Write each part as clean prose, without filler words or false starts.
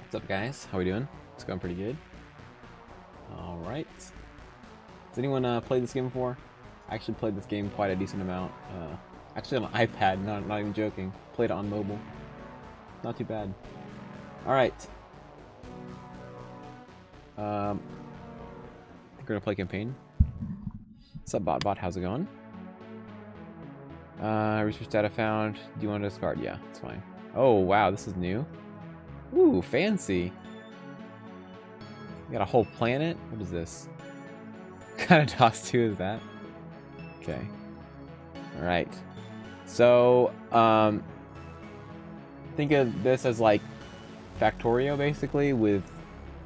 What's up, guys? How we doing? It's going pretty good. All right. Has anyone played this game before? I actually played this game quite a decent amount. Actually on an iPad, not even joking. Played it on mobile. Not too bad. All right. I think we're gonna play campaign. What's up, bot? How's it going? Research data found. Do you want to discard? Yeah, it's fine. Oh wow, this is new. Ooh, fancy. We got a whole planet. What is this? What kind of DOS 2 is that? Okay. All right. So, think of this as like Factorio, basically, with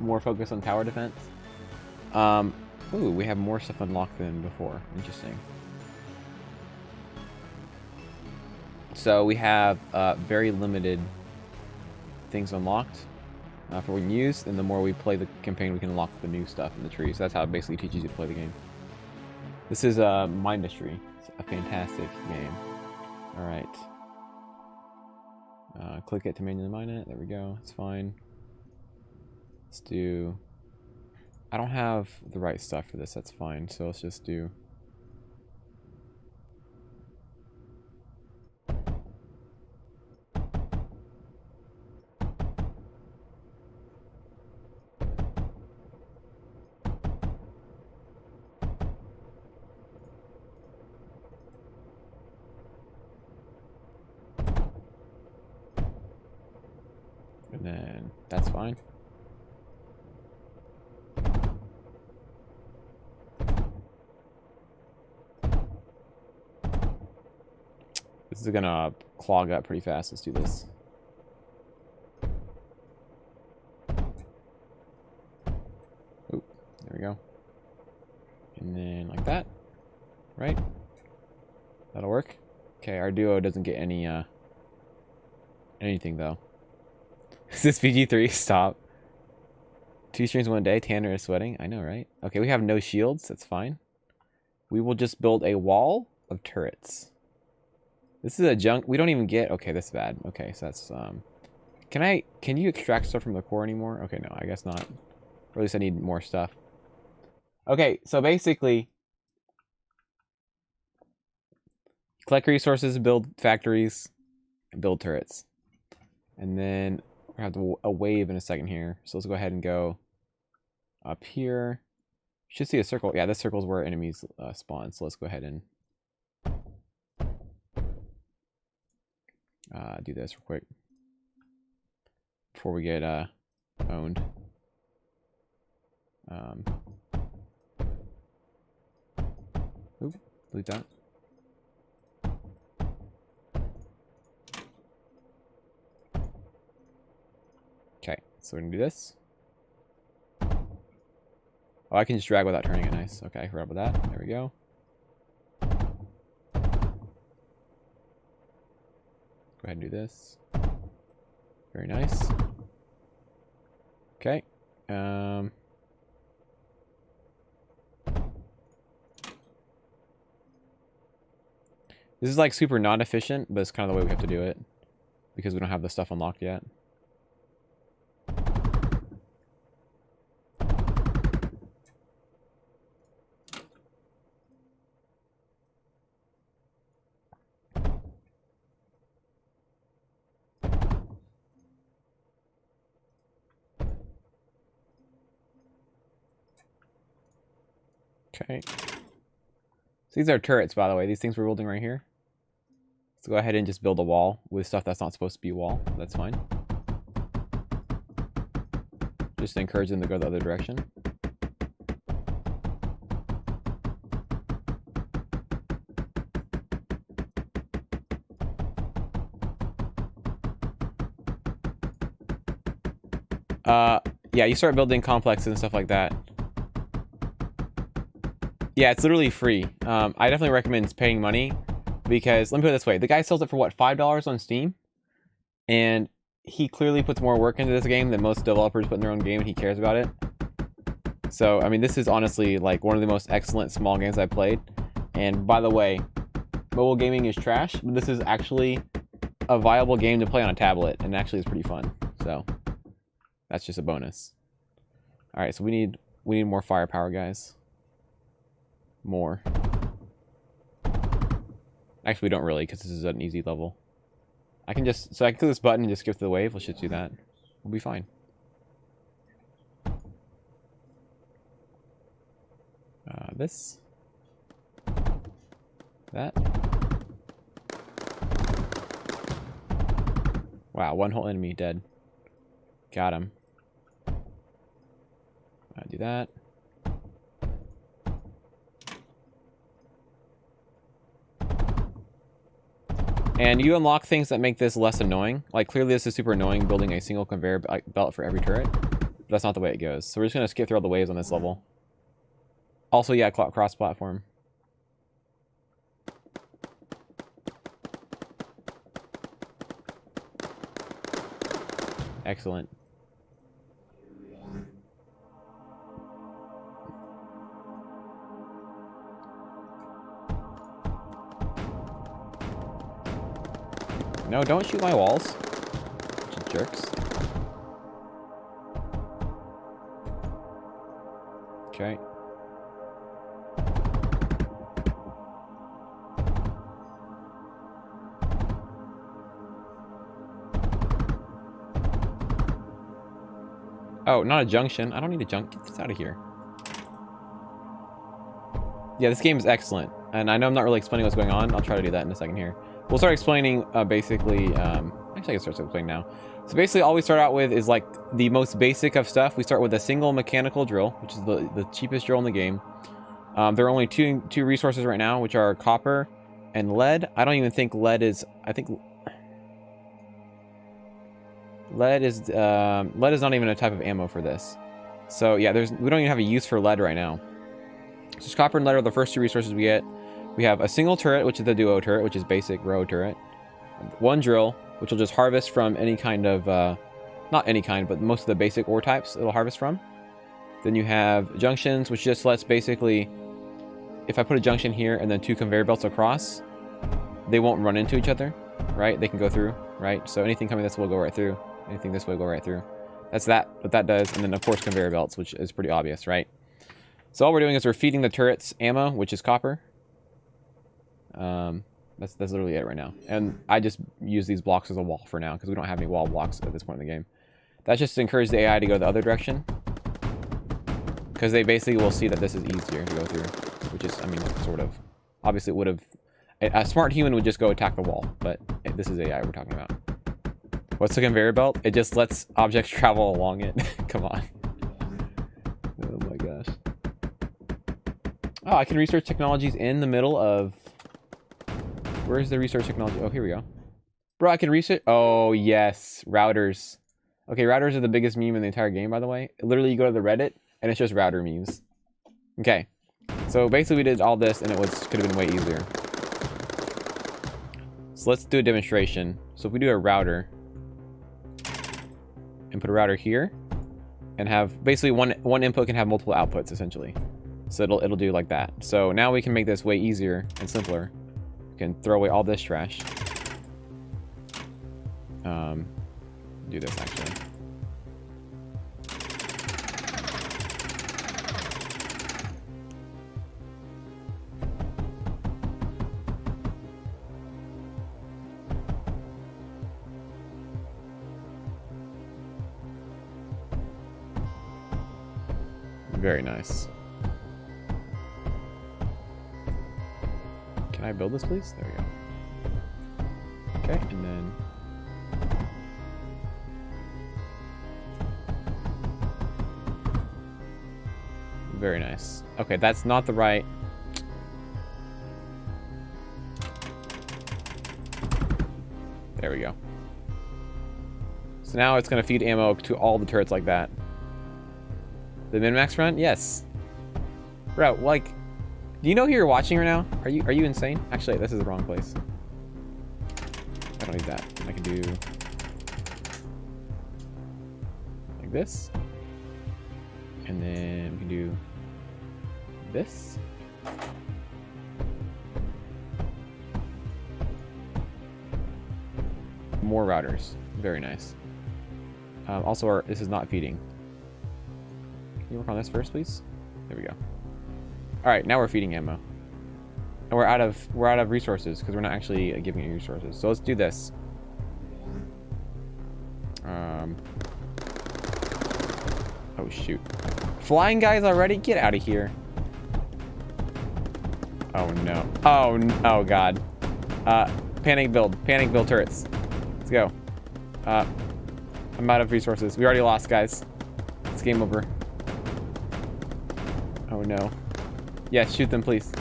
more focus on tower defense. Ooh, we have more stuff unlocked than before. Interesting. So we have very limited things unlocked for we can use, and the more we play the campaign, we can unlock the new stuff in the tree. So that's how it basically teaches you to play the game. This is Mindustry. It's a fantastic game. All right. Click it to manually mine it. There we go. It's fine. Let's do... I don't have the right stuff for this. That's fine. So let's just do... And then that's fine. This is gonna clog up pretty fast. Let's do this. Oop, there we go. And then like that, right? That'll work. Okay, our duo doesn't get any anything though. Is this VG3? Stop. 2 streams 1 day. Tanner is sweating. I know, right? Okay, we have no shields. That's fine. We will just build a wall of turrets. This is a junk. We don't even get... Okay, that's bad. Okay, so that's... Can you extract stuff from the core anymore? Okay, no, I guess not. Or at least I need more stuff. Okay, so basically... Collect resources, build factories, and build turrets. And then... we have a wave in a second here. So let's go ahead and go up here. You should see a circle. Yeah, this circle is where enemies spawn. So let's go ahead and do this real quick before we get owned. Oop, delete that. Okay, so we're gonna do this. Oh, I can just drag without turning it. Nice. Okay, I forgot about that. There we go. Go ahead and do this. Very nice. Okay. This is like super not efficient, but it's kind of the way we have to do it because we don't have the stuff unlocked yet. Okay. So these are turrets, by the way. These things we're building right here. Let's go ahead and just build a wall with stuff that's not supposed to be a wall. That's fine. Just to encourage them to go the other direction. Yeah, you start building complexes and stuff like that. Yeah, it's literally free. I definitely recommend paying money because, let me put it this way. The guy sells it for, what, $5 on Steam? And he clearly puts more work into this game than most developers put in their own game, and he cares about it. So, I mean, this is honestly, like, one of the most excellent small games I've played. And, by the way, mobile gaming is trash, but this is actually a viable game to play on a tablet, and actually is pretty fun. So, That's just a bonus. All right, so we need more firepower, guys. More. Actually, we don't really, because this is an easy level. I can click this button and just skip to the wave. Let's just do that. We'll be fine. This. That. Wow, one whole enemy dead. Got him. Do that. And you unlock things that make this less annoying. Like, clearly this is super annoying, building a single conveyor belt for every turret. But that's not the way it goes. So we're just going to skip through all the waves on this level. Also, yeah, cross-platform. Excellent. No, don't shoot my walls. Jerks. Okay. Oh, not a junction. I don't need a junction. Get this out of here. Yeah, this game is excellent. And I know I'm not really explaining what's going on. I'll try to do that in a second here. We'll start explaining, basically, actually I can start explaining now. So basically all we start out with is like the most basic of stuff. We start with a single mechanical drill, which is the cheapest drill in the game. There are only two resources right now, which are copper and lead. I don't even think lead is, lead is not even a type of ammo for this. So yeah, we don't even have a use for lead right now. So copper and lead are the first two resources we get. We have a single turret, which is the duo turret, which is basic row turret. One drill, which will just harvest from any kind of, not any kind, but most of the basic ore types it'll harvest from. Then you have junctions, which just lets basically, if I put a junction here and then two conveyor belts across, they won't run into each other, right? They can go through, right? So anything coming this way will go right through. Anything this way will go right through. That's what that does. And then of course conveyor belts, which is pretty obvious, right? So all we're doing is we're feeding the turrets ammo, which is copper. That's literally it right now. And I just use these blocks as a wall for now because we don't have any wall blocks at this point in the game. That's just to encourage the AI to go the other direction, because they basically will see that this is easier to go through, which is, I mean, sort of. Obviously, it would have... A smart human would just go attack the wall, but this is AI we're talking about. What's the conveyor belt? It just lets objects travel along it. Come on. Oh my gosh. Oh, I can research technologies in the middle of... Where's the research technology? Oh, here we go. Bro, I can research... Oh, yes. Routers. Okay, routers are the biggest meme in the entire game, by the way. Literally, you go to the Reddit, and it's just router memes. Okay. So, basically, we did all this, and could have been way easier. So, let's do a demonstration. So, if we do a router, and put a router here, and have... Basically, one input can have multiple outputs, essentially. So, it'll do like that. So, now we can make this way easier and simpler. Can throw away all this trash. Do this actually. Very nice. Can I build this, please? There we go. Okay, and then... Very nice. Okay, that's not the right... There we go. So now it's going to feed ammo to all the turrets like that. The min-max run? Yes. Bro, like... Do you know who you're watching right now? Are you insane? Actually, this is the wrong place. I don't need that. I can do... like this. And then we can do... this. More routers. Very nice. Also, this is not feeding. Can you work on this first, please? There we go. All right, now we're feeding ammo. And we're out of resources because we're not actually giving it resources. So let's do this. Oh shoot. Flying guys already? Get out of here. Oh no. Oh god. Panic build turrets. Let's go. I'm out of resources. We already lost, guys. It's game over. Oh no. Yes, shoot them, please.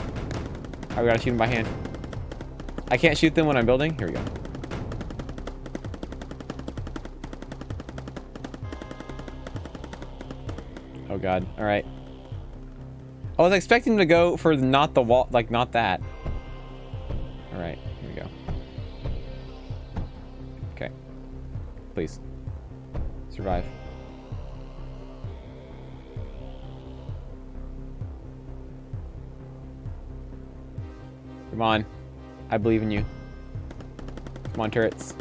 I gotta shoot them by hand. I can't shoot them when I'm building. Here we go. Oh god. All right. I was expecting to go for not the wall, like not that. All right. Here we go. Okay. Please. Survive. Come on. I believe in you. Come on, turrets.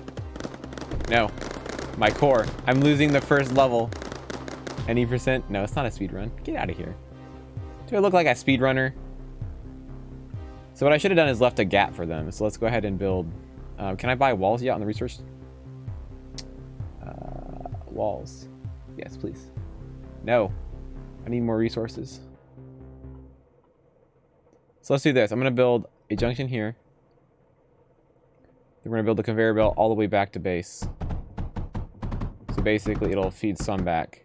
No. My core. I'm losing the first level. Any percent? No, it's not a speed run. Get out of here. Do I look like a speedrunner? So what I should have done is left a gap for them. So let's go ahead and build. Can I buy walls yet on the research? Walls. Yes, please. No. I need more resources. So let's do this. I'm going to build a junction here. Then we're going to build a conveyor belt all the way back to base. So basically it'll feed some back.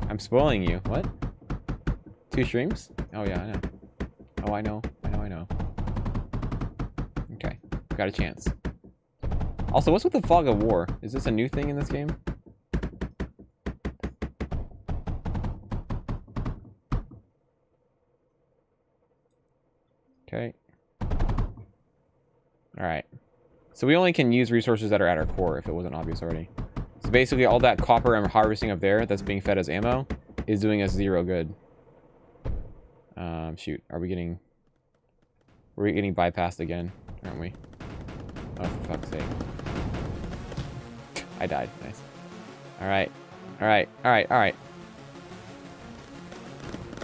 I'm spoiling you. What? 2 streams? Oh yeah, I know. Oh, I know. I know. Okay. Got a chance. Also, what's with the fog of war? Is this a new thing in this game? Okay. Alright. So we only can use resources that are at our core if it wasn't obvious already. So basically all that copper I'm harvesting up there that's being fed as ammo is doing us 0 good. Shoot. We're getting bypassed again, aren't we? Oh, for fuck's sake. I died. Nice. Alright.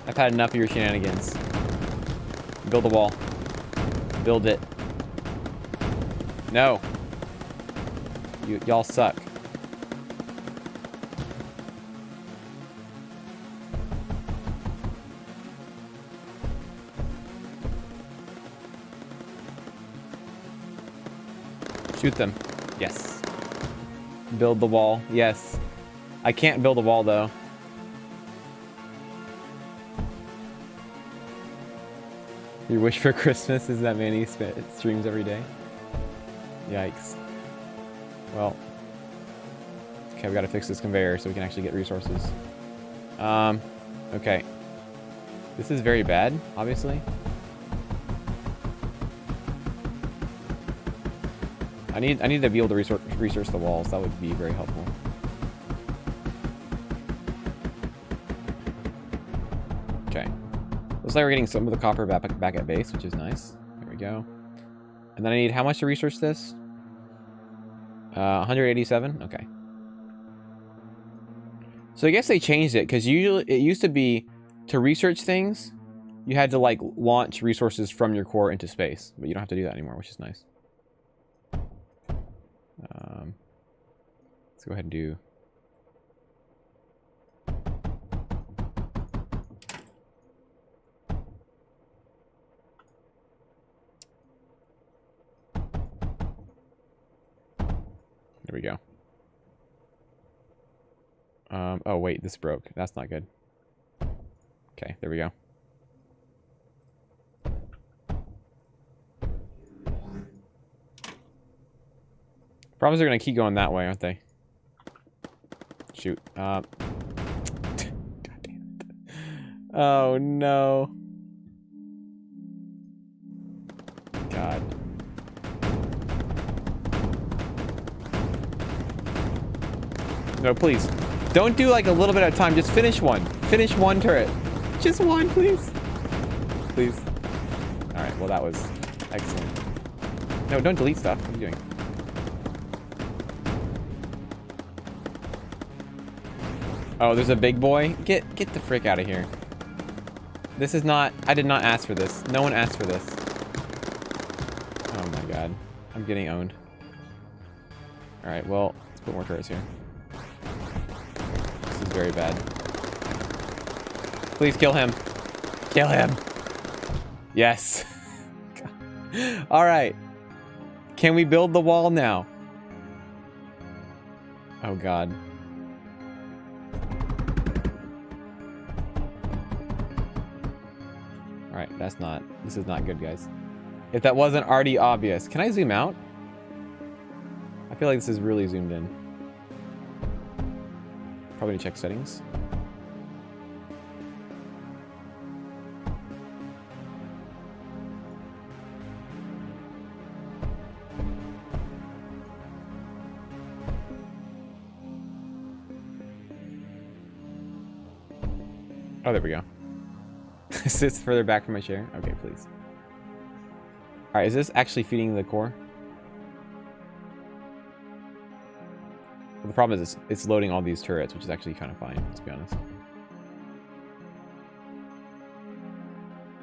I've had enough of your shenanigans. Build a wall. Build it. No. Y'all suck. Shoot them. Yes. Build the wall. Yes. I can't build a wall though. Your wish for Christmas is that Manny streams every day. Yikes. Well. Okay, we gotta fix this conveyor so we can actually get resources. Okay. This is very bad, obviously. I need to be able to research the walls. That would be very helpful. Okay. Looks like we're getting some of the copper back at base, which is nice. There we go. And then I need how much to research this? 187? Okay. So I guess they changed it, because usually it used to be to research things, you had to like launch resources from your core into space, but you don't have to do that anymore, which is nice. Let's go ahead and do. There we go. Oh wait, this broke. That's not good. Okay, there we go. Problems are gonna keep going that way, aren't they? Shoot. God damn it. Oh no. God. No, please. Don't do like a little bit at a time. Just finish one. Finish one turret. Just one, please. Please. Alright, well that was excellent. No, don't delete stuff. What are you doing? Oh, there's a big boy. Get the frick out of here. This is not... I did not ask for this. No one asked for this. Oh my god. I'm getting owned. Alright, well, let's put more turrets here. This is very bad. Please kill him. Kill him. Yes. Alright. Can we build the wall now? Oh god. Alright, that's not... This is not good, guys. If that wasn't already obvious. Can I zoom out? I feel like this is really zoomed in. Probably need to check settings. Oh, there we go. Sits further back from my chair. Okay, please. Alright, is this actually feeding the core? Well, the problem is it's loading all these turrets, which is actually kind of fine, let's be honest.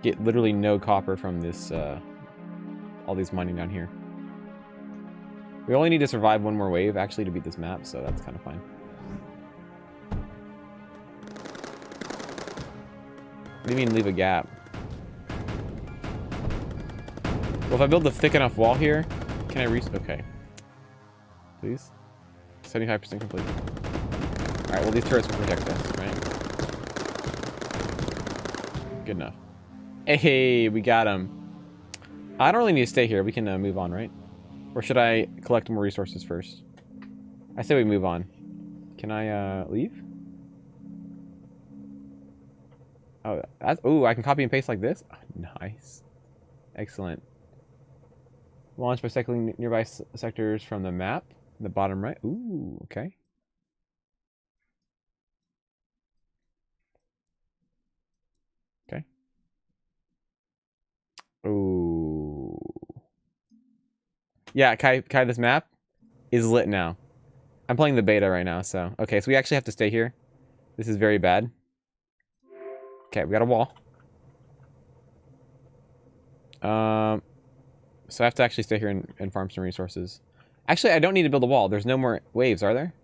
Get literally no copper from this, all these mining down here. We only need to survive one more wave, actually, to beat this map, so that's kind of fine. What do you mean leave a gap? Well, if I build a thick enough wall here, can I okay. Please? 75% complete. Alright, well these turrets will protect us, right? Good enough. Hey, we got him. I don't really need to stay here. We can move on, right? Or should I collect more resources first? I say we move on. Can I leave? Oh, that's... Ooh, I can copy and paste like this? Oh, nice. Excellent. Launch by cycling nearby sectors from the map. The bottom right. Ooh, okay. Okay. Ooh. Yeah, Kai, this map is lit now. I'm playing the beta right now, so... Okay, so we actually have to stay here. This is very bad. Okay, we got a wall. So I have to actually stay here and farm some resources. Actually, I don't need to build a wall. There's no more waves, are there?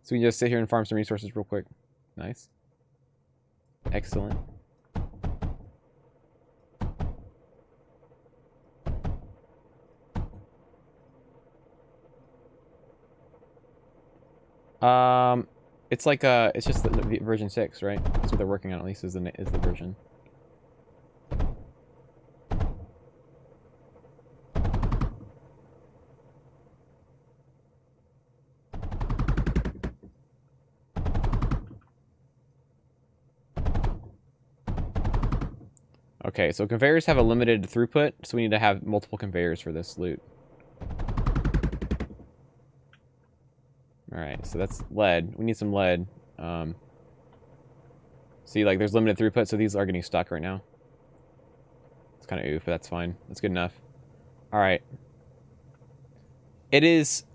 So we can just sit here and farm some resources real quick. Nice. Excellent. It's like it's just the version 6, right? That's what they're working on, at least is the version. Okay, so conveyors have a limited throughput, so we need to have multiple conveyors for this loot. Alright, so that's lead. We need some lead. See, like, there's limited throughput, so these are getting stuck right now. It's kind of oof, but that's fine. That's good enough. Alright. It is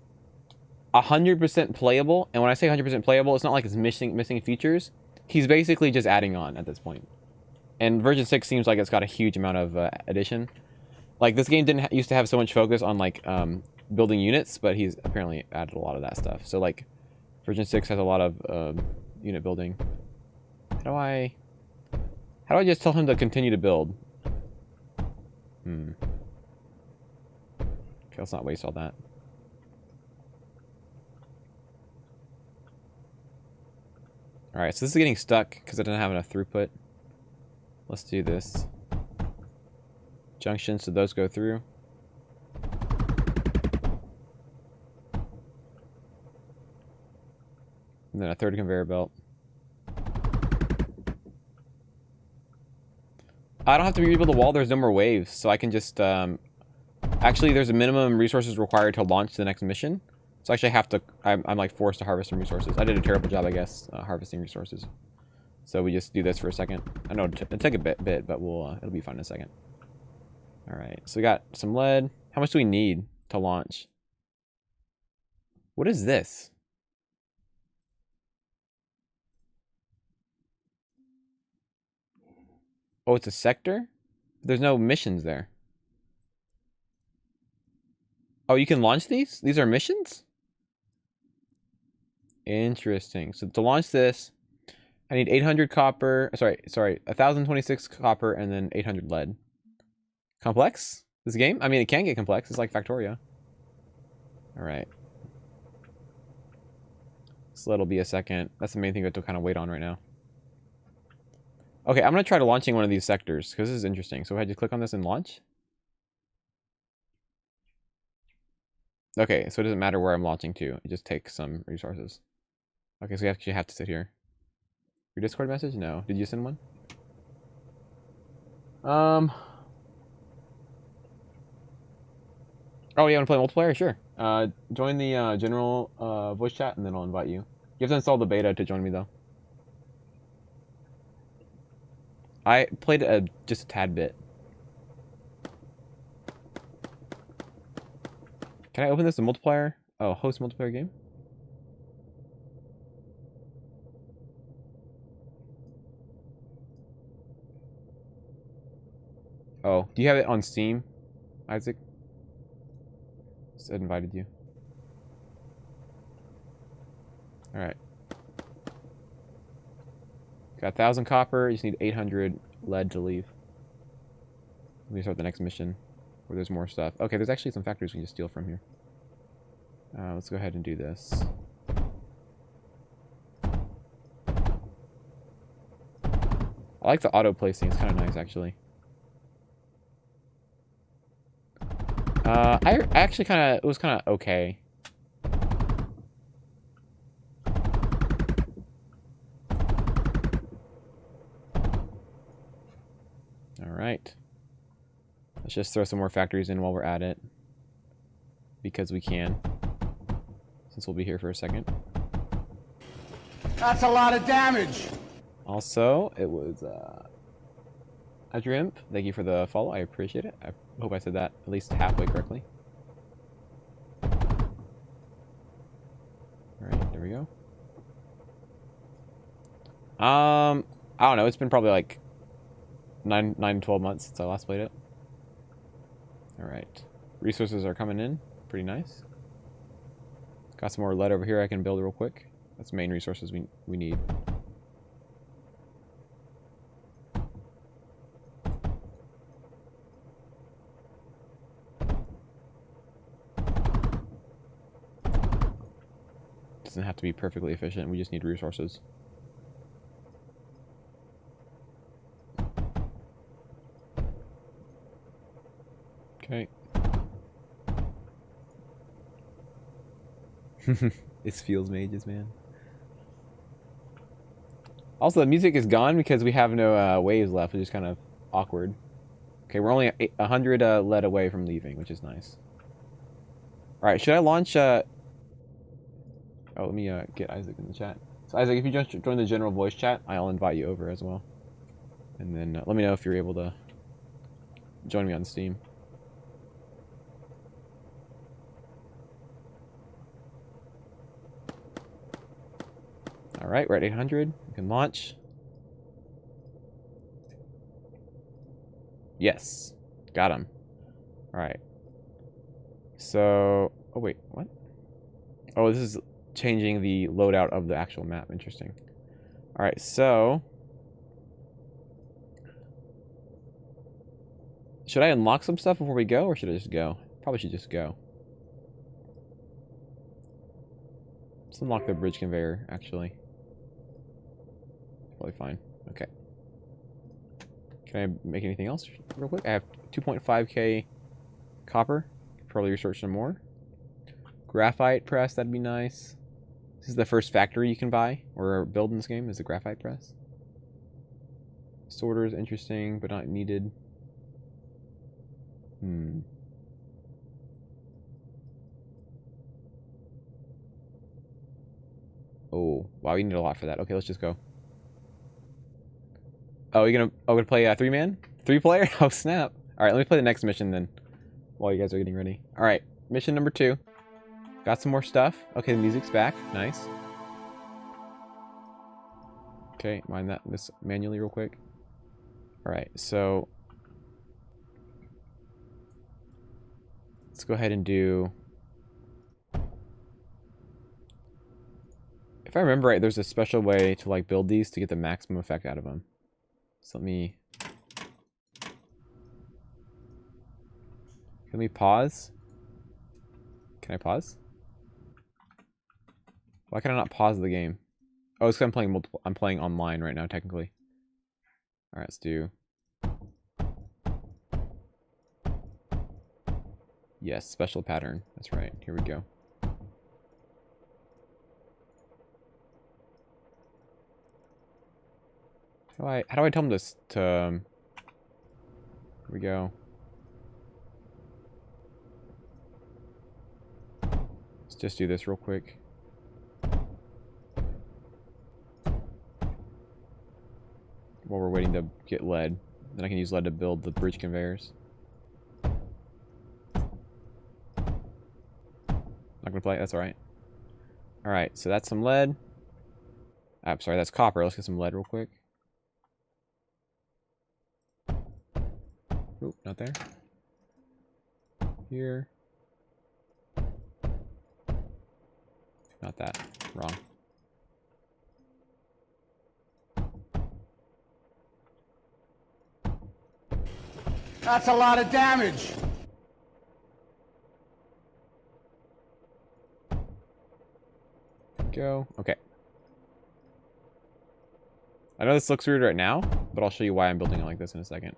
100% playable, and when I say 100% playable, it's not like it's missing features. He's basically just adding on at this point. And version 6 seems like it's got a huge amount of addition. Like, this game didn't used to have so much focus on, like, building units, but he's apparently added a lot of that stuff. So, like, version 6 has a lot of unit building. How do I just tell him to continue to build? Okay, let's not waste all that. Alright, so this is getting stuck because I didn't have enough throughput. Let's do this. Junctions, so those go through. And then a third conveyor belt. I don't have to rebuild the wall, there's no more waves, so I can just, actually, there's a minimum resources required to launch the next mission. So actually I have to, I'm like forced to harvest some resources. I did a terrible job, I guess, harvesting resources. So we just do this for a second. I know it'll take a bit, but we'll, it'll be fine in a second. Alright, so we got some lead. How much do we need to launch? What is this? Oh, it's a sector? There's no missions there. Oh, you can launch these? These are missions? Interesting. So to launch this, I need 800 copper. Sorry, 1026 copper and then 800 lead. Complex? This game? I mean, it can get complex. It's like Factorio. All right. So that'll be a second. That's the main thing we have to kind of wait on right now. Okay, I'm going to try to launching one of these sectors because this is interesting. So if I just click on this and launch. Okay, so it doesn't matter where I'm launching to. It just takes some resources. Okay, so we actually have to sit here. Your Discord message? No. Did you send one? Oh, you want to play multiplayer? Sure. Join the general voice chat, and then I'll invite you. You have to install the beta to join me, though. I played just a tad bit. Can I open this in multiplayer? Oh, host multiplayer game? Oh, do you have it on Steam, Isaac? Just invited you. Alright. Got 1,000 copper. You just need 800 lead to leave. Let me start the next mission where there's more stuff. Okay, there's actually some factories we can just steal from here. Let's go ahead and do this. I like the auto placing. It's kind of nice, actually. I actually it was kind of okay. Alright. Let's just throw some more factories in while we're at it. Because we can. Since we'll be here for a second. That's a lot of damage! Also, it was, Adrimp, thank you for the follow. I appreciate it. I hope I said that at least halfway correctly. Alright, there we go. I don't know. It's been probably like 9 to 12 months since I last played it. Alright. Resources are coming in. Pretty nice. Got some more lead over here I can build real quick. That's the main resources we need. Doesn't have to be perfectly efficient. We just need resources. Okay. It's Fields Mages, man. Also, the music is gone because we have no waves left, which is kind of awkward. Okay, we're only 100 lead away from leaving, which is nice. Alright, should I launch... Oh, let me get Isaac in the chat. So, Isaac, if you just join the general voice chat, I'll invite you over as well. And then let me know if you're able to join me on Steam. Alright, we're at 800. We can launch. Yes. Got him. Alright. So... Oh, wait. What? Oh, this is changing the loadout of the actual map. Interesting. Alright, so... Should I unlock some stuff before we go, or should I just go? Probably should just go. Let's unlock the bridge conveyor, actually. Probably fine. Okay. Can I make anything else real quick? I have 2.5k copper. Probably research some more. Graphite press, that'd be nice. This is the first factory you can buy or build in this game, is the graphite press. Sorter is interesting, but not needed. Oh, wow, we need a lot for that. Okay, let's just go. Oh, you're gonna play a 3-man? 3-player? Oh, snap. Alright, let me play the next mission then. While you guys are getting ready. Alright, mission number 2. Got some more stuff. Okay, the music's back. Nice. Okay, mind that this manually real quick. Alright, so let's go ahead and do... If I remember right, there's a special way to like build these to get the maximum effect out of them. So let me pause? Can I pause? Why can I not pause the game? Oh, it's 'cause I'm playing multiple. I'm playing online right now, technically. All right, let's do. Yes, special pattern. That's right. Here we go. How do I tell them this to? Here we go. Let's just do this real quick. While we're waiting to get lead, then I can use lead to build the bridge conveyors. Not gonna play. That's all right. All right, so that's some lead. I'm sorry, that's copper. Let's get some lead real quick. Oop, not there. Here. Not that. Wrong. That's a lot of damage. Go. Okay. I know this looks weird right now, but I'll show you why I'm building it like this in a second.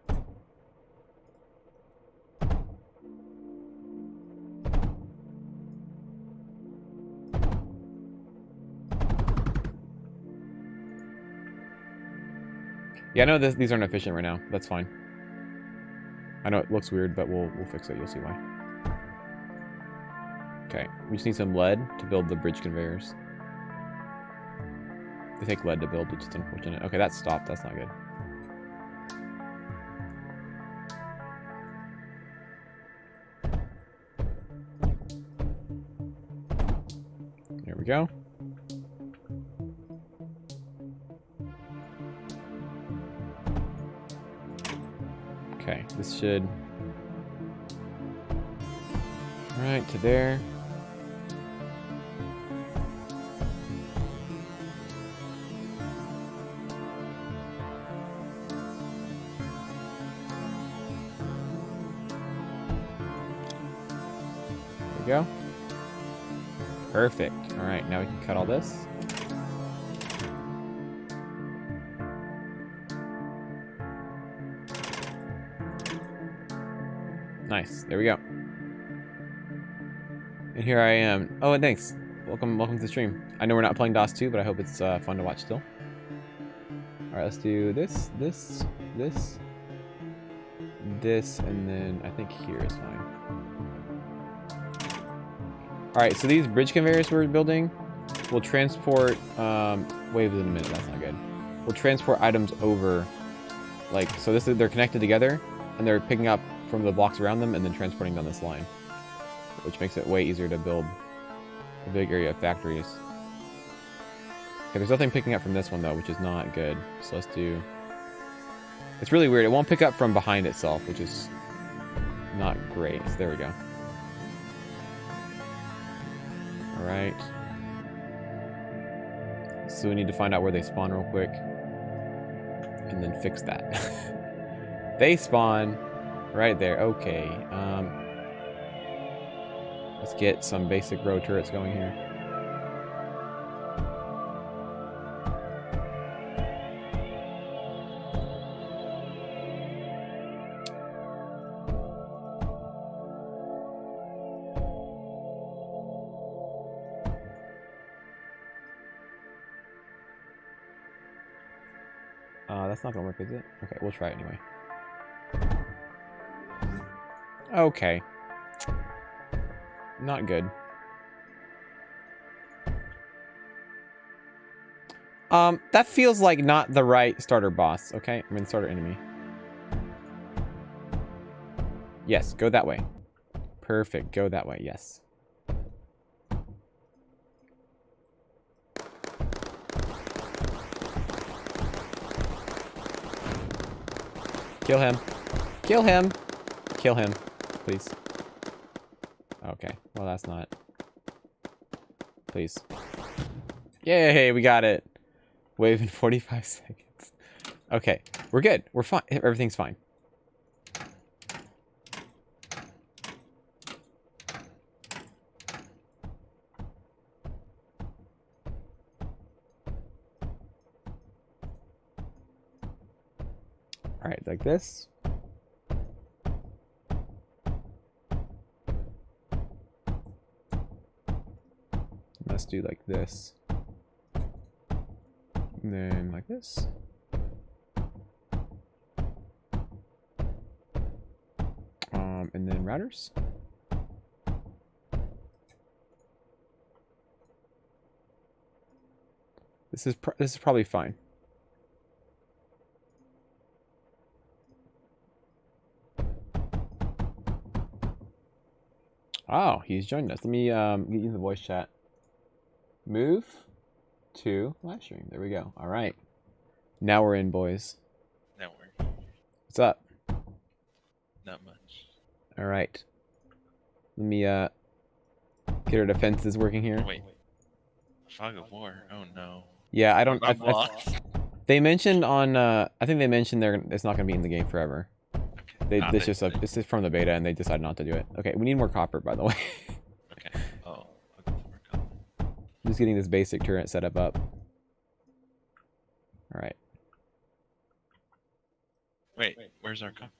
Yeah, I know these aren't efficient right now. That's fine. I know it looks weird, but we'll fix it. You'll see why. Okay, we just need some lead to build the bridge conveyors. They take lead to build, which is unfortunate. Okay, that stopped. That's not good. There we go. Okay, this should... Alright, to there. There we go. Perfect. Alright, now we can cut all this. Nice. There we go. And here I am. Oh, and thanks. Welcome to the stream. I know we're not playing DOS 2, but I hope it's fun to watch still. All right, let's do this, and then I think here is fine. All right, so these bridge conveyors we're building will transport. Wait a minute, that's not good. We'll transport items over, like so. They're connected together, and they're picking up from the blocks around them and then transporting down this line, which makes it way easier to build a big area of factories. Okay, there's nothing picking up from this one though, which is not good. So let's do... It's really weird. It won't pick up from behind itself, which is not great. So there we go. Alright. So we need to find out where they spawn real quick. And then fix that. They spawn right there. Okay. Let's get some basic row turrets going here. That's not gonna work, is it? Okay, we'll try it anyway. Okay. Not good. That feels like not the right starter boss, okay? I mean, starter enemy. Yes, go that way. Perfect, go that way, yes. Kill him. Kill him. Kill him. Please. Okay. Well, that's not. Please. Yay, we got it. Wave in 45 seconds. Okay. We're good. We're fine. Everything's fine. All right, like this. Let's do like this. And then like this. And then routers. This is probably fine. Oh, he's joined us. Let me get you in the voice chat. Move to live stream. There we go. All right. Now we're in, boys. Now we're. What's up? Not much. All right. Let me get our defenses working here. Wait. Fog of War. Oh no. Yeah, I don't. They mentioned on. I think they mentioned it's not going to be in the game forever. Okay. This is from the beta, and they decided not to do it. Okay, we need more copper, by the way. Okay. Oh. Okay. More copper. Just getting this basic turret setup up. All right. Wait. Where's our copper?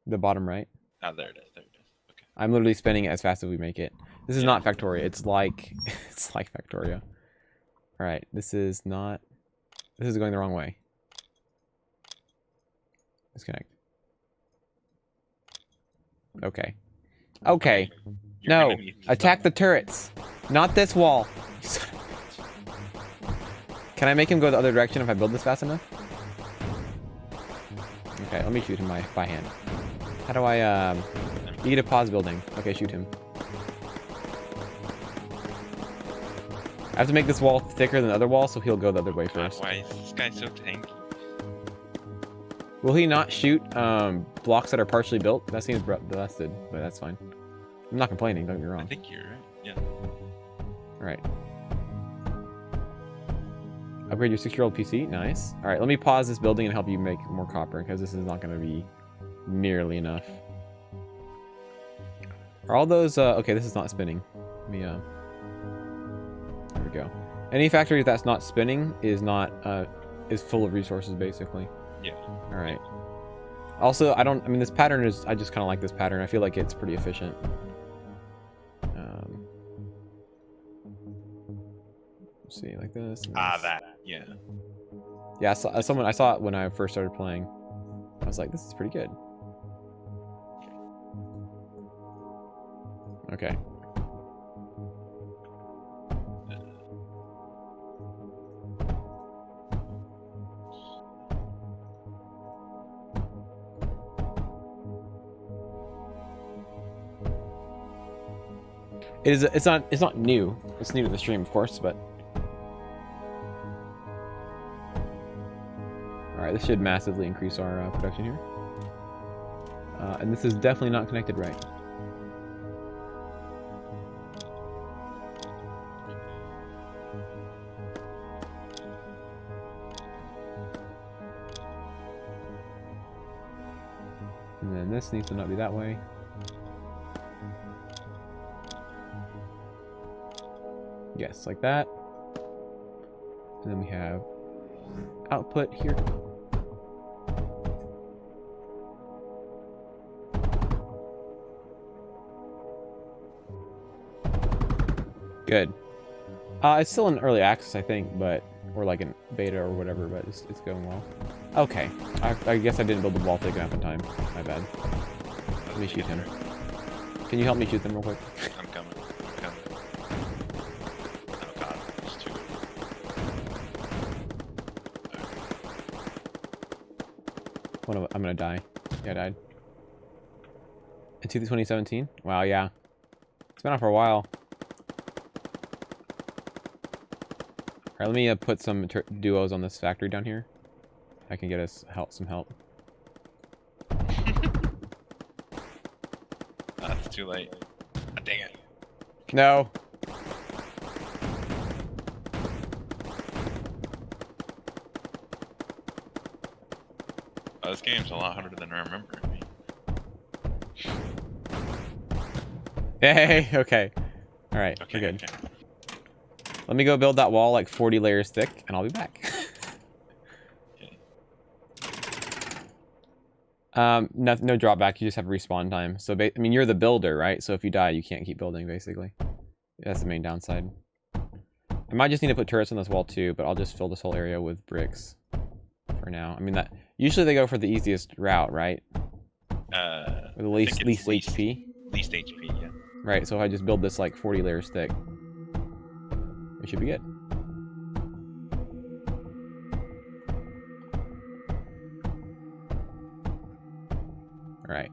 The bottom right. Ah, there it is. There it is. Okay. I'm literally spinning it as fast as we make it. This is not Factoria. It's like it's like Factoria. All right. This is going the wrong way. Disconnect. Okay. Okay. No. Attack the turrets. Not this wall. Can I make him go the other direction if I build this fast enough? Okay, let me shoot him by hand. How do I, you get a pause building. Okay, shoot him. I have to make this wall thicker than the other wall, so he'll go the other way first. Why is this guy so tanky? Will he not shoot blocks that are partially built? That seems busted, but that's fine. I'm not complaining, don't get me wrong. I think you're right. Yeah. Alright. Upgrade your 6-year-old PC. Nice. Alright, let me pause this building and help you make more copper, because this is not going to be nearly enough. Are all those... okay, this is not spinning. Let me... there we go. Any factory that's not spinning is not... is full of resources, basically. Yeah. Alright. Also, I mean, this pattern is... I just kind of like this pattern. I feel like it's pretty efficient. Let's see, like this. Ah, that. Yeah. Yeah, I saw it when I first started playing. I was like, this is pretty good. Okay. It's not new. It's new to the stream, of course, but all right, this should massively increase our production here. And this is definitely not connected right. And then this needs to not be that way. Yes, like that. And then we have output here. Good. It's still in early access, I think, but or like in beta or whatever, but it's going well. Okay. I guess I didn't build the wall thick enough in time. My bad. Let me shoot him. Can you help me shoot them real quick? I'm coming. Oh god, there's two. I'm gonna die. Yeah, I died. Into 2017? Wow, yeah. It's been out for a while. Alright, let me put some duos on this factory down here. I can get us some help. too late. Ah, dang it. No. Oh, this game's a lot harder than I remember. Hey, okay. All right, Okay, we're good. okay. Let me go build that wall like 40 layers thick, and I'll be back. Okay. No drawback. You just have respawn time. So, I mean, you're the builder, right? So if you die, you can't keep building, basically. That's the main downside. I might just need to put turrets on this wall too, but I'll just fill this whole area with bricks for now. I mean, that usually they go for the easiest route, right? With the least HP. Least HP, yeah. Right. So if I just build this like 40 layers thick, it should be good. All right.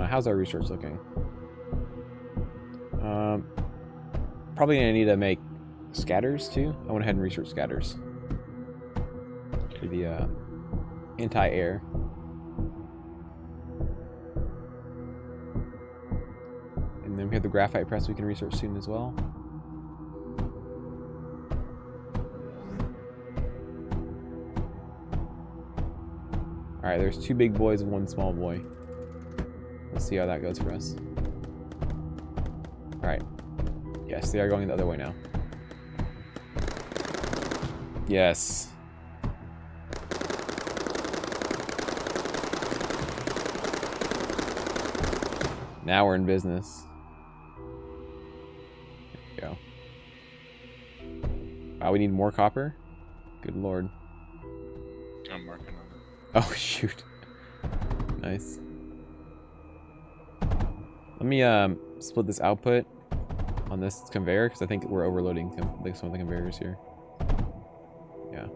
How's our research looking? Probably gonna need to make scatters too. I went ahead and researched scatters for the anti-air. And then we have the graphite press we can research soon as well. All right, there's 2 big boys and 1 small boy. Let's see how that goes for us. All right. Yes, they are going the other way now. Yes. Now we're in business. There we go. Wow, we need more copper? Good lord. I'm working on it. Oh, shoot. Nice. Let me split this output on this conveyor, because I think we're overloading some of the conveyors here. Yeah.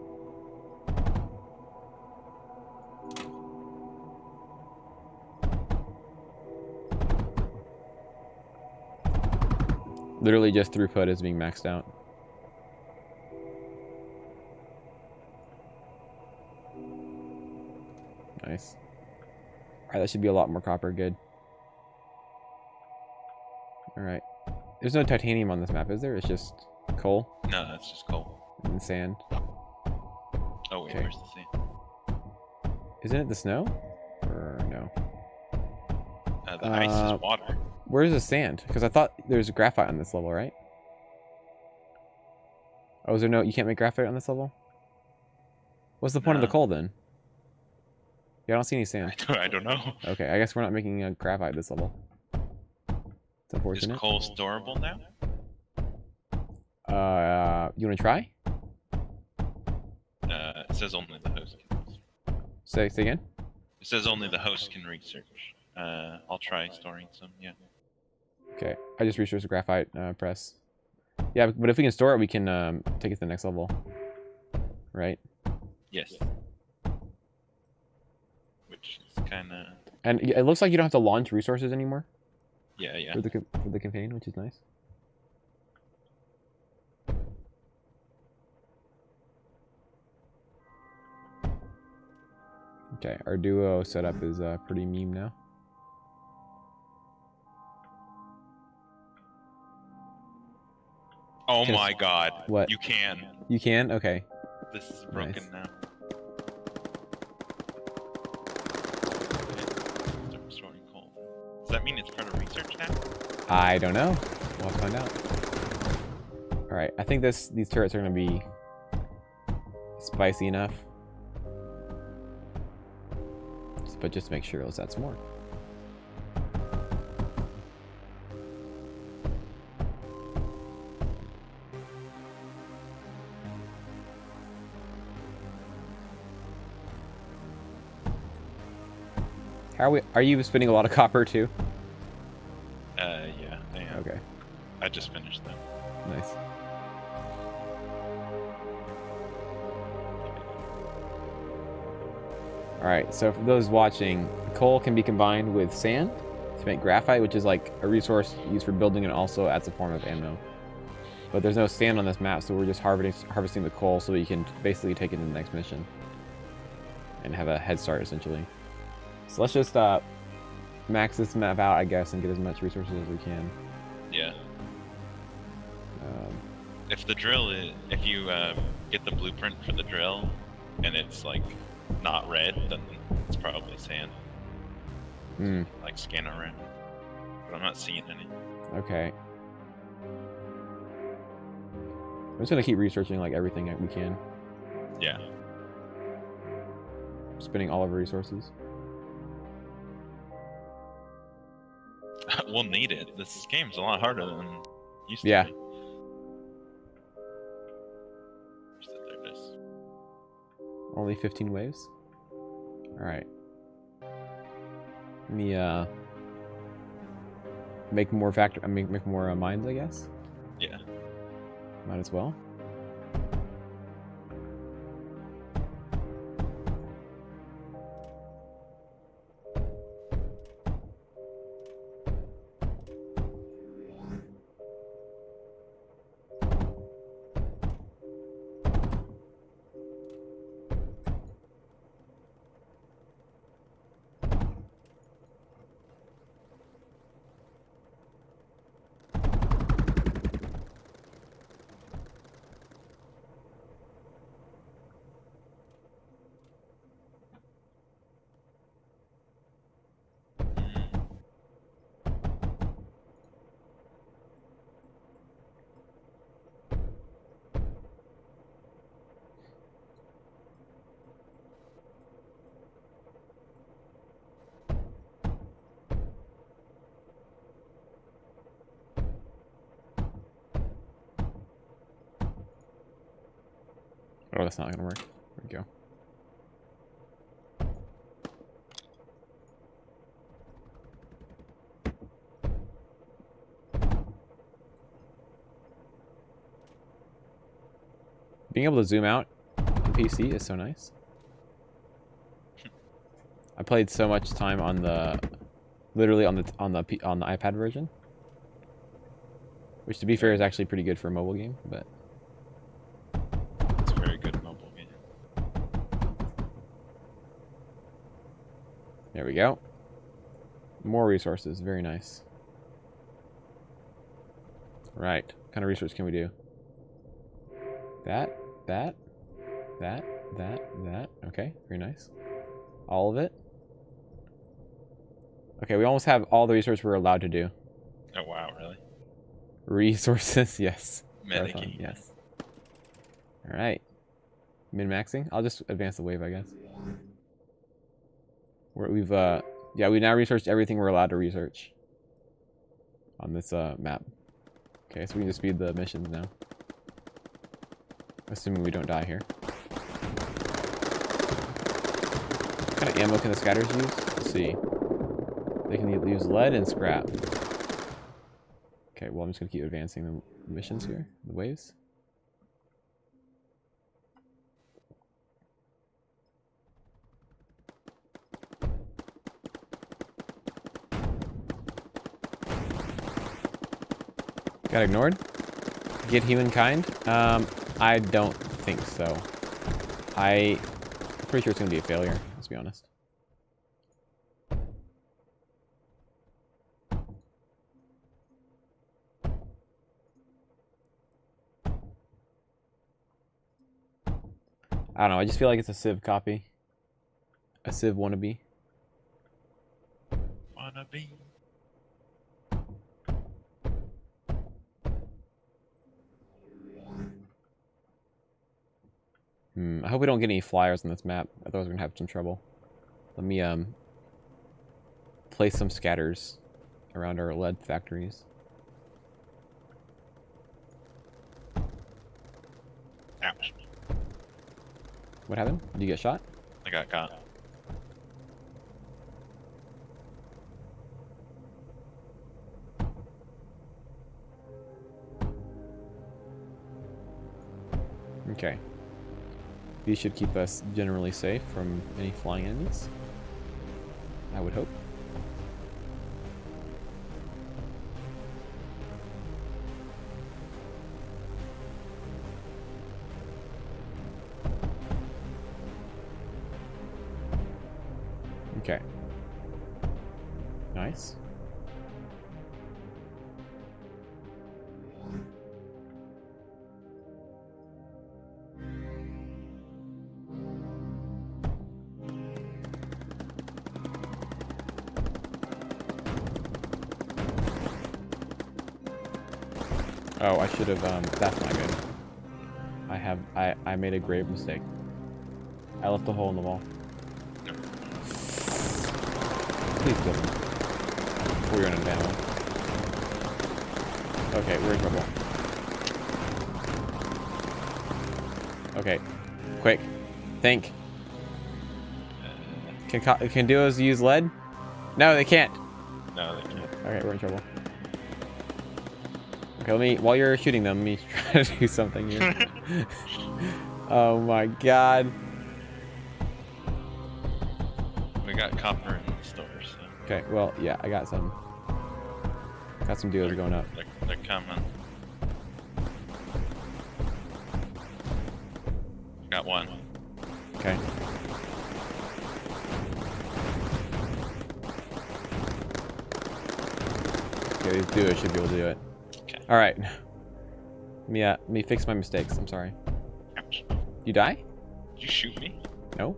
Literally just throughput is being maxed out. Nice. Alright, that should be a lot more copper. Good. Alright. There's no titanium on this map, is there? It's just coal No, that's just coal. and sand. Oh, wait, Okay. where's the sand? Isn't it the snow? Or no? The ice is water. Where's the sand? Because I thought there's graphite on this level, right? Oh, is there no... You can't make graphite on this level? What's the point of the No. coal, then? Yeah, I don't see any sand. I don't know. Okay, I guess we're not making a graphite this level. It's Is unfortunate. coal storable now? You want to try? It says only the host can research. Say again? It says only the host can research. I'll try storing some, yeah. Okay, I just researched the graphite press. Yeah, but if we can store it, we can take it to the next level. Right? Yes. Which is kind of... And it looks like you don't have to launch resources anymore Yeah, yeah. for the campaign, which is nice. Okay, our duo setup is pretty meme now. Oh Just- my god. What? You can. You can? Okay. This is broken Nice. now. Start storing coal. Does that mean it's part of research now? I don't know. We'll have to find out. Alright, I think these turrets are going to be spicy enough. But just to make sure, let's add some more. Are you spending a lot of copper too? Yeah, I am. Okay, I just finished them. nice. Alright, so for those watching, coal can be combined with sand to make graphite, which is like a resource used for building and also as a form of ammo. But there's no sand on this map, so we're just harvesting the coal so we can basically take it to the next mission. and have a head start essentially. So let's just max this map out, I guess, and get as much resources as we can. Yeah. Um, If the drill is, if you get the blueprint for the drill, and it's like not red, then it's probably sand. Like scan around, but I'm not seeing any. Okay. I'm just gonna keep researching like everything that we can. Yeah. Spending all of our resources. We'll need it. This game's a lot harder than it used to Yeah. be. There it is. Only 15 waves? Alright. Let me make more make more mines, I guess. Yeah. Might as well. Oh, that's not gonna work. There we go. Being able to zoom out on PC is so nice. I played so much time on the, literally on the iPad version, which to be fair is actually pretty good for a mobile game, but It's a very good mobile game. there we go. More resources, very nice. Right, what kind of research can we do? That. Okay, very nice. All of it. Okay, we almost have all the research we're allowed to do. Oh wow, really? Resources, yes. Metagame. Marathon, yes. Alright. Min-maxing? I'll just advance the wave, I guess. We've yeah, we now researched everything we're allowed to research on this map. Okay, so we can just speed the missions now. Assuming we don't die here. What kind of ammo can the scatters use? Let's see. They can use lead and scrap. Okay, well I'm just gonna keep advancing the missions here, the waves. Got ignored? Get humankind? I don't think so. I'm pretty sure it's gonna be a failure, let's be honest. I don't know, I just feel like it's a Civ copy. A Civ wannabe. Wannabe. I hope we don't get any flyers on this map, otherwise we're gonna have some trouble. Let me place some scatters around our lead factories. Ouch. What happened? Did you get shot? I got caught. Okay. These should keep us generally safe from any flying enemies. I would hope. Okay. Nice. Oh, I should have, that's not good. I made a grave mistake. I left a hole in the wall. Please kill me. Before you're in ammo. Okay, we're in trouble. Okay. Quick. Think. Can duos use lead? No, they can't. No, they can't. Okay, we're in trouble. Okay, while you're shooting them, let me try to do something here. Oh my god. We got copper in the store, so. Okay, well, yeah, I got some duos going up. They're coming. Got one. Okay. Okay, these duos should be able to do it. Okay. All right. Let me fix my mistakes. I'm sorry. Ouch. You die? Did you shoot me? No.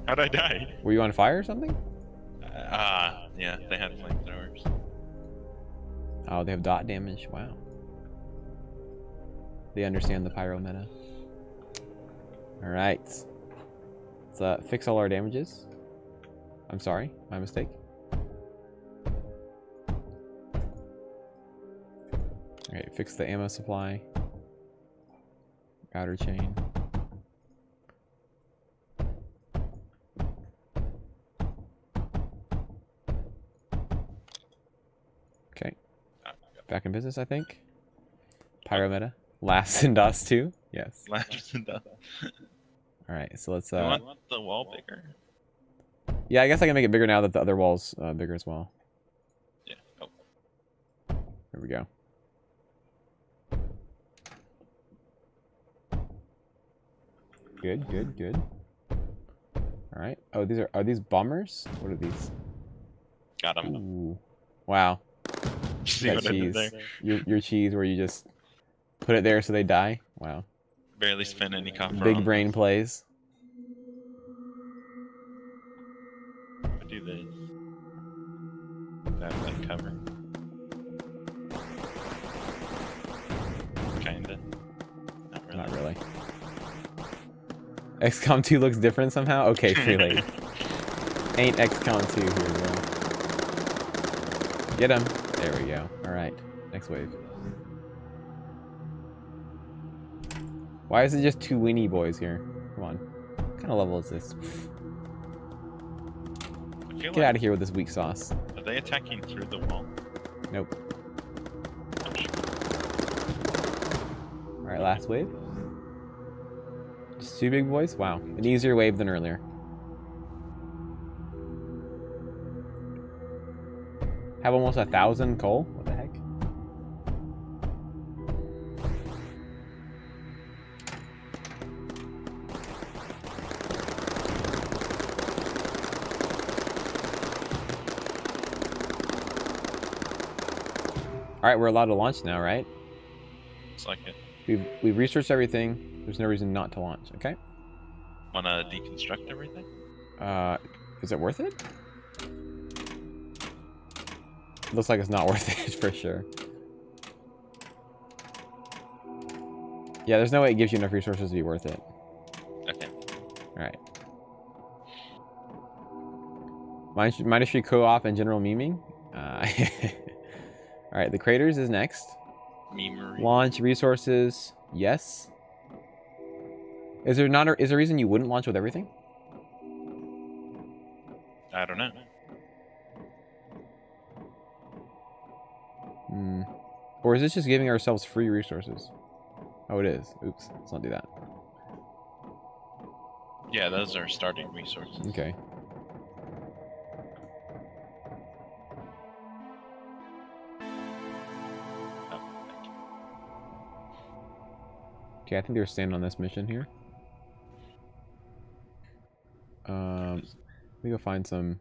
How'd I die? Were you on fire or something? Yeah, they had flamethrowers. Oh, they have dot damage. Wow. They understand the pyro meta. All right. Let's fix all our damages. I'm sorry, my mistake. Okay, fix the ammo supply. Router chain. Okay. Back in business, I think. Pyro meta. Laughs in DOS 2. Yes. Laughs and dust. Alright, so let's You want the wall bigger? yeah, I guess I can make it bigger now that the other wall's bigger as well. Yeah. Oh. There we go. Good, good, good. Alright. Oh, are these bombers? What are these? Got him. Ooh. Wow. See That what I did cheese. there? Your cheese where you just put it there so they die. Wow. Barely spent any copper Big on brain plays. I do this. That like cover. Kinda. Not really. Not really. XCOM 2 looks different somehow? Okay, free lady. Ain't XCOM 2 here, bro. Get him. There we go. Alright. Next wave. Why is it just two weenie boys here? Come on. What kind of level is this? I feel Get out of here with this weak sauce. Are they attacking through the wall? Nope. Alright, last wave. Just two big boys? Wow. An easier wave than earlier. Have almost 1,000 coal? What the heck? Alright, we're allowed to launch now, right? Looks like it. We've researched everything. There's no reason not to launch, okay? Wanna deconstruct everything? Is it worth it? Looks like it's not worth it for sure. Yeah, there's no way it gives you enough resources to be worth it. Okay. Alright. Mindustry co-op and general memeing. Alright, the craters is next. Memery. Launch resources. Yes. Is there a reason you wouldn't launch with everything? I don't know. Hmm. Or is this just giving ourselves free resources? Oh, it is. Oops. Let's not do that. Yeah, those are starting resources. Okay. Oh, thank you. Okay, I think they're staying on this mission here. me go find some.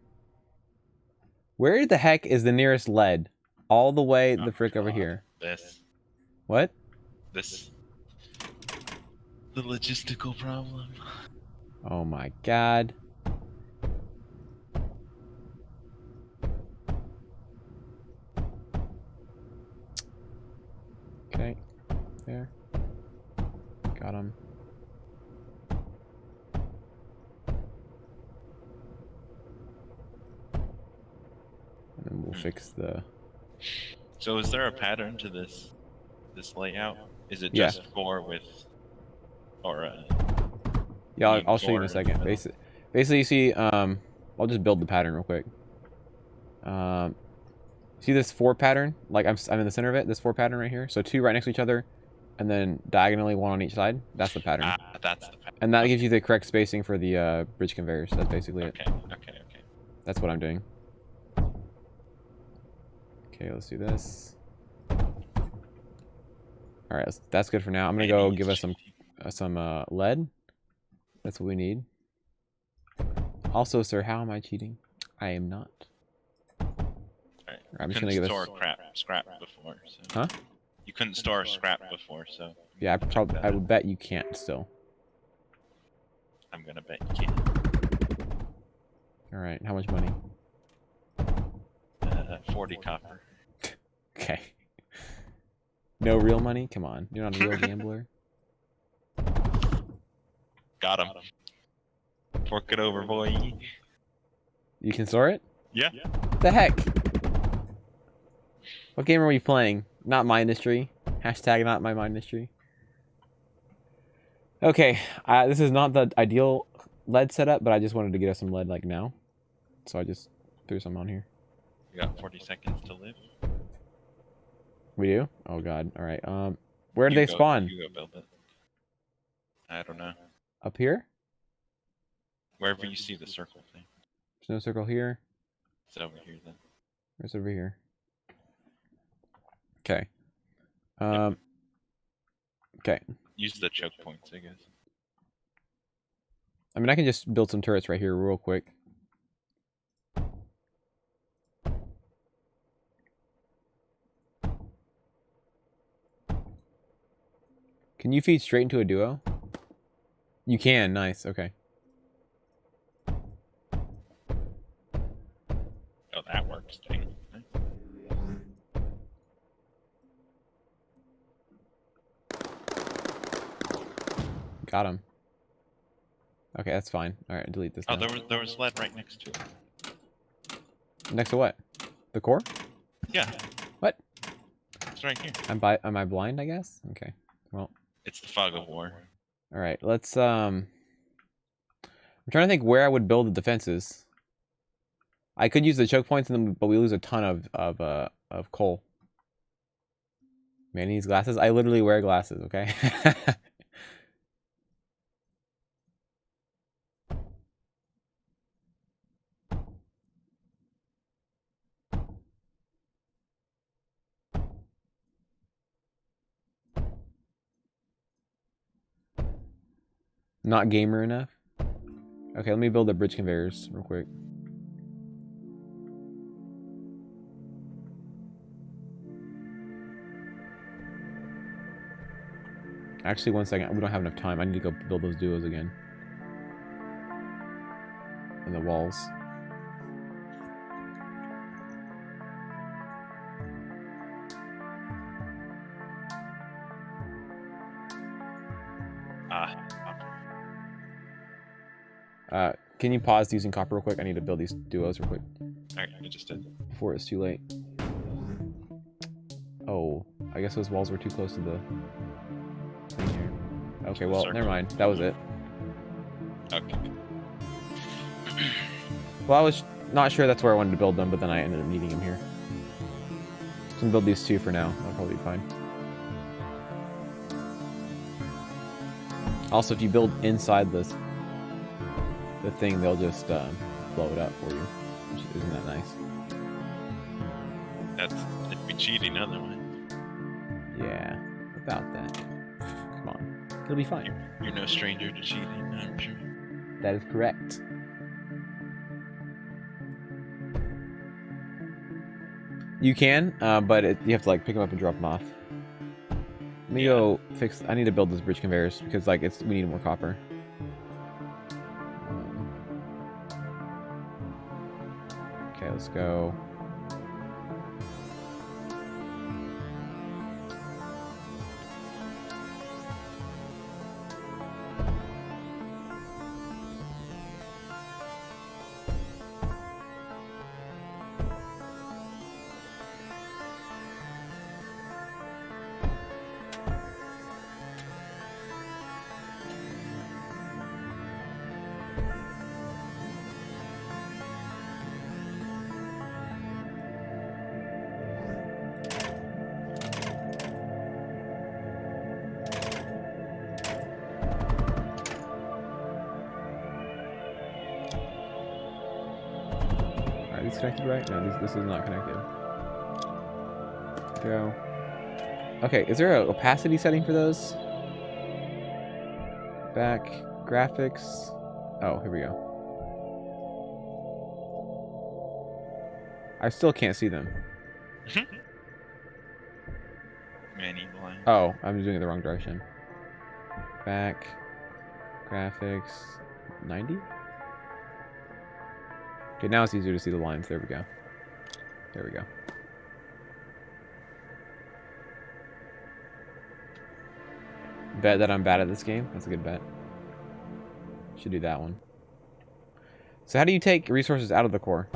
Where the heck is the nearest lead? All the way the frick over here. This. What? This. The logistical problem. Oh my god. Okay. There. Got him. And then we'll fix the... So is there a pattern to this layout? Is it Yeah. just 4 with... Or Yeah, beam I'll show you in a 4 second. the middle? Basically, you see, I'll just build the pattern real quick. See this 4 pattern? Like I'm in the center of it. This 4 pattern right here. So 2 right next to each other, and then diagonally 1 on each side. That's the pattern. Ah, that's the pattern. And that gives you the correct spacing for the bridge conveyors. That's basically it. Okay. That's what I'm doing. Okay, let's do this. All right, that's good for now. I'm gonna go give us some lead. That's what we need. Also, sir, how am I cheating? I am not. Alright. I'm just gonna give us. Scrap before. So. Huh? You couldn't store scrap before, so. Yeah, I would bet you can't still. I'm gonna bet you can. All right, how much money? 40 copper. Okay. No real money? Come on, you're not a real gambler. Got him. Fork it over, boy. You can store it? Yeah. The heck? What game are we playing? Not Mindustry. Hashtag not my Mindustry. Okay, this is not the ideal lead setup, but I just wanted to get us some lead like now. So I just threw some on here. You got 40 seconds to live. We do? Oh god. Alright, where do they spawn? You go build it. I don't know. Up here? Wherever you see the circle thing. There's no circle here. It's over here then. Where's over here? Okay. Okay. Use the choke points, I guess. I mean, I can just build some turrets right here real quick. Can you feed straight into a duo? You can. Nice. Okay. Oh, that works. Dang. Nice. Got him. Okay, that's fine. All right, delete this. Oh, now. there was lead right next to it. Next to what? The core? Yeah. What? It's right here. Am I blind? I guess. Okay. Well. It's the fog of war. All right. Let's. I'm trying to think where I would build the defenses. I could use the choke points, but we lose a ton of coal. Man needs glasses. I literally wear glasses. Okay. Not gamer enough. Okay, let me build the bridge conveyors real quick. Actually, 1 second. We don't have enough time. I need to go build those duos again. And the walls. Can you pause using copper real quick? I need to build these duos real quick. Alright, I just did. Before it's too late. Oh, I guess those walls were too close to the thing here. Okay, well, never mind. That was it. Okay. Well, I was not sure that's where I wanted to build them, but then I ended up needing them here. So I'm gonna build these 2 for now. That'll probably be fine. Also, if you build inside the thing, they'll just blow it up for you. Isn't that nice? It'd be cheating otherwise. Yeah, about that. Come on, it'll be fine. You're no stranger to cheating, I'm sure. That is correct. You can, but you have to like pick them up and drop them off. Let me go fix. I need to build this bridge conveyors because like we need more copper. Okay, let's go. Alright, these connected right? No, this is not connected. Go. Okay, is there a opacity setting for those? Back, graphics. Oh, here we go. I still can't see them. Many lines. Oh, I'm doing it the wrong direction. Back, graphics, 90? Okay, now it's easier to see the lines. There we go. There we go. Bet that I'm bad at this game. That's a good bet. Should do that one. So how do you take resources out of the core?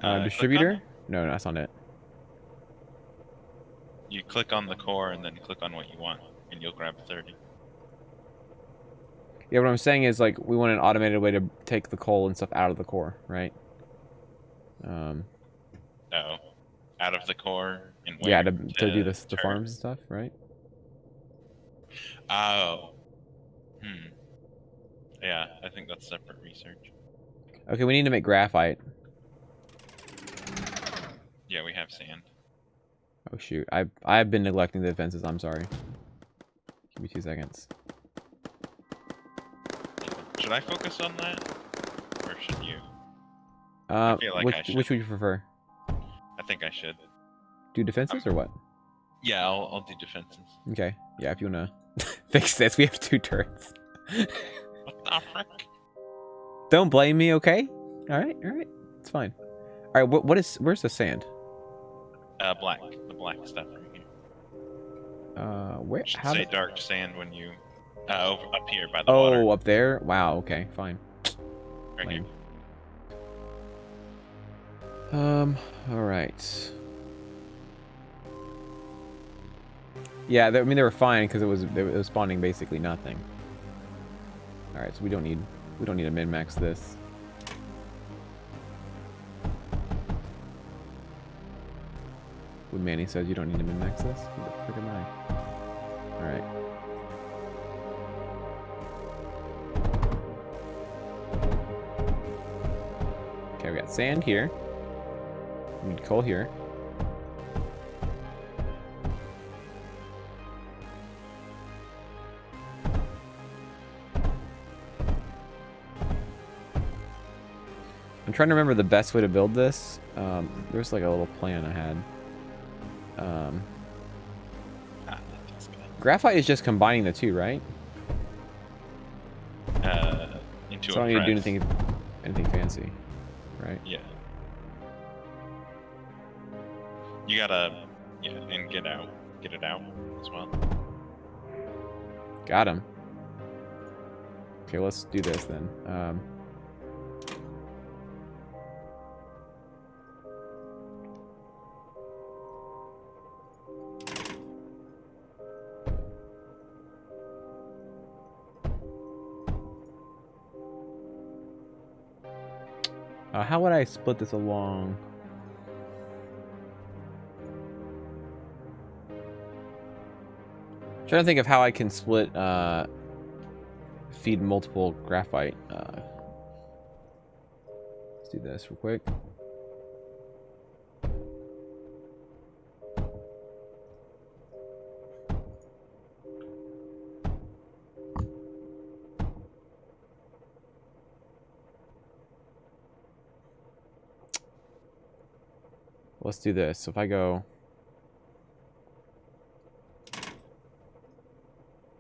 Distributor? No, that's not it. You click on the core and then click on what you want, and you'll grab 30. Yeah, what I'm saying is, like, we want an automated way to take the coal and stuff out of the core, right? Oh. Out of the core and yeah, where? to do the farms and stuff, right? Oh. Yeah, I think that's separate research. Okay, we need to make graphite. Yeah, we have sand. Oh shoot, I've been neglecting the defenses. I'm sorry. Give me 2 seconds. Should I focus on that, or should you? I feel like I should. Which would you prefer? I think I should. Do defenses or what? Yeah, I'll do defenses. Okay, yeah. If you wanna fix this, we have 2 turrets. What the frick? Don't blame me, okay? All right, it's fine. All right, where's the sand? Black. The black stuff right here. Where? It should How? say dark sand when you over up here by the water. Oh, up there. Wow. Okay, fine. Right here. All right. Yeah, I mean they were fine because it was spawning basically nothing. All right, so we don't need to min max this. When Manny says you don't need to min max this, who the frick am I? All right. Okay, we got sand here. We need coal here. I'm trying to remember the best way to build this. There's like a little plan I had. Graphite is just combining the two, right? Into so I don't need to do anything fancy, right? Yeah. You gotta, and get it out as well. Got him. Okay, let's do this then. How would I split this along? Trying to think of how I can split, feed multiple graphite. Let's do this real quick. Let's do this. So if I go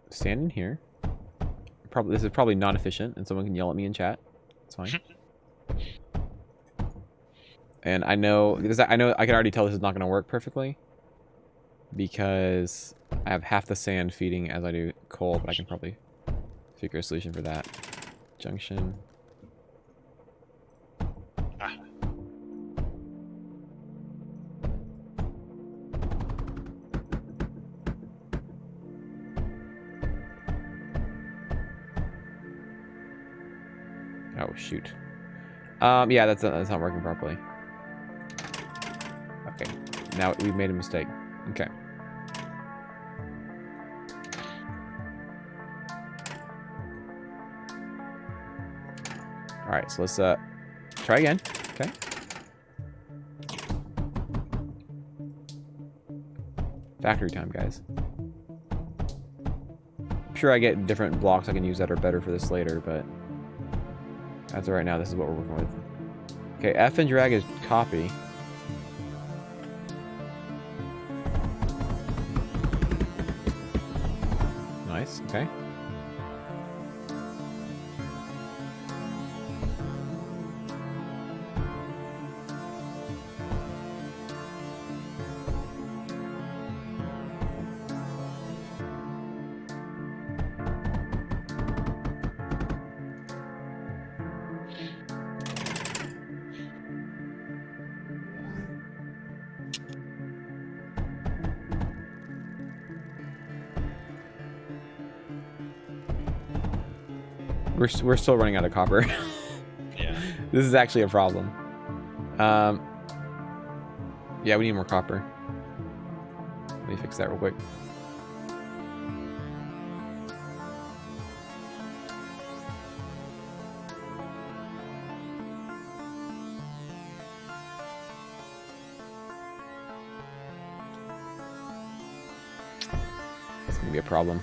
stand in here, this is probably not efficient, and someone can yell at me in chat. It's fine. And I know because I can already tell this is not going to work perfectly because I have half the sand feeding as I do coal, but I can probably figure a solution for that. Junction. Ah. Oh shoot. Yeah, that's not working properly. Okay, now we've made a mistake. Okay. All right, so let's try again. Okay. Factory time, guys. I'm sure I get different blocks I can use that are better for this later, but as of right now, this is what we're working with. Okay, F and drag is copy. Nice, okay. We're still running out of copper. Yeah. This is actually a problem. Yeah, we need more copper. Let me fix that real quick. It's gonna be a problem.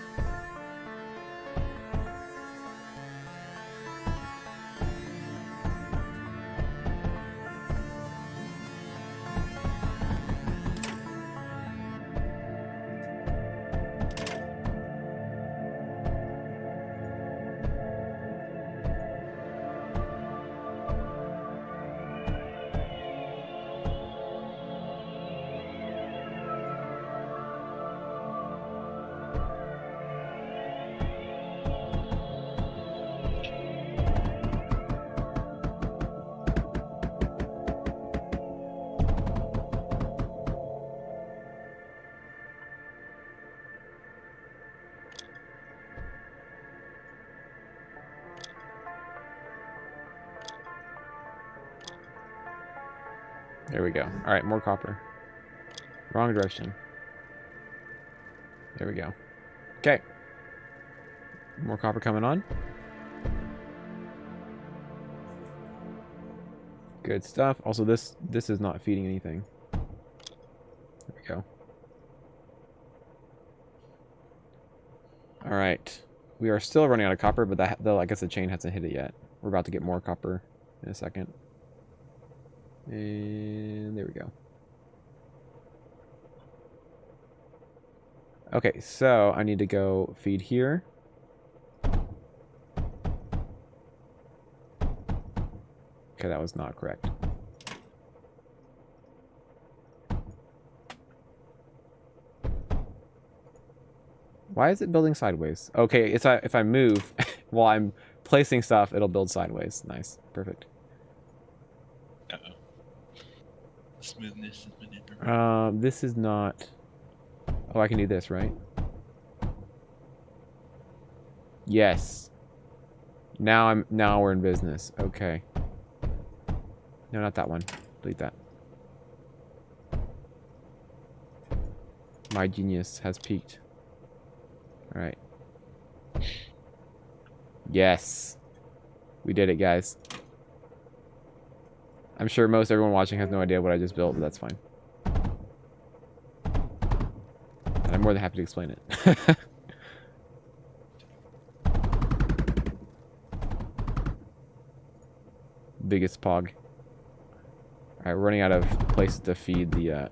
There we go. All right, more copper. Wrong direction. There we go. Okay. More copper coming on. Good stuff. Also, this is not feeding anything. There we go. All right. We are still running out of copper, but though I guess the chain hasn't hit it yet. We're about to get more copper in a second. And there we go. Okay, so I need to go feed here. Okay, that was not correct. Why is it building sideways? Okay, if I move while I'm placing stuff, it'll build sideways. Nice. Perfect. Uh-oh. Smoothness has been interrupted. This is not... Oh, I can do this, right? Yes. Now we're in business. Okay. No, not that one. Delete that. My genius has peaked. All right. Yes. We did it, guys. I'm sure everyone watching has no idea what I just built, but that's fine. And I'm more than happy to explain it. Biggest pog. Alright, we're running out of places to feed the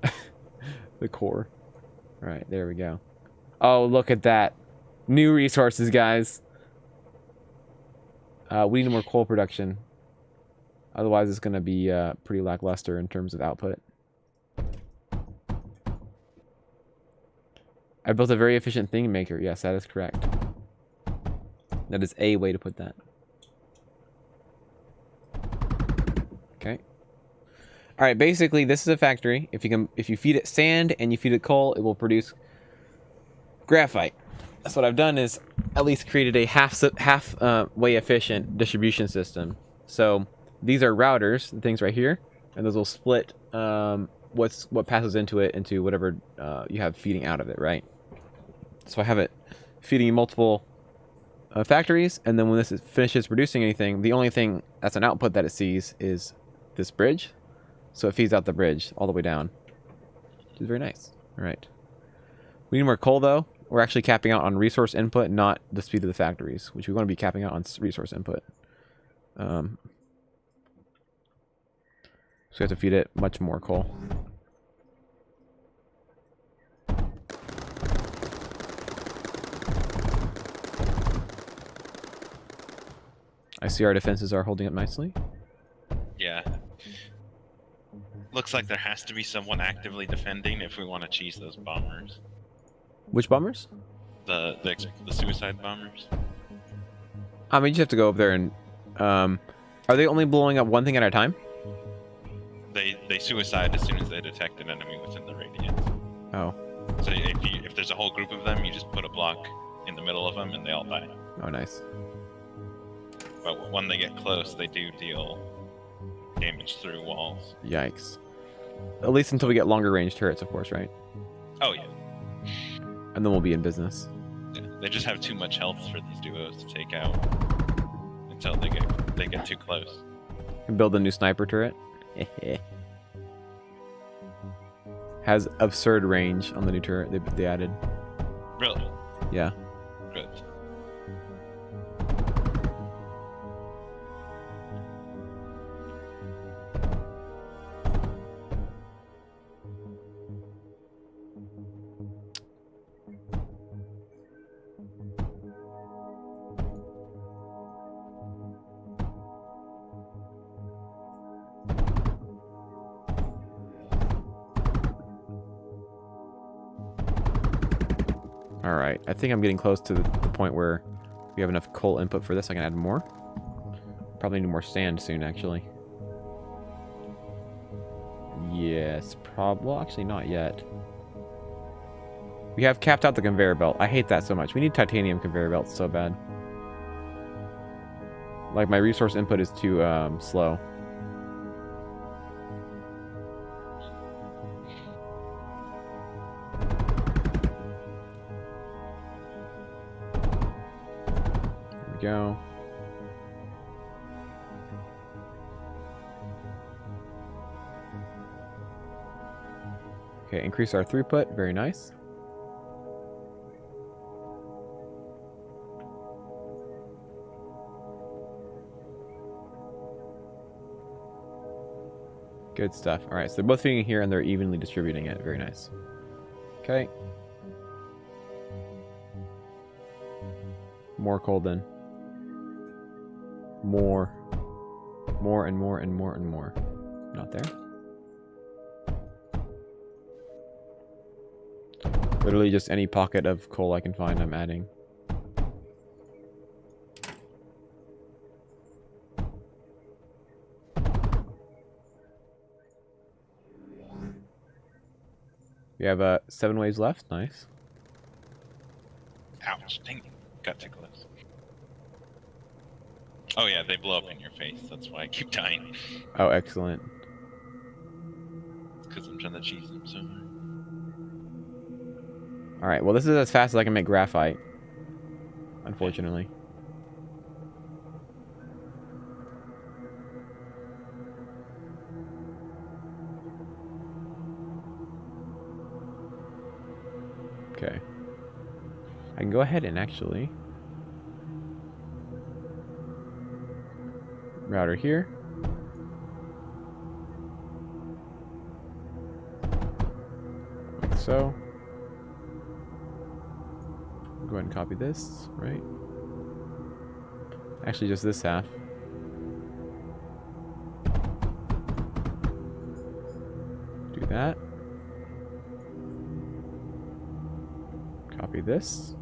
the core. Alright, there we go. Oh, look at that. New resources, guys. We need more coal production. Otherwise, it's going to be pretty lackluster in terms of output. I built a very efficient thing maker. Yes, that is correct. That is a way to put that. Okay. All right. Basically, this is a factory. If you feed it sand and you feed it coal, it will produce graphite. So what I've done is at least created a half way efficient distribution system. So these are routers, the things right here, and those will split what passes into it into whatever you have feeding out of it, right? So I have it feeding multiple factories, and then when this finishes producing anything, the only thing that's an output that it sees is this bridge. So it feeds out the bridge all the way down, which is very nice. All right. We need more coal, though. We're actually capping out on resource input, not the speed of the factories, which we want to be capping out on resource input. So we have to feed it much more coal. I see our defenses are holding up nicely. Yeah. Looks like there has to be someone actively defending if we want to cheese those bombers. Which bombers? The suicide bombers. I mean, you just have to go up there and... are they only blowing up one thing at a time? They suicide as soon as they detect an enemy within the radius. Oh. So if there's a whole group of them, you just put a block in the middle of them and they all die. Oh, nice. But when they get close, they do deal damage through walls. Yikes. At least until we get longer range turrets, of course, right? Oh, yeah. And then we'll be in business. Yeah. They just have too much health for these duos to take out until they get too close. And build a new sniper turret. Has absurd range on the new turret they added. Really? Yeah. Good. Alright, I think I'm getting close to the point where we have enough coal input for this. I can add more. Probably need more sand soon, actually. Yes, well, actually not yet. We have capped out the conveyor belt. I hate that so much. We need titanium conveyor belts so bad. Like, my resource input is too slow. Go. Okay, increase our throughput. Very nice. Good stuff. All right, so they're both feeding here and they're evenly distributing it. Very nice. Okay. More coal then. More and more and more and more. Not there. Literally just any pocket of coal I can find, I'm adding. We have 7 waves left. Nice. Ouch, dang it. Got too close. Oh yeah, they blow up in your face. That's why I keep dying. Oh, excellent. Because I'm trying to cheese them so hard. Alright, well this is as fast as I can make graphite. Unfortunately. Okay. I can go ahead and actually... router here. so. Go ahead and copy this, right? Actually, just this half. Do that. Copy this.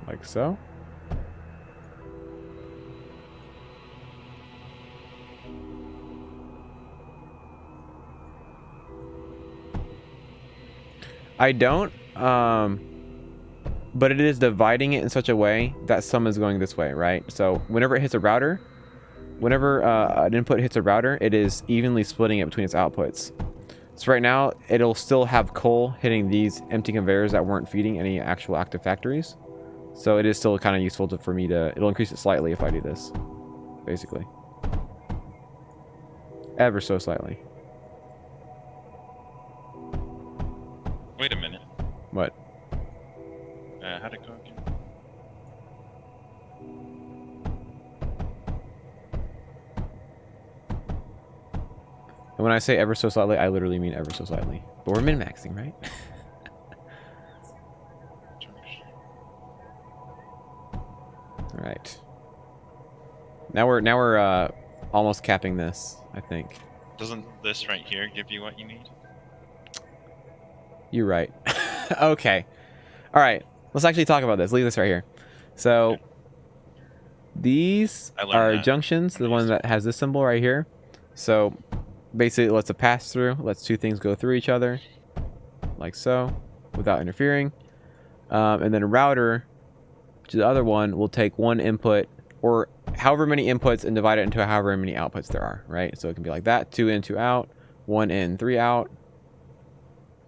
Like so. I don't, but it is dividing it in such a way that some is going this way, right? So whenever it hits a router, whenever an input hits a router, it is evenly splitting it between its outputs. So right now, it'll still have coal hitting these empty conveyors that weren't feeding any actual active factories. So it is still kind of useful for me to, it'll increase it slightly if I do this, basically. Ever so slightly. Wait a minute. What? How'd it go again? And when I say ever so slightly, I literally mean ever so slightly. But we're min-maxing, right? All right. Now we're almost capping this, I think. Doesn't this right here give you what you need? You're right. Okay. All right. Let's actually talk about this. Leave this right here. So these are junctions. The one that has this symbol right here. So basically, it lets a pass through. Lets two things go through each other, like so, without interfering. And then a router, which is the other one, will take one input or however many inputs and divide it into however many outputs there are, right? So it can be like that: 2 in, 2 out, 1 in, 3 out.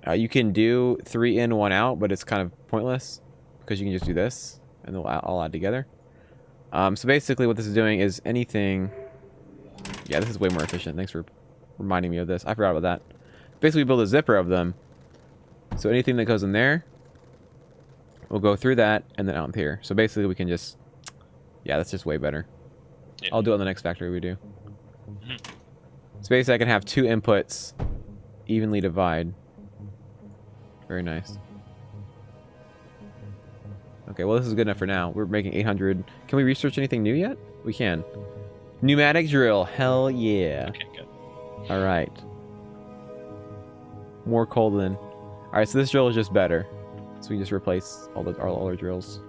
You can do 3 in, 1 out, but it's kind of pointless because you can just do this and they'll all add together. So basically what this is doing is anything... Yeah, this is way more efficient. Thanks for reminding me of this. I forgot about that. Basically, we build a zipper of them. So anything that goes in there will go through that and then out here. So basically we can just... Yeah, that's just way better. Yeah. I'll do it on the next factory we do. So basically I can have 2 inputs evenly divide. Very nice. Okay, well this is good enough for now. We're making 800. Can we research anything new yet? We can. Pneumatic drill. Hell yeah. Okay, good. All right. More coal then. All right, so this drill is just better. So we just replace all our drills.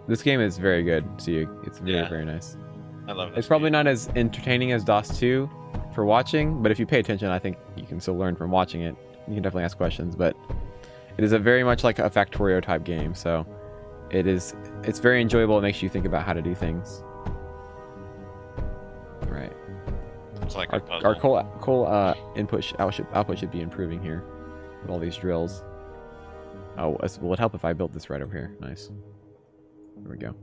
This game is very good. See, it's very, very nice. I love it. It's probably not as entertaining as DOS 2 for watching, but if you pay attention, I think you can still learn from watching it. You can definitely ask questions, but it is a very much like a Factorio type game, so it's very enjoyable. It makes you think about how to do things. Right. It's like our coal output should be improving here with all these drills. Oh, will it help if I built this right over here? Nice. There we go.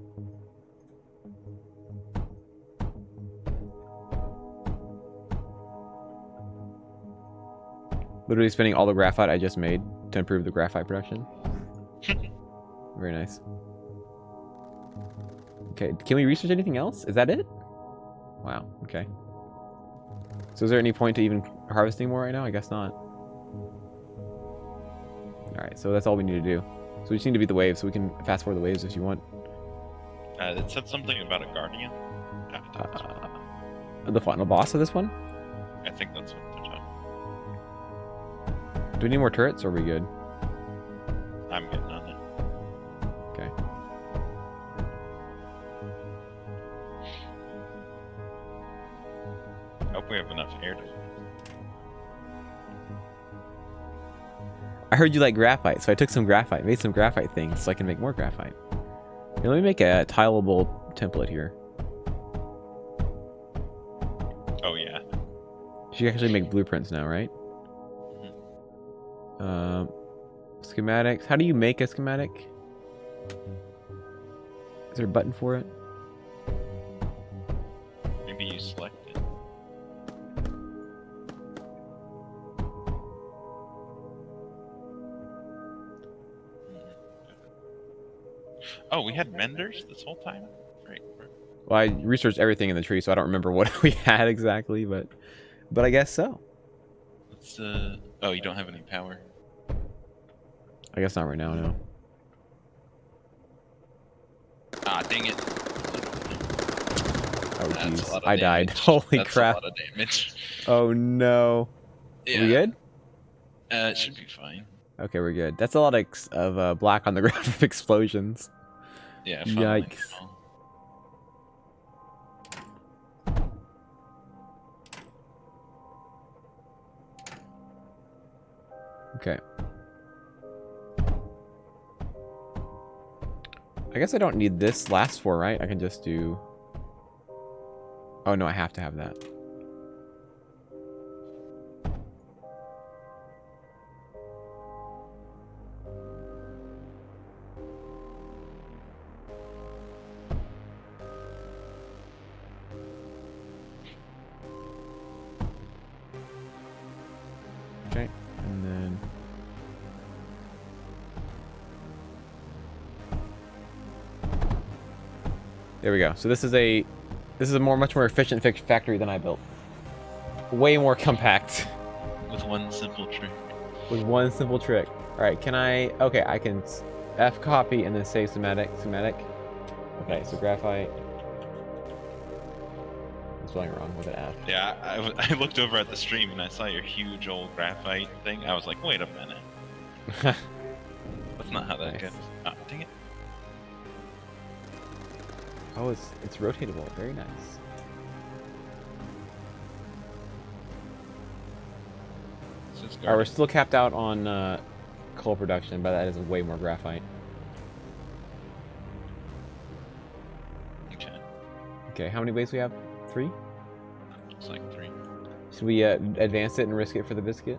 Literally spending all the graphite I just made to improve the graphite production. Very nice. Okay, can we research anything else? Is that it? Wow, okay. So is there any point to even harvesting more right now? I guess not. Alright, so that's all we need to do. So we just need to beat the waves, so we can fast forward the waves if you want. It said something about a guardian. The final boss of this one? I think that's what they're talking. Do we need more turrets, or are we good? I'm getting on it. Okay. I hope we have enough air to... I heard you like graphite, so I took some graphite, made some graphite things so I can make more graphite. Here, let me make a tileable template here. Oh, yeah. You can actually make blueprints now, right? Schematics. How do you make a schematic? Is there a button for it? Maybe you select it. we had menders this whole time? Right. Well, I researched everything in the tree, so I don't remember what we had exactly, but I guess so. Let's, oh, you don't have any power? I guess not right now, no. Ah, dang it. Oh, That's a jeez. lot of I died. damage. Holy That's crap. a lot of damage. Oh, no. Yeah. Are we good? It should be fine. Okay, we're good. That's a lot of black on the ground from explosions. Yeah, Yikes. Okay. I guess I don't need this last four, right? I can just do... Oh, no, I have to have that. Okay, and then... There we go. So this is a much more efficient factory than I built. Way more compact. With one simple trick. With one simple trick. All right, can I? Okay, I can F copy and then say schematic. Okay, so graphite. I'm spelling it wrong with an F. Yeah, I looked over at the stream and I saw your huge old graphite thing. I was like, wait a minute. That's not how that Nice. goes. Ah, dang it. Oh, it's rotatable. Very nice. This is All right, we're garbage. still capped out on coal production, but that is way more graphite. Okay. Okay, how many ways we have? 3? It's like 3. Should we advance it and risk it for the biscuit?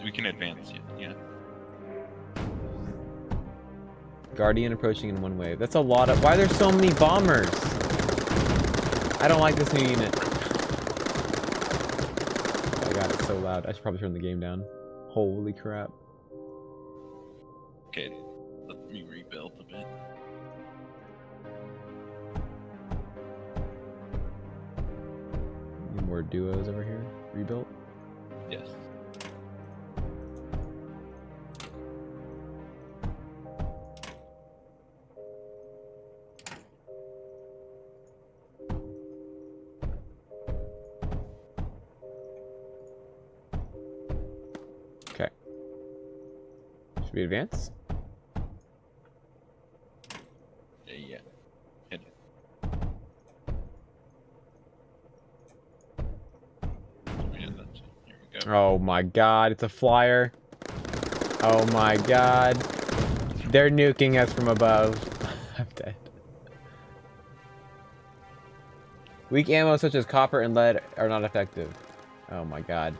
We can advance it, yeah. Guardian approaching in 1 wave. That's a lot of... Why are there so many bombers? I don't like this new unit. Oh my god, it's so loud. I should probably turn the game down. Holy crap. Okay, let me rebuild a bit. Any more duos over here? Rebuilt? Yes. Okay. Should we advance? Yeah. Hit it. Yeah, that's it. Here we go. Oh my god, it's a flyer. Oh my god. They're nuking us from above. I'm dead. Weak ammo such as copper and lead are not effective. Oh my god.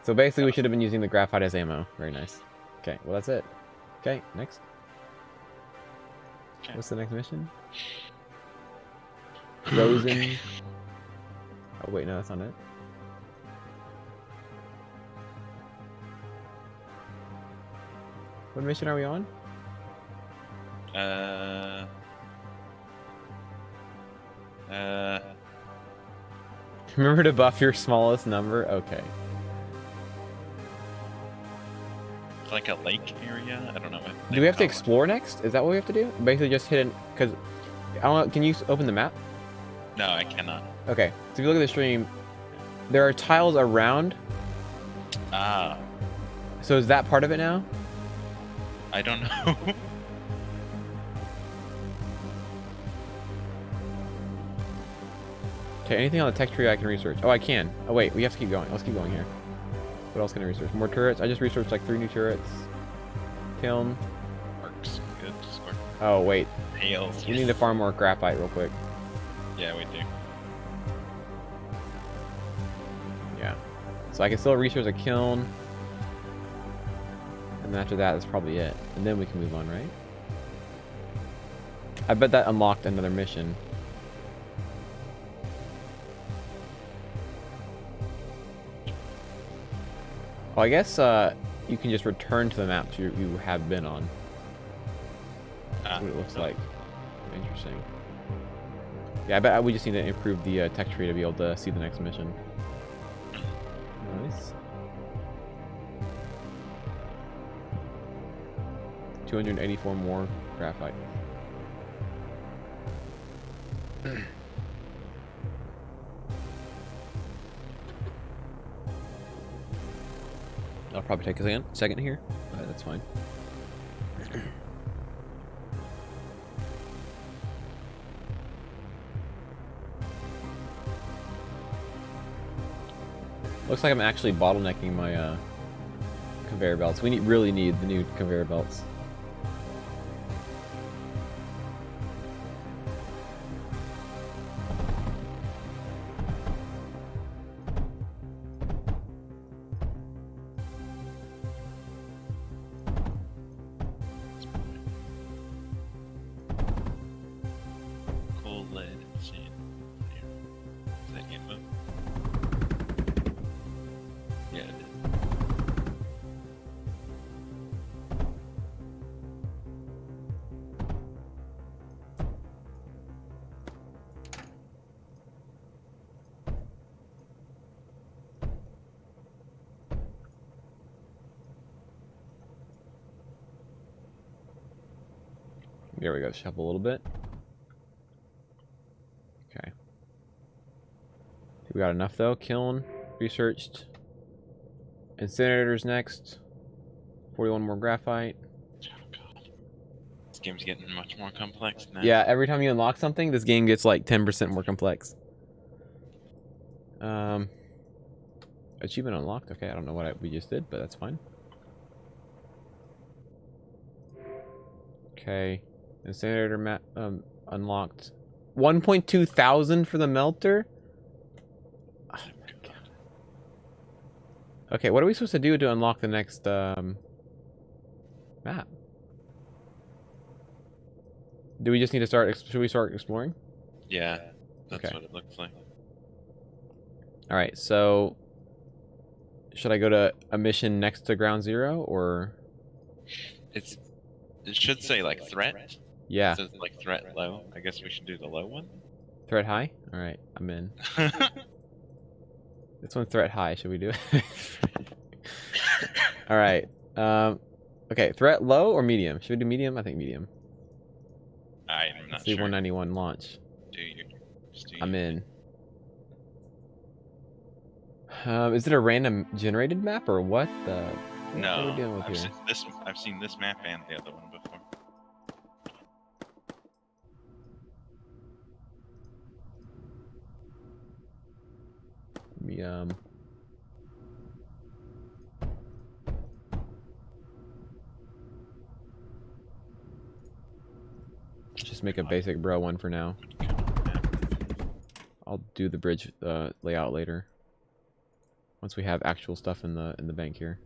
So basically we should have been using the graphite as ammo. Very nice. Okay, well that's it. Okay, next. Okay. What's the next mission? Frozen. Oh wait, no, that's not it. What mission are we on? Remember to buff your smallest number? Okay. It's like a lake area. I don't know what. Do we have to explore next? Is that what we have to do? Basically just hit it, because... I don't know, can you open the map? No, I cannot. Okay, so if you look at the stream, there are tiles around. Ah, So is that part of it now? I don't know. Okay, anything on the tech tree I can research? Oh, I can. Oh wait, we have to keep going. Let's keep going here. What else can I research? More turrets? I just researched like 3 new turrets. Kiln. Works good. Score. Oh wait, Hails. we need to farm more graphite real quick. Yeah, we do. Yeah. So I can still research a kiln. And then after that, that's probably it. And then we can move on, right? I bet that unlocked another mission. Oh, I guess you can just return to the maps you have been on. That's what it looks like. Interesting. Yeah, I bet we just need to improve the tech tree to be able to see the next mission. Nice. 284 more graphite. I'll probably take a second here, but that's fine. Looks like I'm actually bottlenecking my conveyor belts. We really need the new conveyor belts. Coal, lead, and sand. Is that ammo? Yeah, it is. There we go. Shuffle a little bit. Okay. We got enough though. Kiln researched. Incinerators next. 41 more graphite. Oh god. This game's getting much more complex now. Yeah, every time you unlock something, this game gets like 10% more complex. Achievement unlocked. Okay, I don't know what we just did, but that's fine. Okay. Incinerator map unlocked. 1.2 thousand for the melter? Oh my god. Okay, what are we supposed to do to unlock the next map? Do we just need to start? Should we start exploring? Yeah, that's Okay. what it looks like. All right, so should I go to a mission next to Ground Zero or? It should say like threat. Yeah, It says like threat low. I guess we should do the low one. threat high. All right, I'm in. This one's threat high. Should we do it? All right. Okay, threat low or medium? Should we do medium? I think medium. I'm not Let's do sure. 191 launch. Do you? Just do I'm you. in. Is it a random generated map or what? What are we No, dealing with I've here? I've seen this map and the other one before. We, just make a basic bro one for now. I'll do the bridge layout later. Once we have actual stuff in the bank here.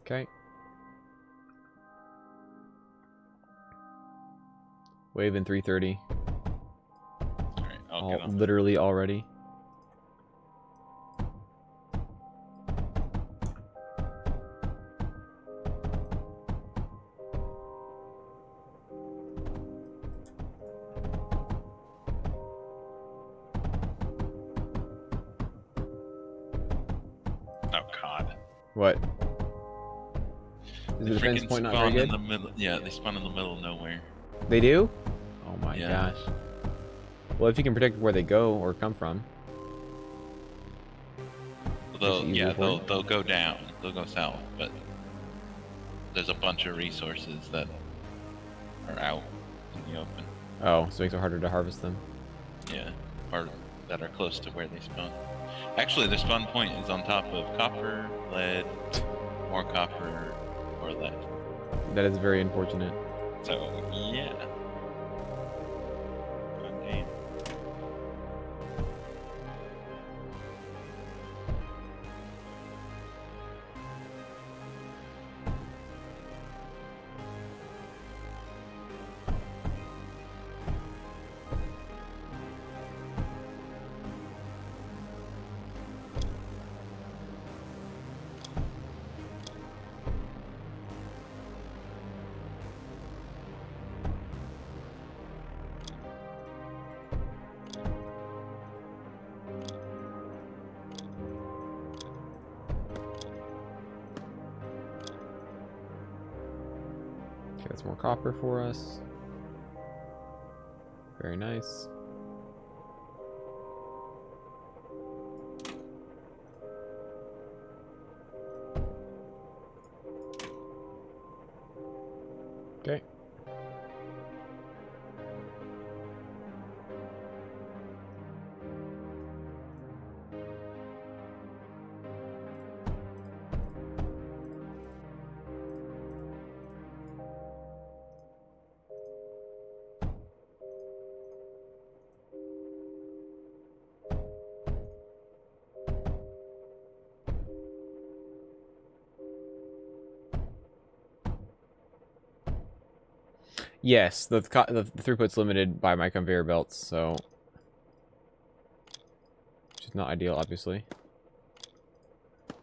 Okay. Wave in 330. Alright, I'll get on. Literally already. Oh god. What? Is the defense freaking point not spawn very in good? the middle. Yeah, they spawn in the middle of nowhere. They do? Oh my Yeah. gosh. Well, if you can predict where they go or come from. They'll, easier yeah, for you. they'll go down. They'll go south, but there's a bunch of resources that are out in the open. Oh, so it makes it harder to harvest them. Yeah, or that are close to where they spawn. Actually, their spawn point is on top of copper, lead, more copper, or lead. That is very unfortunate. So, yeah. Fun game. Okay, that's more copper for us. Very nice. Okay. Yes, the throughput's limited by my conveyor belts, so which is not ideal, obviously.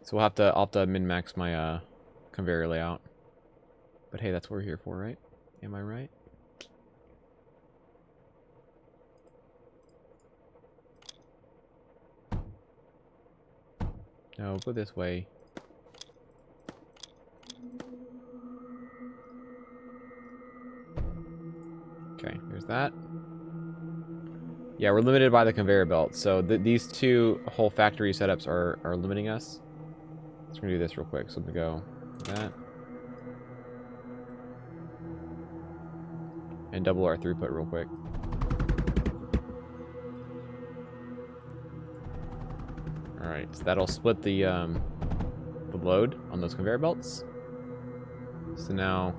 So I'll have to min-max my conveyor layout. But hey, that's what we're here for, right? Am I right? No, go this way. Okay, there's that. Yeah, we're limited by the conveyor belt, so these two whole factory setups are limiting us. So we're gonna do this real quick. So I'm gonna go that. And double our throughput real quick. Alright, so that'll split the load on those conveyor belts. So now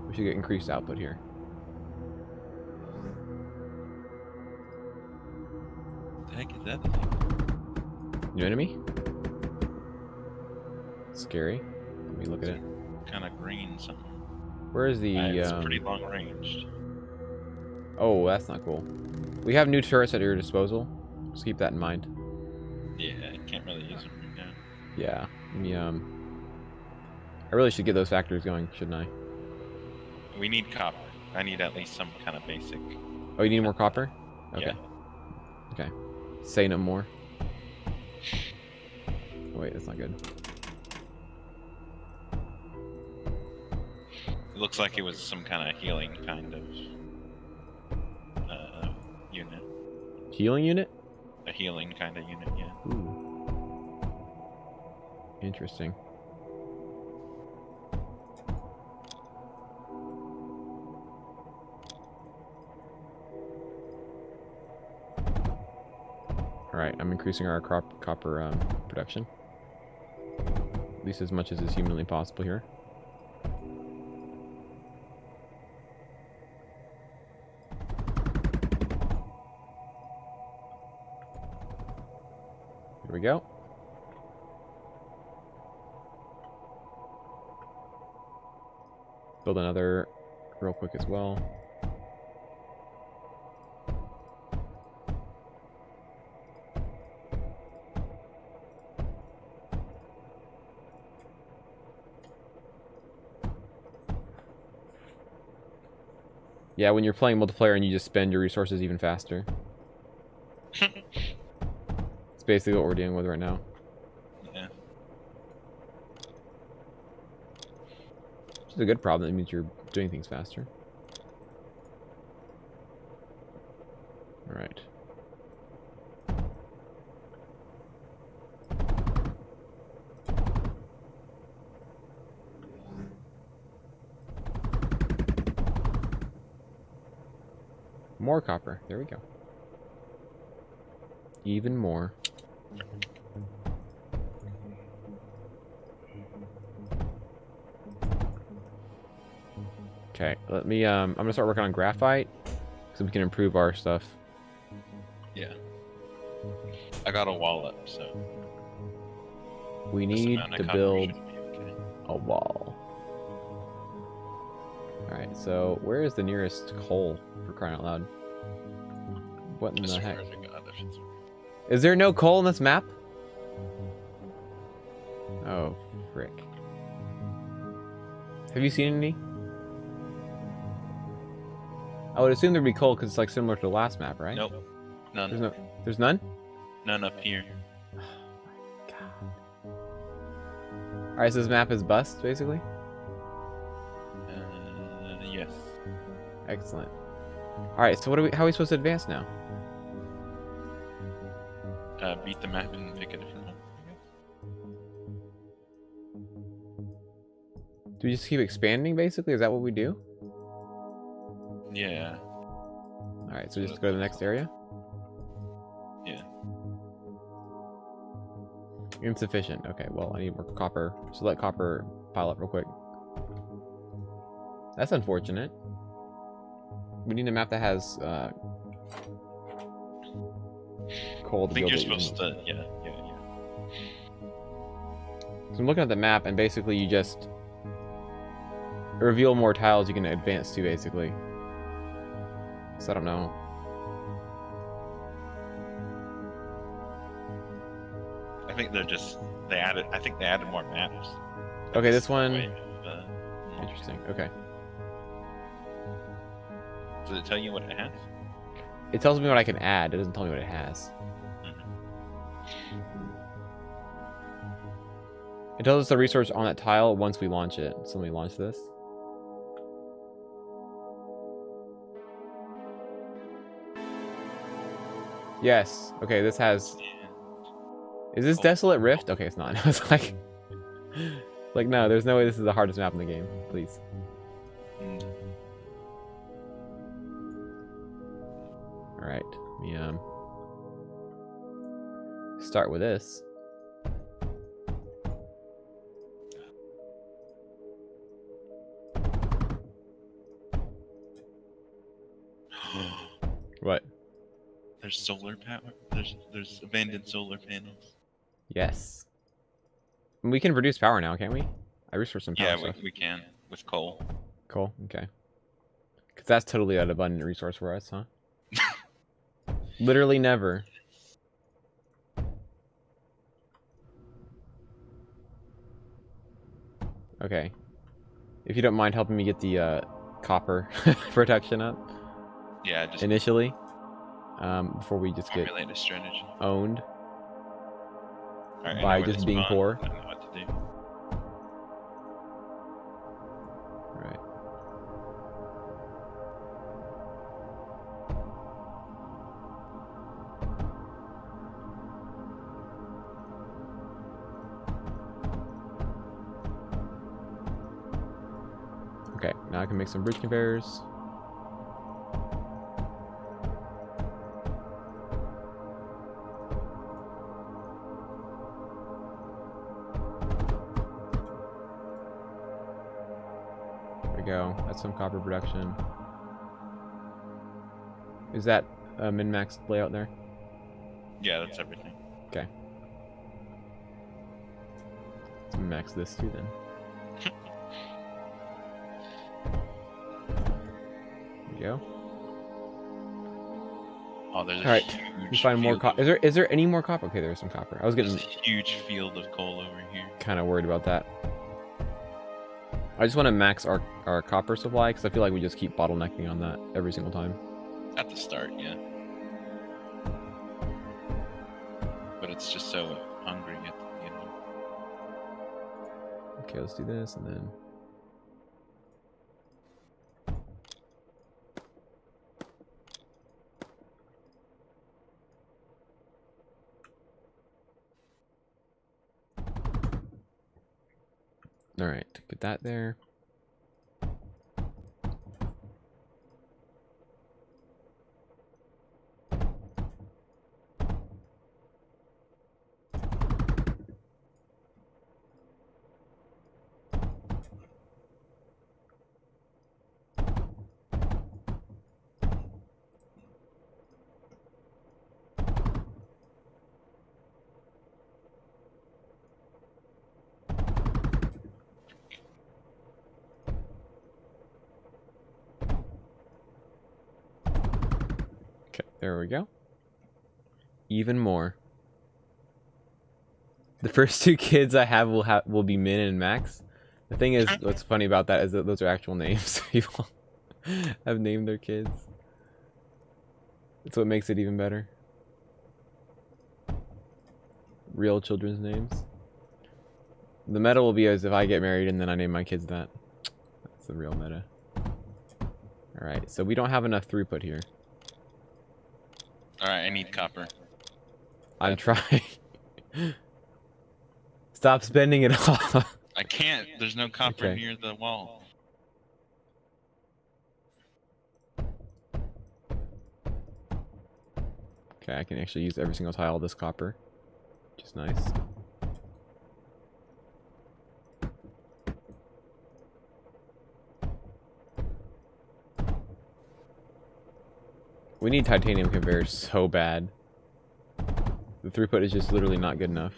we should get increased output here. What the heck is that thing? New enemy? Scary. Let me look at it. Kind of green something. Where is the... It's pretty long ranged. Oh, that's not cool. We have new turrets at your disposal. Just keep that in mind. Yeah, I can't really use them right now. Yeah. Let me, I really should get those factories going, shouldn't I? We need copper. I need at least some kind of basic. Oh, you need more copper? Okay. Yeah. Okay. Say no more. Wait, that's not good. It looks like it was some kind of healing kind of unit. Healing unit? A healing kind of unit, yeah. Ooh. Interesting. Alright, I'm increasing our copper production. At least as much as is humanly possible here. Here we go. Build another real quick as well. Yeah, when you're playing multiplayer and you just spend your resources even faster. It's basically what we're dealing with right now. Yeah. Which is a good problem. It means you're doing things faster. Alright. More copper. There we go. Even more. Okay, let me, I'm gonna start working on graphite, so we can improve our stuff. Yeah. I got a wall up, so. We this need amount of to copper build should be okay. a wall. Alright, so where is the nearest coal, for crying out loud? What in I the swear heck? to God, if it's- Is there no coal in this map? Oh, frick. Have you seen any? I would assume there'd be coal because it's like similar to the last map, right? Nope. None. There's none? None up here. Oh my god. Alright, so this map is bust, basically? Excellent. Alright, so how are we supposed to advance now? Beat the map and pick a different one, I guess. Do we just keep expanding, basically? Is that what we do? Yeah. Alright, so just go to the next area? Yeah. Insufficient. Okay, well, I need more copper. So let copper pile up real quick. That's unfortunate. We need a map that has coal to I think build you're it. supposed to, yeah. So I'm looking at the map, and basically you just reveal more tiles you can advance to, basically. So I don't know. I think I think they added more maps. Okay, this one. Way, Interesting. Okay. Does it tell you what it has? It tells me what I can add. It doesn't tell me what it has. It tells us the resource on that tile once we launch it. So let me launch this. Yes. Okay, this has... Is this Desolate Rift? Okay, it's not. I was like, no, there's no way this is the hardest map in the game. Please. Alright. Let me, start with this. What? There's solar power. There's abandoned solar panels. Yes. We can produce power now, can't we? I reached for some power. Yeah, we can with coal. Cool. Okay. Because that's totally an abundant resource for us, huh? Literally never. Okay. If you don't mind helping me get the copper protection up. Yeah, just initially. Before we just get formulate a strategy. Owned. Right, by just being poor. I know what to do. Right. Okay, now I can make some bridge conveyors. Go. That's some copper production. Is that a min-max layout there? Yeah, that's everything. Okay. Let's min-max this too then. There we go. Oh, there's a All right. huge You find more field copper. Is there any more copper? Okay, there's some copper. I was getting There's a huge field of coal over here. kind of worried about that. I just want to max our copper supply because I feel like we just keep bottlenecking on that every single time. At the start, yeah. But it's just so hungry at the end. Okay, let's do this and then... Alright, get that there. There we go. Even more. The first two kids I have will be Min and Max. The thing is, what's funny about that is that those are actual names. People have named their kids. That's what makes it even better. Real children's names. The meta will be as if I get married and then I name my kids that. That's the real meta. All right, so we don't have enough throughput here. All right, I need copper. I'm trying. Stop spending it all. I can't. There's no copper Okay. near the wall. Okay, I can actually use every single tile of this copper, which is nice. We need titanium conveyors so bad. The throughput is just literally not good enough.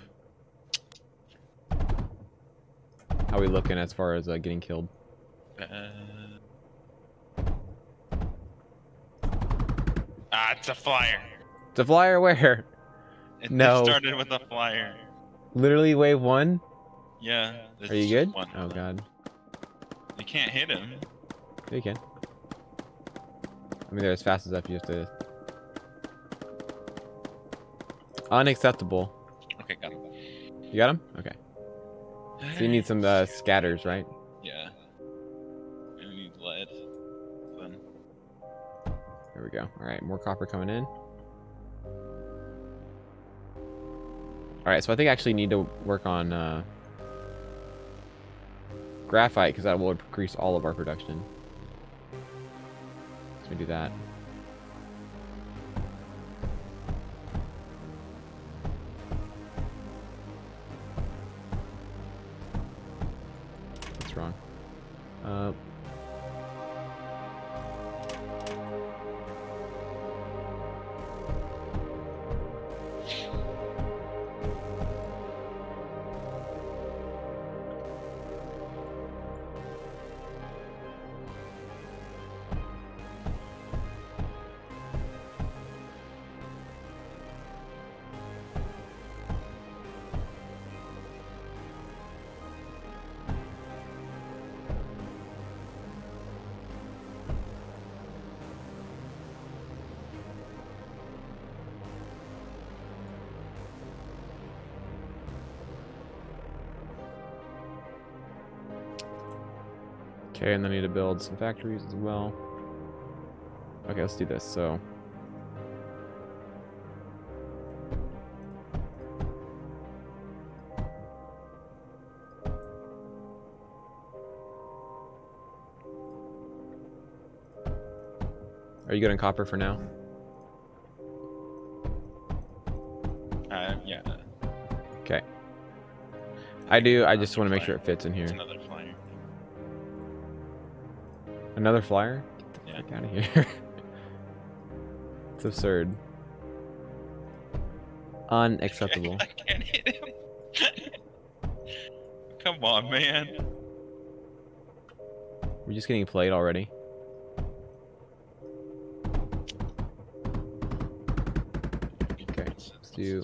How are we looking as far as getting killed? It's a flyer. It's a flyer where? It No. started with a flyer. Literally wave 1? Yeah. Are you good? Oh god. You can't hit him. Yeah, you can. I mean, they're as fast as that. You have to... Unacceptable. Okay, got him. You got him? Okay. So you need some scatters, right? Yeah. I need lead. Then. There we go. Alright, more copper coming in. Alright, so I think I actually need to work on graphite, because that will increase all of our production. So we do that. What's wrong? Okay, and then I need to build some factories as well. Okay, let's do this. So, are you good on copper for now? Yeah. Okay. I do. I just want to make sure it fits in It's here. another flyer. Another flyer? Get the Yeah. fuck out of here. It's absurd. Unacceptable. I can't hit him. Come on, man. We're just getting played already. Okay, let's do...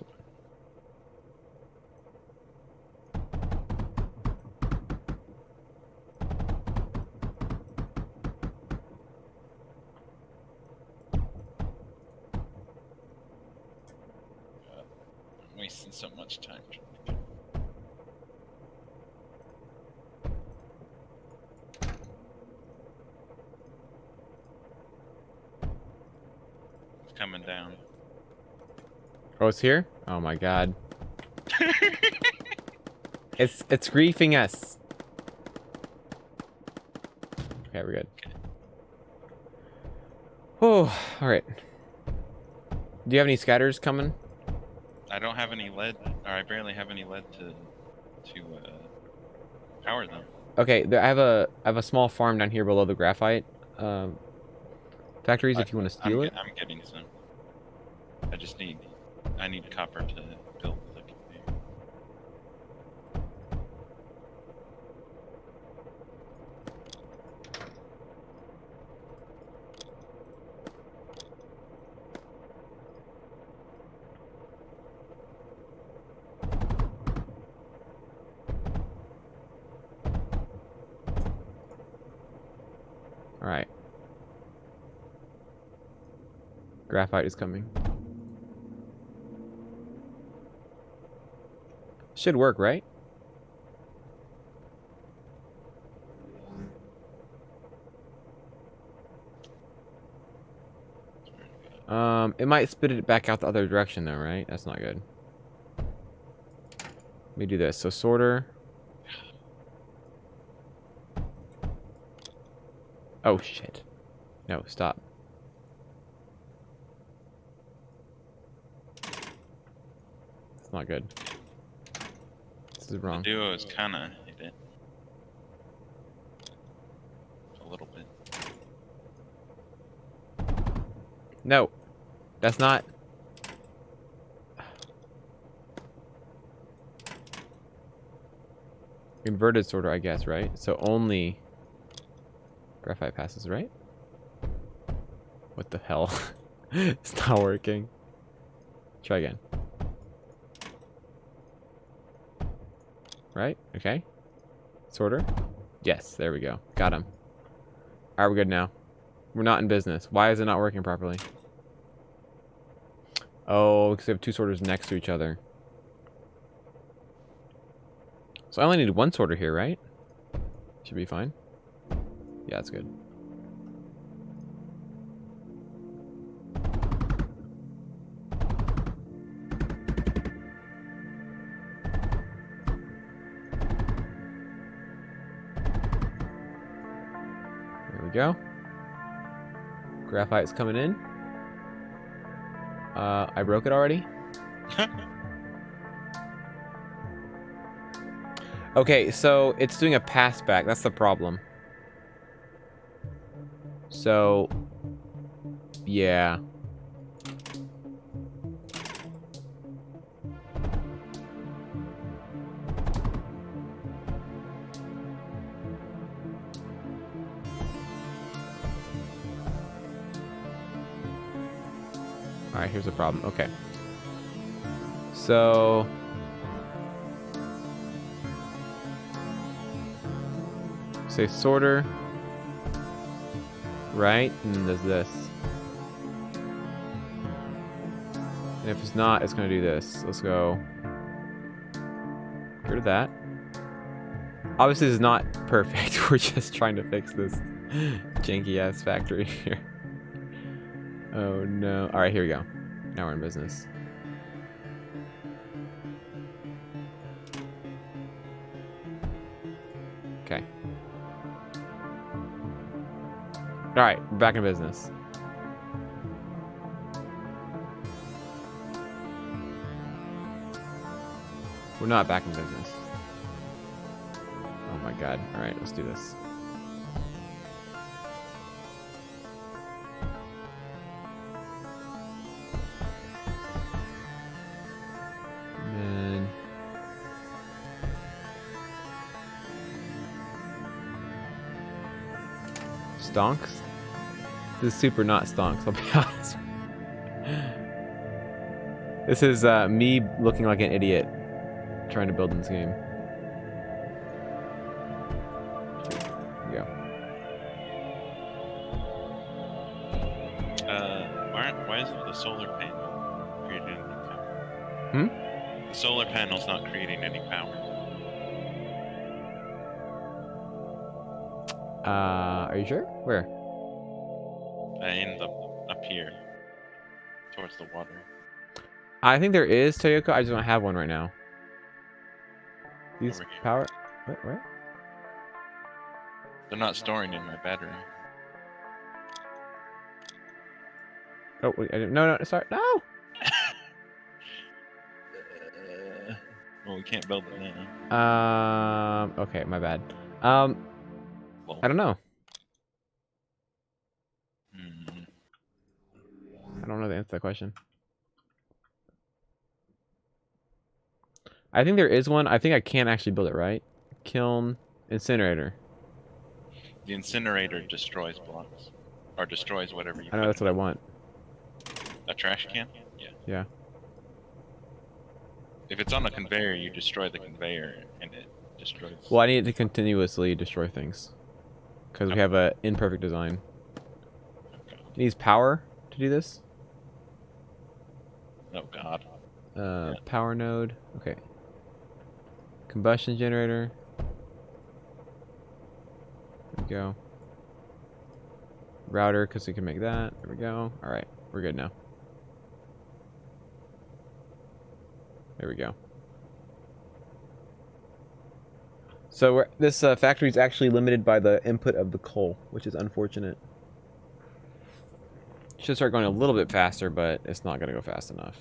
I'm wasting so much time. It's coming down. Oh, it's here? Oh my god. It's griefing us. Okay, we're good. Oh, alright. Do you have any scatters coming? I don't have any lead, or I barely have any lead to power them. Okay, I have a small farm down here below the graphite factories. If you want to steal it. I'm getting some. I need copper to build the conveyor. All right. Graphite is coming. Should work, right? It might spit it back out the other direction though, right? That's not good. Let me do this. So sorter. Oh shit. No, stop. That's not good. This is wrong. The duo is kind of hit it. A little bit. No. That's not. Inverted sorter, I guess, right? So only graphite passes, right? What the hell? It's not working. Try again. Right? Okay. Sorter. Yes, there we go. Got him. Alright, we're good now. We're not in business. Why is it not working properly? Oh, because we have two sorters next to each other. So I only need one sorter here, right? Should be fine. Yeah, that's good. There we go. Graphite's coming in. I broke it already. Okay, so it's doing a pass back. That's the problem. So, yeah. Alright, here's the problem. Okay. So... say sorter. Right? And then there's this. And if it's not, it's going to do this. Let's go. Get rid of that. Obviously, this is not perfect. We're just trying to fix this janky-ass factory here. Oh, no. Alright, here we go. Now we're in business. Okay. Alright, we're back in business. We're not back in business. Oh my god. Alright, let's do this. And then... stonks? This is super not stonks, I'll be honest. This is me looking like an idiot trying to build in this game. There we go. Why isn't the solar panel creating any power? Hmm? The solar panel's not creating any power. Are you sure? Where? Up here, towards the water. I think there is, Toyoko. I just don't have one right now. These Over here. power... What? Where? They're not storing in my battery. Oh, wait, I didn't... No, no, sorry. No! Well, we can't build it now. Okay, my bad. Well, I don't know. hmm. I don't know the answer to that question. I think there is one. I think I can actually build it, right? Kiln, incinerator. The incinerator destroys blocks. Or destroys whatever you I know put that's in what I it. want. A trash can? Yeah. Yeah. If it's on a conveyor, you destroy the conveyor and it destroys. Well, I need it to continuously destroy things. Because we have a imperfect design. Okay. It needs power to do this. Oh god. Yeah. Power node. Okay. Combustion generator. There we go. Router, because we can make that. There we go. Alright, we're good now. There we go. So this factory is actually limited by the input of the coal, which is unfortunate. Should start going a little bit faster, but it's not going to go fast enough.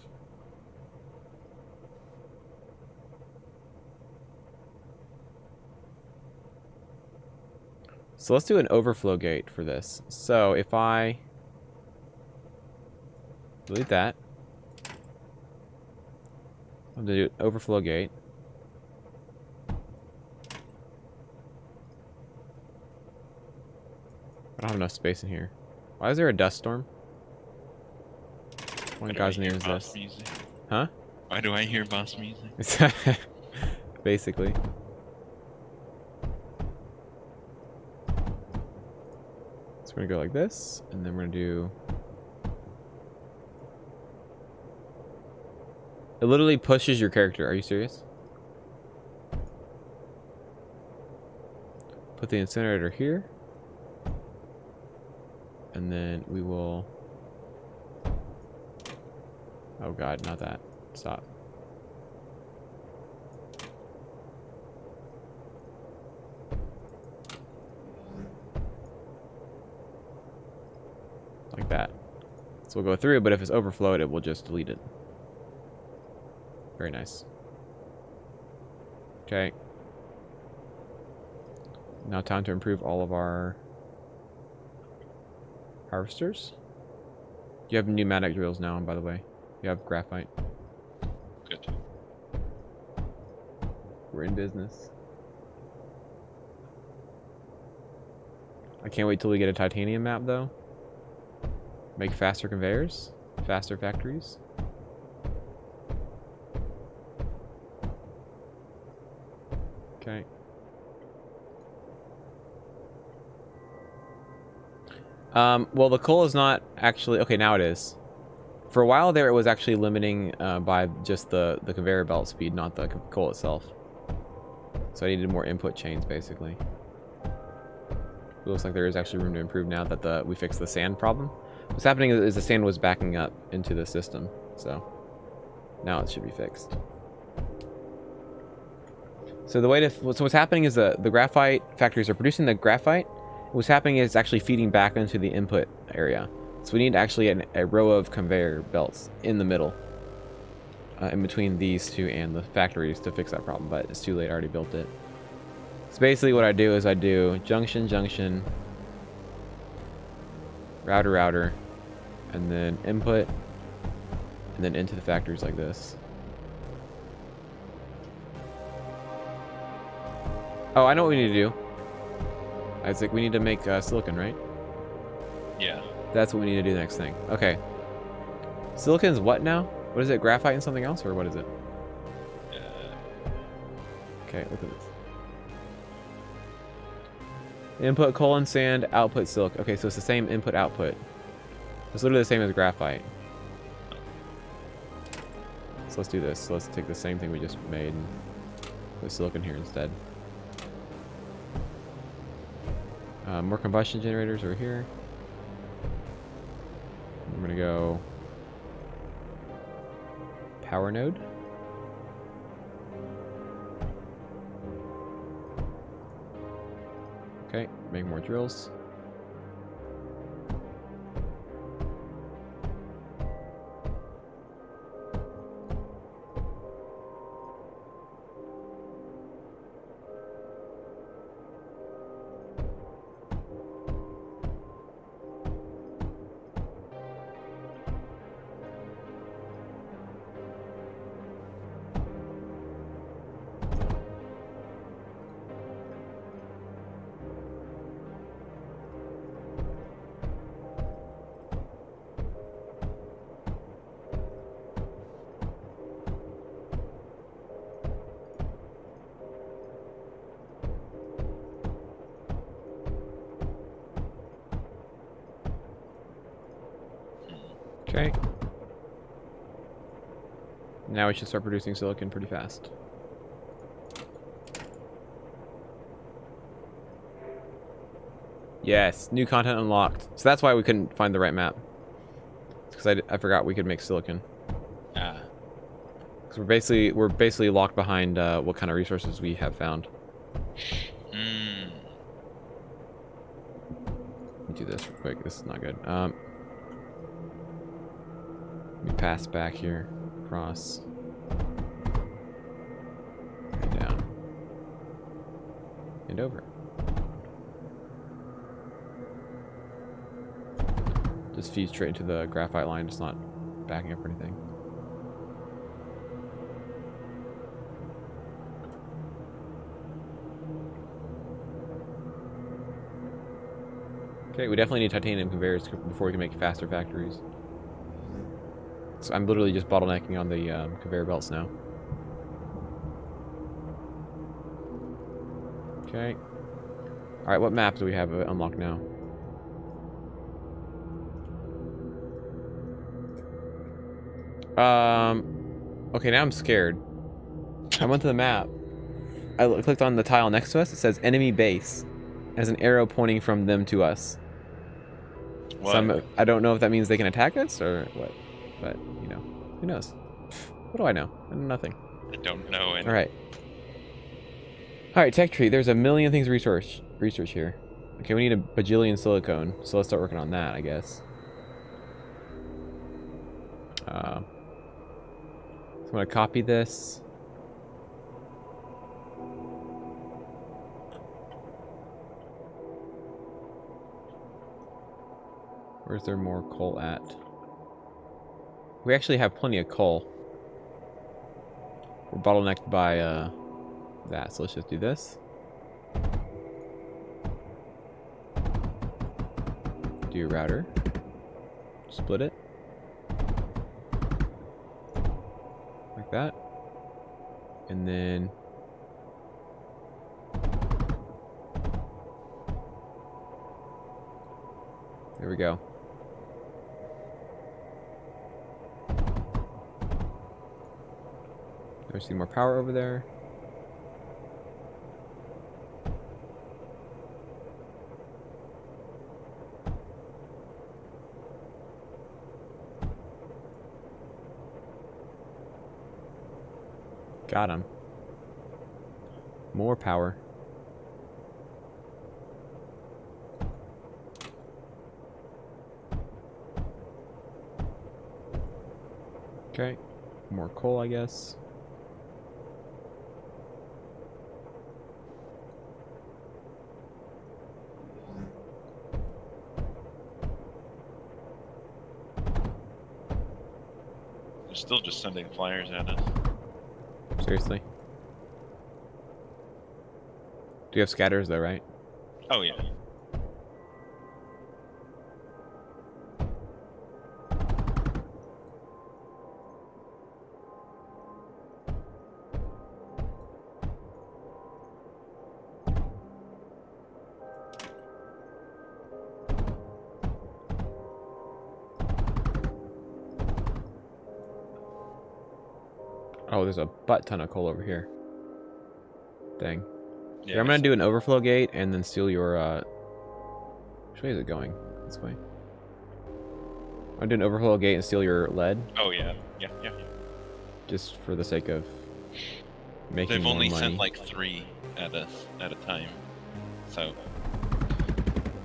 So let's do an overflow gate for this. So if I delete that, I'm going to do an overflow gate. I don't have enough space in here. Why is there a dust storm? One guy's name is this. Music? Huh? Why do I hear boss music? Basically. So we're gonna go like this, and then we're gonna do. It literally pushes your character. Are you serious? Put the incinerator here. And then we will... Oh god, not that. Stop. Like that. So we'll go through, but if it's overflowed, it will just delete it. Very nice. Okay. Now time to improve all of our harvesters. You have pneumatic drills now, by the way. You have graphite. Good. We're in business. I can't wait till we get a titanium map, though. Make faster conveyors. Faster factories. Okay. Well, the coal is not actually... Okay, now it is. For a while there, it was actually limiting by just the conveyor belt speed, not the coal itself. So I needed more input chains, basically. It looks like there is actually room to improve now that we fixed the sand problem. What's happening is the sand was backing up into the system, so now it should be fixed. So the way to... So what's happening is the graphite factories are producing the graphite. What's happening is it's actually feeding back into the input area. So we need actually a row of conveyor belts in the middle. In between these two and the factories to fix that problem, but it's too late, I already built it. So basically what I do is I do junction, junction, router, router, and then input, and then into the factories like this. Oh, I know what we need to do. Isaac, we need to make silicon, right? Yeah. That's what we need to do next thing. Okay. Silicon's what now? What is it? Graphite and something else, or what is it? Okay, look at this. Input coal and sand, output silicon. Okay, so it's the same input output. It's literally the same as graphite. So let's do this. So let's take the same thing we just made and put silicon here instead. More combustion generators over here. I'm gonna go power node. Okay, make more drills. Okay. Now we should start producing silicon pretty fast. Yes, new content unlocked. So that's why we couldn't find the right map. Because I forgot we could make silicon. Ah. Because we're basically locked behind what kind of resources we have found. Let me do this real quick. This is not good. Let me pass back here, across, and down, and over. Just feed straight into the graphite line. It's not backing up or anything. Okay, we definitely need titanium conveyors before we can make faster factories. So I'm literally just bottlenecking on the conveyor belts now. Okay. Alright, what maps do we have unlocked now? Okay, now I'm scared. I went to the map. I clicked on the tile next to us. It says enemy base. As an arrow pointing from them to us. So I don't know if that means they can attack us or what. But, you know, who knows? What do I know? Nothing. I don't know. Alright. Alright, tech tree. There's a million things to research here. Okay, we need a bajillion silicone. So let's start working on that, I guess. So I'm going to copy this. Where's there more coal at? We actually have plenty of coal. We're bottlenecked by that, so let's just do this. Do your router. Split it. Like that. And then there we go. There's some more power over there. Got him. More power. Okay. More coal, I guess. They're still just sending flyers at us. Seriously. Do you have scatters though, right? Oh yeah. Oh, there's a butt ton of coal over here. Dang. Yeah, Yeah, I'm gonna do an overflow gate and then steal your which way is it going? This way. I'm gonna do an overflow gate and steal your lead. Oh yeah, yeah. Just for the sake of making They've more only money. sent like 3 at us at a time, so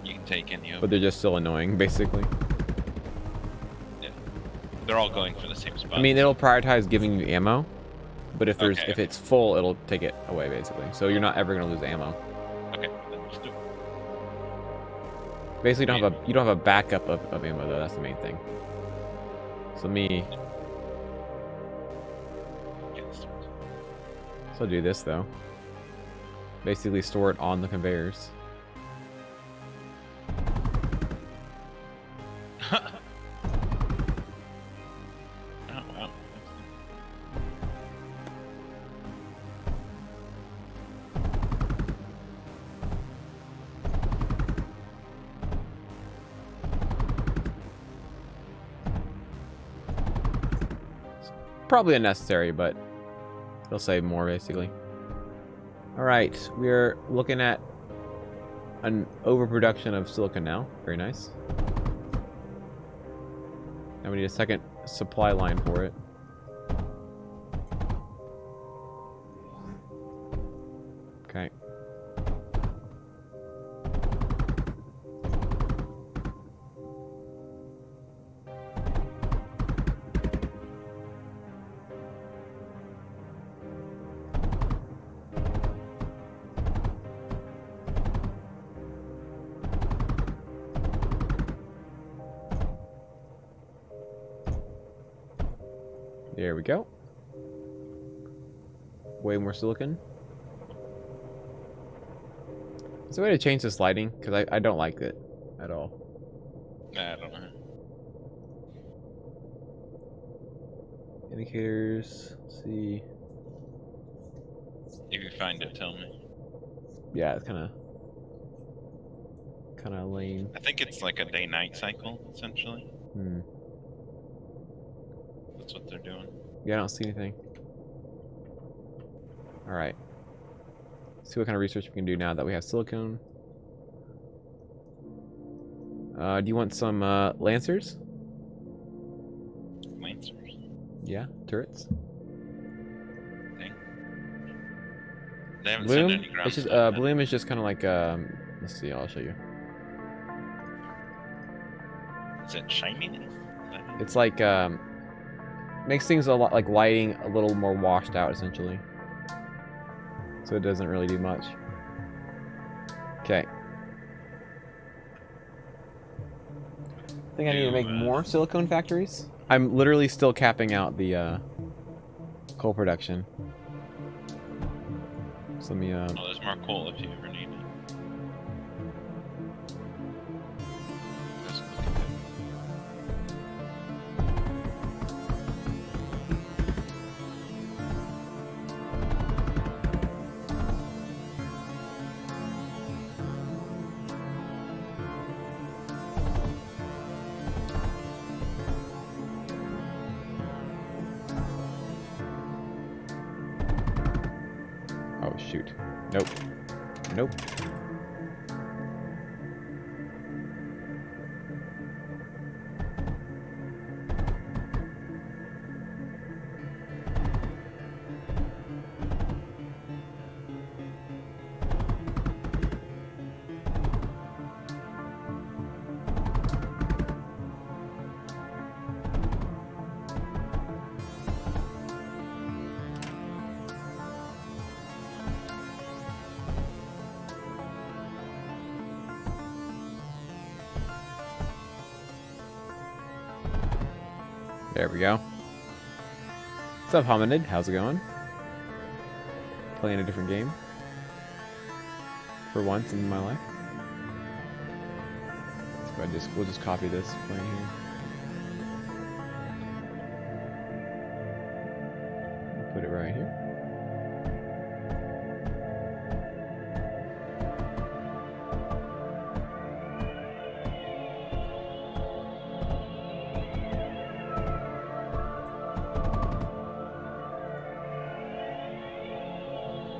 you can take any of But them. they're just still annoying, basically. Yeah. They're all going for the same spot. I mean, it'll prioritize giving you ammo, but if there's Okay, if it's full, it'll take it away, basically. So you're not ever gonna lose ammo. Okay, then just do it. Basically, you don't have a backup of ammo though. That's the main thing. So let me. So I'll do this though. Basically, store it on the conveyors. Oh wow. Probably unnecessary, but it'll save more basically. All right, we're looking at an overproduction of silicon now. Very nice. Now we need a second supply line for it. Okay. There we go. Way more silicon. Is there a way to change this lighting? Because I don't like it at all. Nah, I don't know. Indicators. Let's see. If you find it, tell me. Yeah, it's kind of lame. I think it's like a day-night cycle, essentially. Hmm. That's what they're doing. Yeah, I don't see anything. All right. See what kind of research we can do now that we have silicone. Do you want some lancers? Lancers. Yeah, turrets. Dang. They haven't Bloom. sent any ground It's just stuff yet. bloom is just kind of like let's see. I'll show you. Is it shininess? It's like makes things a lot like lighting a little more washed out essentially. So it doesn't really do much. Okay. I think I need to make more silicone factories. I'm literally still capping out the coal production. So let me Oh, there's more coal if you ever need it. Just look at that. oh shoot. Nope. Nope. There we go. What's up, Hominid? How's it going? Playing a different game. For once in my life. So we'll just copy this right here. Put it right here.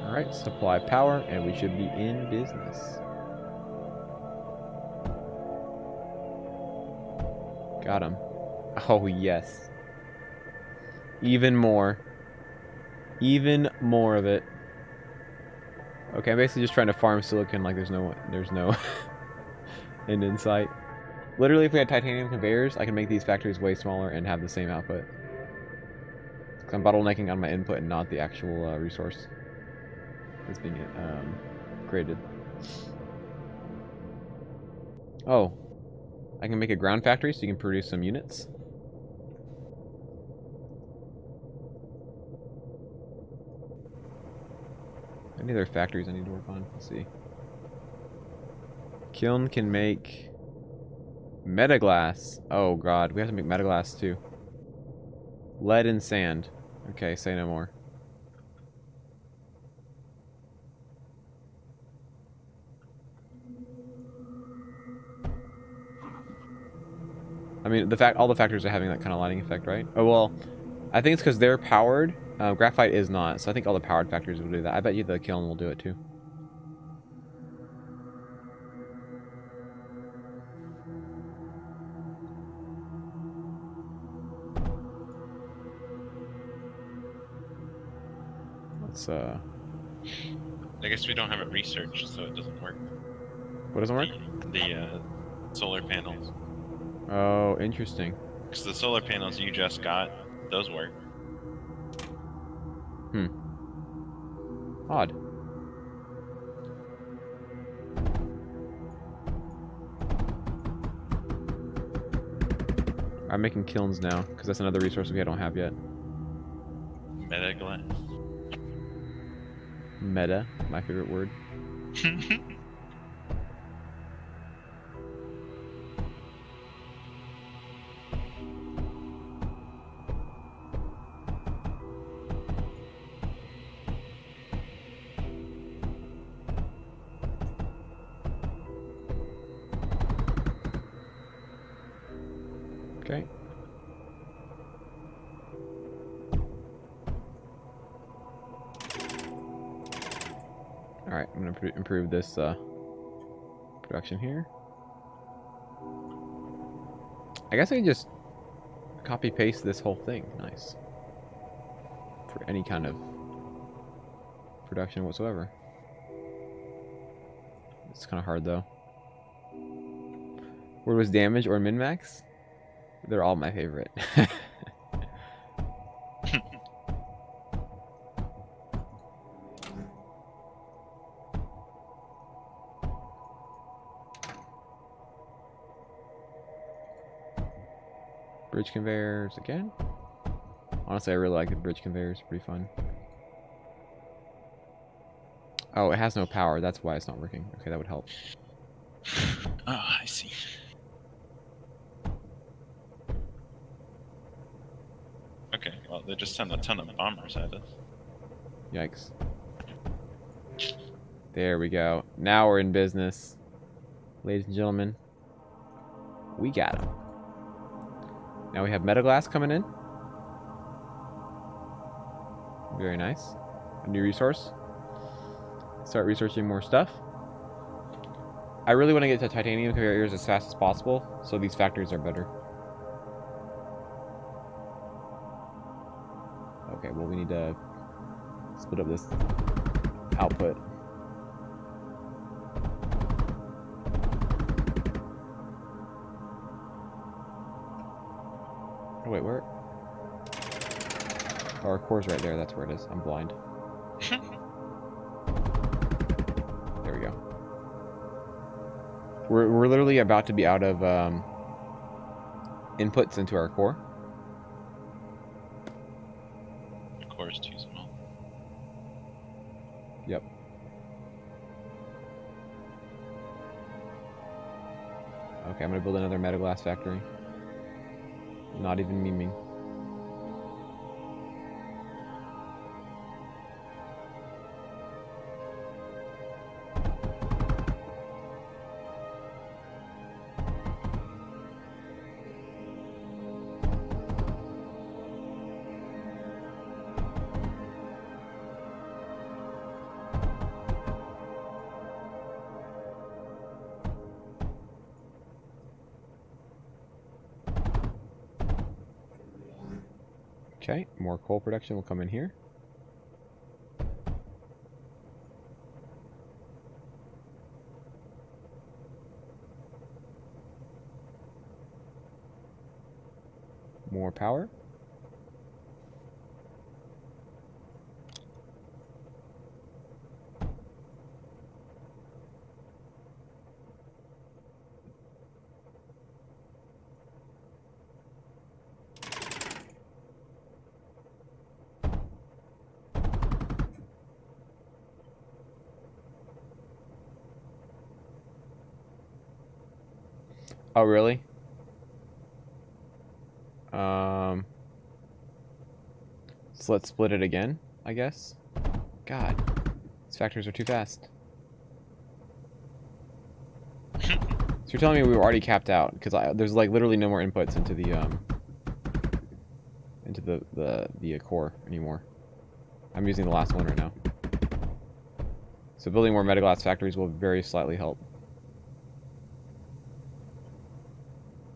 Alright, supply power, and we should be in business. Got him. Oh, yes. Even more. Even more of it. Okay, I'm basically just trying to farm silicon like there's no end in sight. Literally, if we had titanium conveyors, I can make these factories way smaller and have the same output. Because I'm bottlenecking on my input and not the actual resource that's being created. Oh, I can make a ground factory so you can produce some units. Any other factories I need to work on? Let's see. Kiln can make metaglass. Oh god, we have to make metaglass too. Lead and sand. Okay, say no more. I mean, all the factories are having that kind of lighting effect, right? Oh well, I think it's because they're powered. Graphite is not, so I think all the powered factories will do that. I bet you the kiln will do it too. Let's I guess we don't have it researched, so it doesn't work. What doesn't work? The solar panels. Oh, interesting. Because the solar panels you just got, those work. Odd. I'm making kilns now, because that's another resource we don't have yet. Meta glass. Meta, my favorite word. Okay. Alright, I'm going to improve this production here. I guess I can just copy paste this whole thing. Nice. For any kind of production whatsoever. It's kind of hard though. Word was damage or min-max? They're all my favorite. Bridge conveyors again. Honestly, I really like the bridge conveyors. Pretty fun. Oh, it has no power. That's why it's not working. Okay, that would help. Oh, I see. Okay, well, they just sent a ton of bombers at us. Yikes. There we go. Now we're in business. Ladies and gentlemen, we got him. Now we have Metaglass coming in. Very nice. A new resource. Start researching more stuff. I really want to get to titanium conveyors as fast as possible, so these factories are better. Okay, well we need to split up this output. Oh wait, where? Oh, our core's right there. That's where it is. I'm blind. There we go. We're literally about to be out of inputs into our core. The core is too small. Yep. Okay, I'm gonna build another Metaglass factory. Not even memeing. Okay, more coal production will come in here. More power. Oh, really? So let's split it again, I guess. God, these factories are too fast. So you're telling me we were already capped out because there's like literally no more inputs into the core anymore. I'm using the last one right now. So building more Metaglass factories will very slightly help.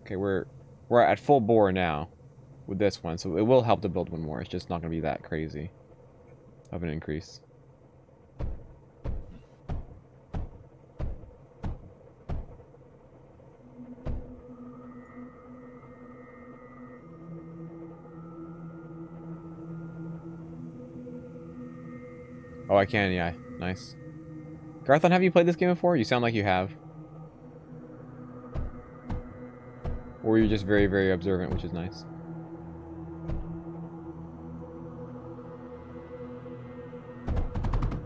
Okay, we're at full bore now with this one, so it will help to build one more. It's just not going to be that crazy of an increase. Oh, I can, yeah. Nice. Garthon, have you played this game before? You sound like you have. Or you're just very, very observant, which is nice.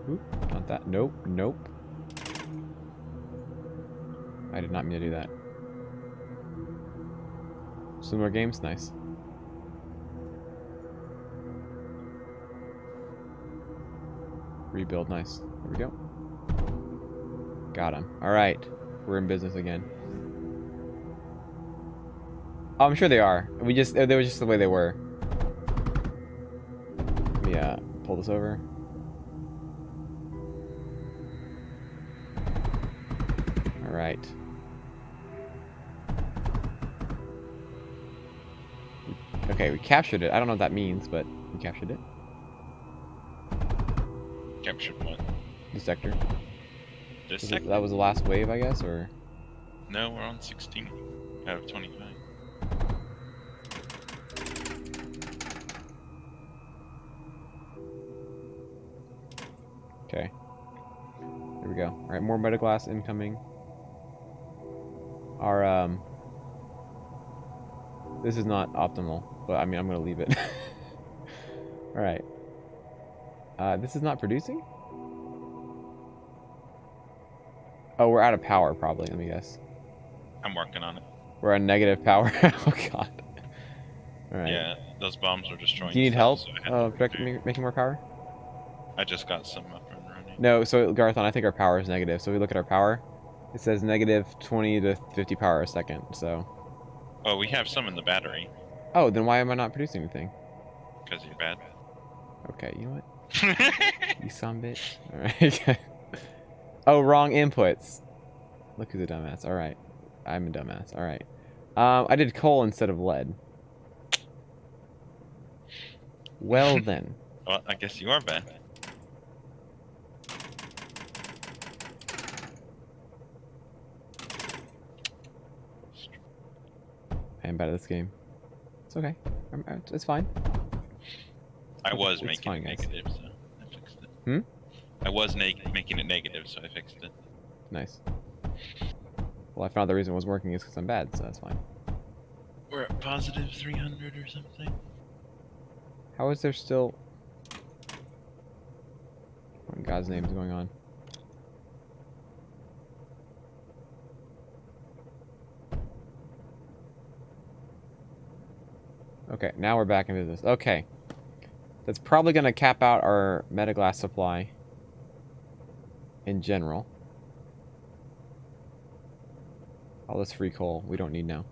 Oop, not that. Nope, nope. I did not mean to do that. Similar games? Nice. Rebuild, nice. There we go. Got him. Alright. We're in business again. Oh, I'm sure they are. They were just the way they were. Yeah, pull this over. Alright. Okay, we captured it. I don't know what that means, but we captured it. Captured what? The sector. This sector? That was the last wave, I guess, or? No, we're on 16 out of 25. Okay. Here we go. Alright, more metaglass incoming. Our, this is not optimal, but I mean, I'm gonna leave it. Alright. This is not producing? Oh, we're out of power, probably, let me guess. I'm working on it. We're on negative power. Oh, God. Alright. Yeah, those bombs are destroying. Do you need help stuff, so making more power? I just got some up and running. No, so Garthon, I think our power is negative. So we look at our power. It says negative 20 to 50 power a second, so. Oh, we have some in the battery. Oh, then why am I not producing anything? Because you're bad. Okay, you know what? You son bitch. Alright. Oh, wrong inputs. Look who's a dumbass. Alright. I'm a dumbass. Alright. I did coal instead of lead. Well then. Well, I guess you are bad. I am bad at this game. It's okay. It's fine. I was It's making fine, it guys. negative, so I fixed it. Hmm? I was making it negative, so I fixed it. Nice. Well, I found the reason it was working is because I'm bad, so that's fine. We're at positive 300 or something. How is there still... What in God's name is going on? Okay, now we're back in business. Okay. That's probably going to cap out our metaglass supply in general. All this free coal we don't need now.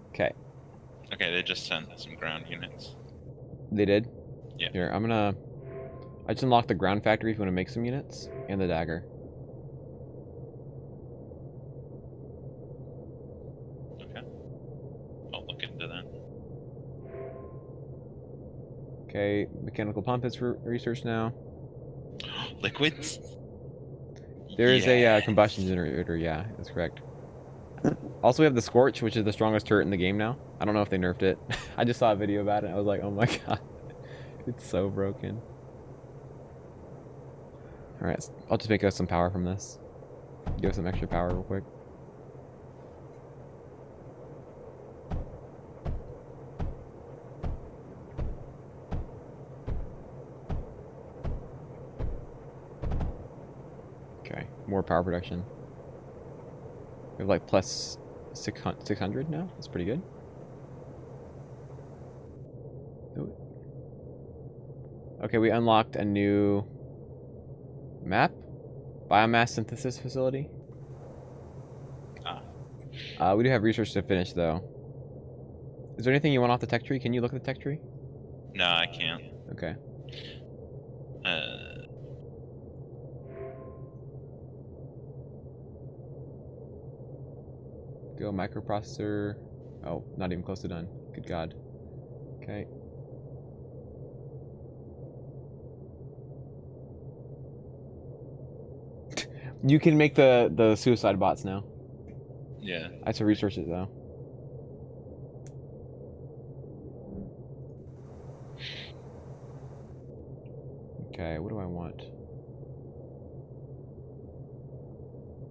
Okay. Okay, they just sent some ground units. They did? Yeah. Here, I'm gonna... I just unlocked the ground factory if you want to make some units. And the dagger. Okay. I'll look into that. Okay, mechanical pump is researched now. Liquids? There is a combustion generator, yeah, that's correct. Also, we have the Scorch, which is the strongest turret in the game now. I don't know if they nerfed it. I just saw a video about it, and I was like, oh my god. It's so broken. Alright, I'll just make us some power from this. Give us some extra power real quick. Okay, more power production. We have like plus 600 now. That's pretty good. Ooh. Okay, we unlocked a new map. Biomass synthesis facility. We do have research to finish though. Is there anything you want off the tech tree? Can you look at the tech tree? No, I can't. Okay. Go microprocessor. Oh, not even close to done. Good God. Okay. You can make the suicide bots now. Yeah. I have to research it though. Okay. Okay, what do I want?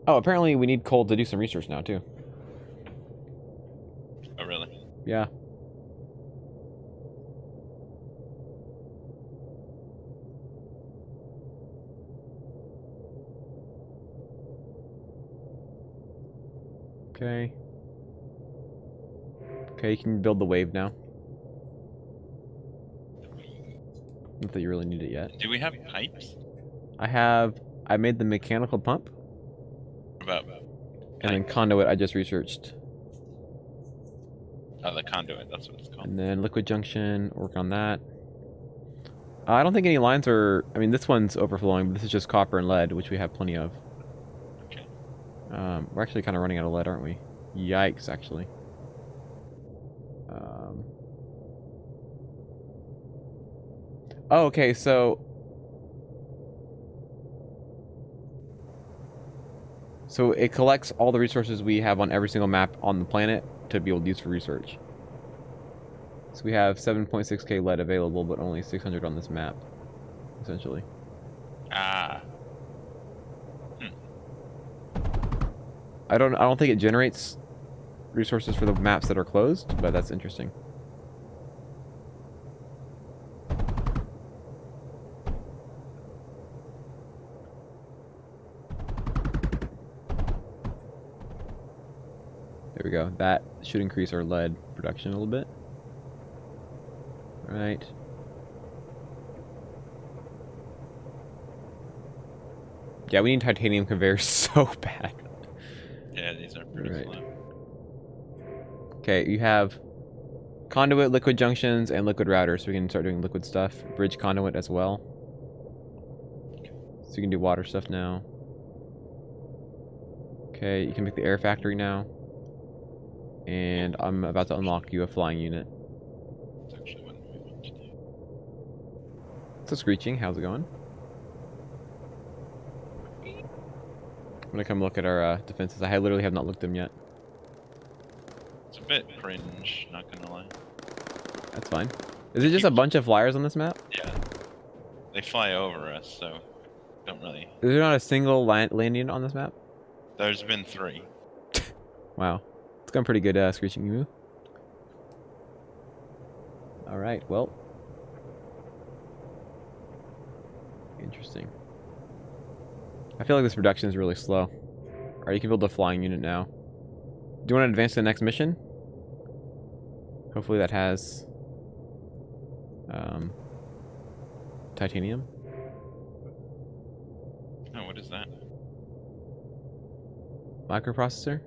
Oh, apparently we need coal to do some research now, too. Oh, really? Yeah. Okay. Okay, you can build the wave now. Not that you really need it yet. Do we have pipes? I made the mechanical pump. About And then pipes? conduit I just researched. Oh, the conduit. That's what it's called. And then liquid junction, work on that. I don't think any lines are... I mean, this one's overflowing, but this is just copper and lead, which we have plenty of. Okay. We're actually kind of running out of lead, aren't we? Yikes, actually. Oh, okay, so... So it collects all the resources we have on every single map on the planet to be able to use for research. So we have 7.6k lead available, but only 600 on this map, essentially. Ah. I don't think it generates resources for the maps that are closed, but that's interesting. There we go. That should increase our lead production a little bit. All right. Yeah, we need titanium conveyors so bad. Yeah, these are pretty Right. slow. Okay, you have conduit, liquid junctions, and liquid routers, so we can start doing liquid stuff. Bridge conduit as well. So you can do water stuff now. Okay, you can make the air factory now. And I'm about to unlock you a flying unit. That's actually what we want to do. So Screeching, how's it going? I'm gonna come look at our defenses. I literally have not looked at them yet. It's a bit cringe, not gonna lie. That's fine. Is it just a bunch of flyers on this map? Yeah. They fly over us, so don't really. Is there not a single landing on this map? There's been 3. Wow. It's gone pretty good, Screeching Emu. Alright, well. Interesting. I feel like this production is really slow. Alright, you can build a flying unit now. Do you want to advance to the next mission? Hopefully that has... titanium. Oh, what is that? Microprocessor?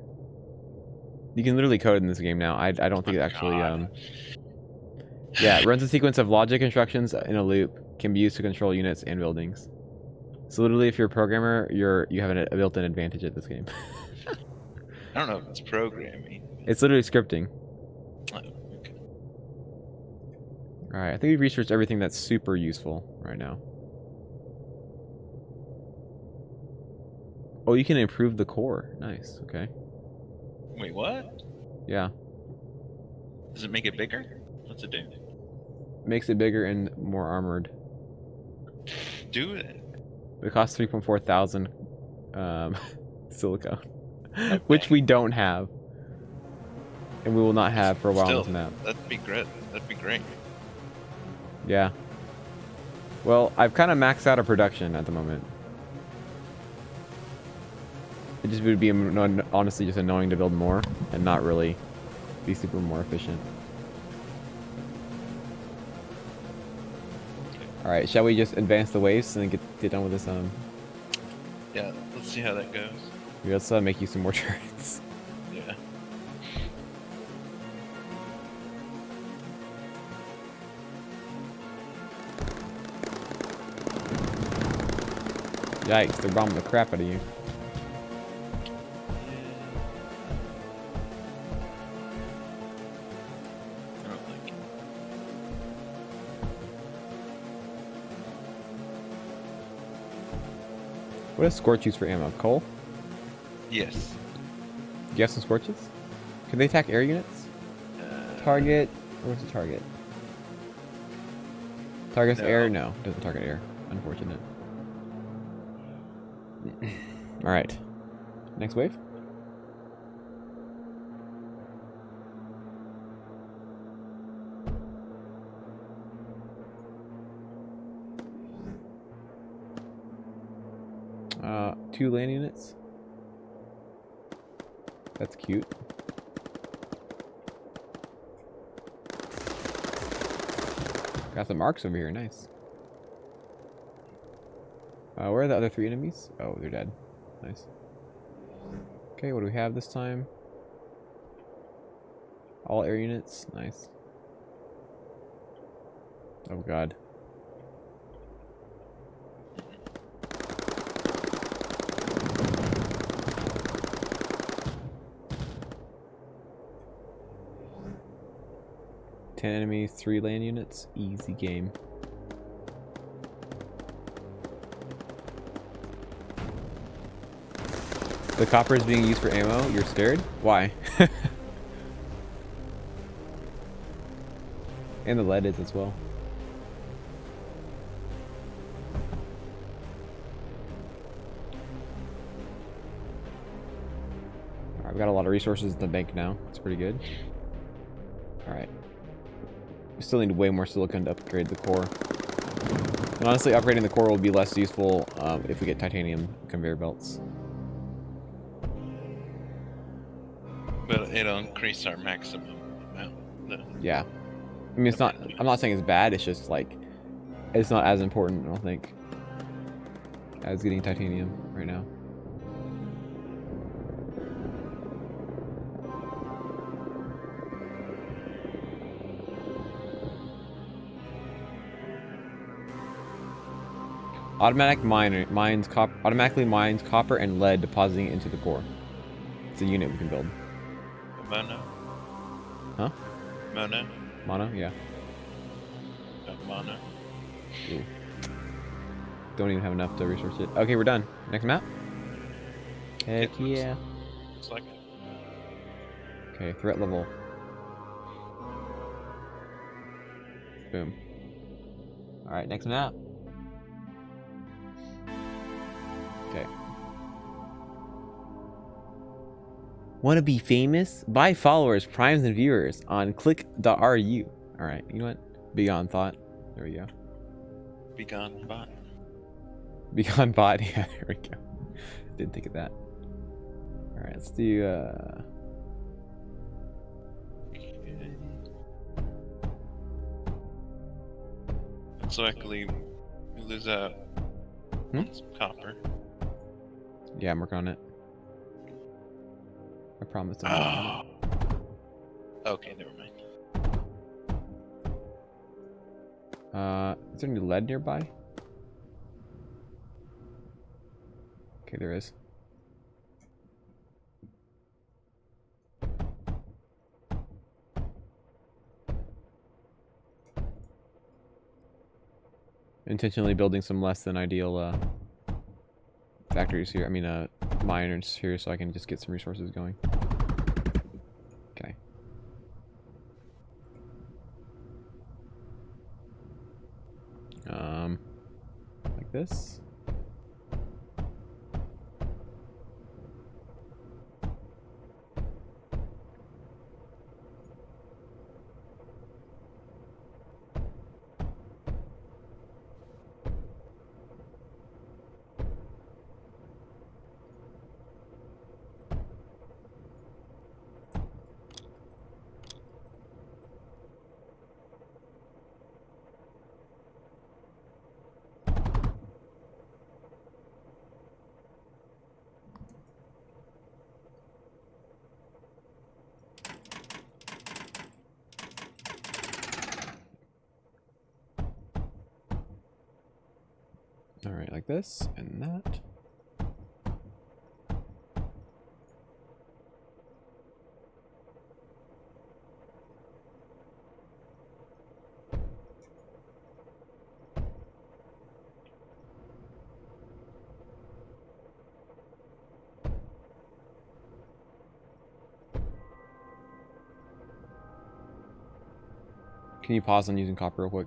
You can literally code in this game now. I don't think it actually... Yeah, it runs a sequence of logic instructions in a loop. Can be used to control units and buildings. So literally, if you're a programmer, you have a built-in advantage at this game. I don't know if it's programming. It's literally scripting. Oh, okay. Alright, I think we've researched everything that's super useful right now. Oh, you can improve the core. Nice, okay. Wait, what? Yeah. Does it make it bigger? What's it do? Makes it bigger and more armored. Do it. It costs 3.4 thousand silicone. Which we don't have. And we will not have for a while on this map. That'd be great. That'd be great. Yeah. Well, I've kind of maxed out our production at the moment. It just would be honestly just annoying to build more and not really be super more efficient. Alright, shall we just advance the waves and then get done with this? Yeah, let's see how that goes. Let's make you some more turrets. Yeah. Yikes, they're bombing the crap out of you. I don't like it. What does Scorch use for ammo? Coal? Yes. Do you have some Scorches? Can they attack air units? Target. Where's the target? Targets No. air? No, it doesn't target air. Unfortunate. Alright. Next wave. Two land units. That's cute. Got some marks over here, nice. Where are the other 3 enemies? Oh, they're dead. Nice. Okay, what do we have this time? All air units, nice. Oh god. Ten enemies, 3 land units, easy game. The copper is being used for ammo. You're scared? Why? And the lead is as well. Alright, we've got a lot of resources in the bank now. It's pretty good. Alright. We still need way more silicon to upgrade the core. And honestly, upgrading the core will be less useful if we get titanium conveyor belts. But it'll increase our maximum amount. Yeah. I mean, it's not, I'm not saying it's bad, it's just like, it's not as important, I don't think, as getting titanium right now. Automatically mines copper and lead, depositing into the core. It's a unit we can build. Mono? Huh? Mono? Mono? Yeah. Mono? Ooh. Don't even have enough to resource it. Okay, we're done. Next map? Heck yeah. Looks like it. Okay, threat level. Boom. Alright, next map. Okay. Want to be famous? Buy followers, primes, and viewers on click.ru. Alright, you know what? Beyond thought. There we go. Begone bot. Beyond bot. Yeah, there we go. Didn't think of that. Alright, let's do Looks like we lose out on some copper. yeah, I'm working on it. I promise I'm working on it. Okay, never mind. Is there any lead nearby? Okay, there is. Intentionally building some less than ideal factories here. I mean, miners here, so I can just get some resources going. Okay. Like this. Alright, like this, and that. Can you pause on using copper real quick?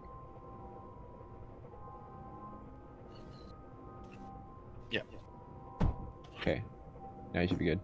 Okay. Now you should be good.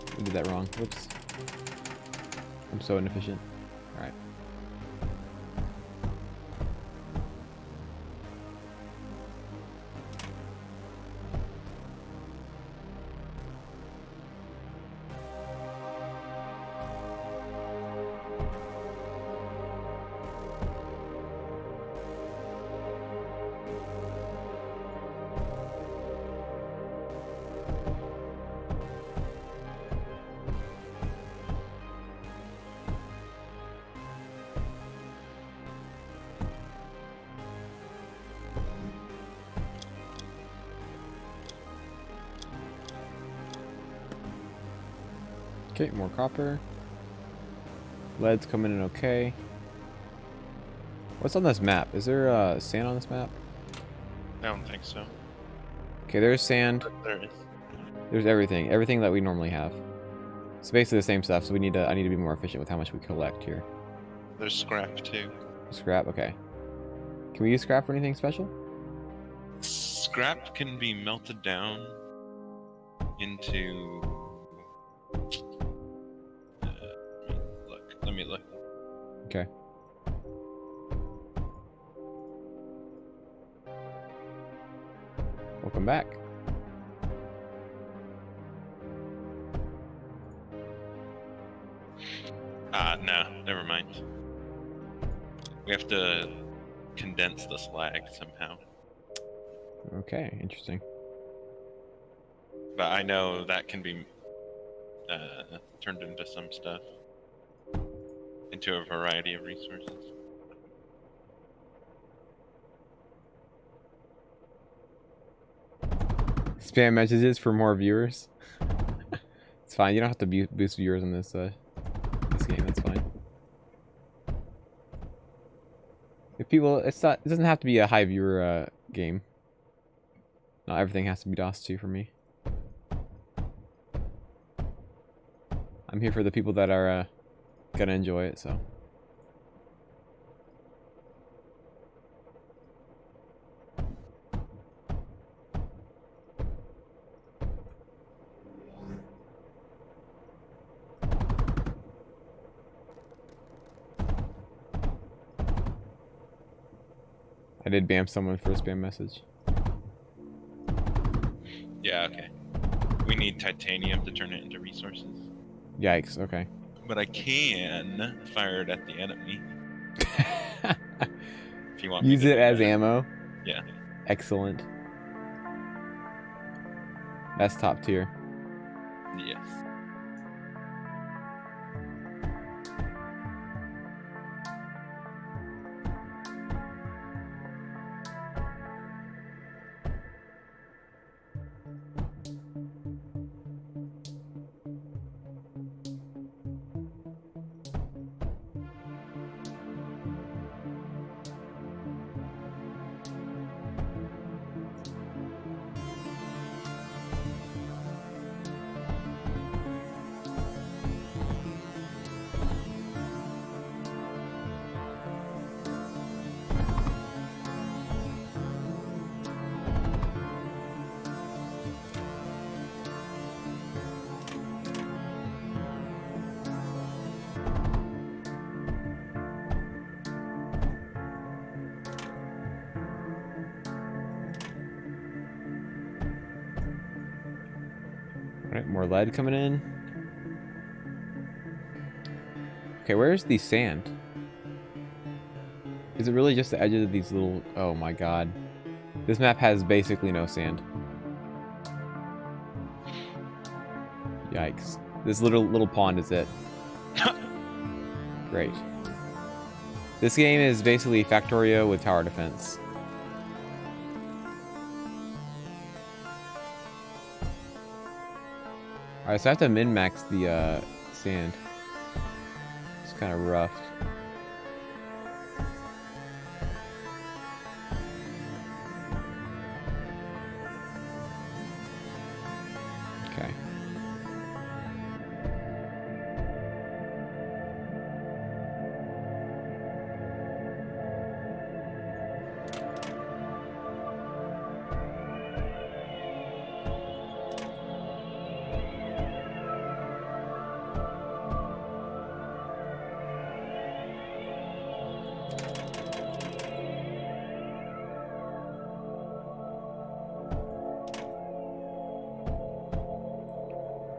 I did that wrong. Whoops. I'm so inefficient. Alright. Okay, more copper. Lead's coming in okay. What's on this map? Is there sand on this map? I don't think so. Okay, there's sand. But there is. There's everything. Everything that we normally have. It's basically the same stuff, so I need to be more efficient with how much we collect here. There's scrap too. Scrap, okay. Can we use scrap for anything special? Scrap can be melted down into. Let me look. Okay. Welcome back. No, never mind. We have to condense the slag somehow. Okay, interesting. But I know that can be turned into some stuff. Into a variety of resources. Spam messages for more viewers. It's fine. You don't have to boost viewers in this game. That's fine. If people, it doesn't have to be a high viewer game. Not everything has to be DOS 2 for me. I'm here for the people that are gonna enjoy it, so. I did bam someone for a spam message. Yeah, okay. We need titanium to turn it into resources. Yikes, okay. But I can fire it at the enemy. If you want Use me to it do as that. ammo? Yeah. Excellent. That's top tier. Yes. Alright, more lead coming in. Okay, where's the sand? Is it really just the edges of these little... Oh my god. This map has basically no sand. Yikes. This little pond is it. Great. This game is basically Factorio with tower defense. Alright, so I have to min-max the sand. kind of rough. Okay.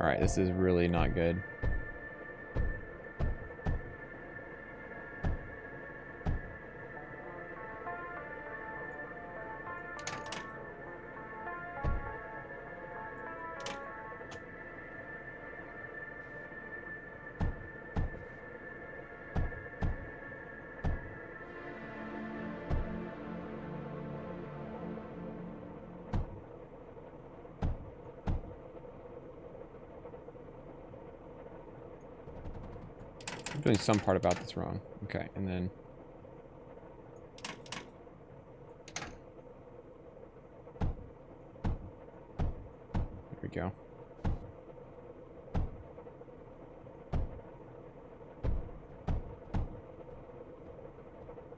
Alright, this is really not good. I'm doing some part about this wrong. Okay, and then... There we go.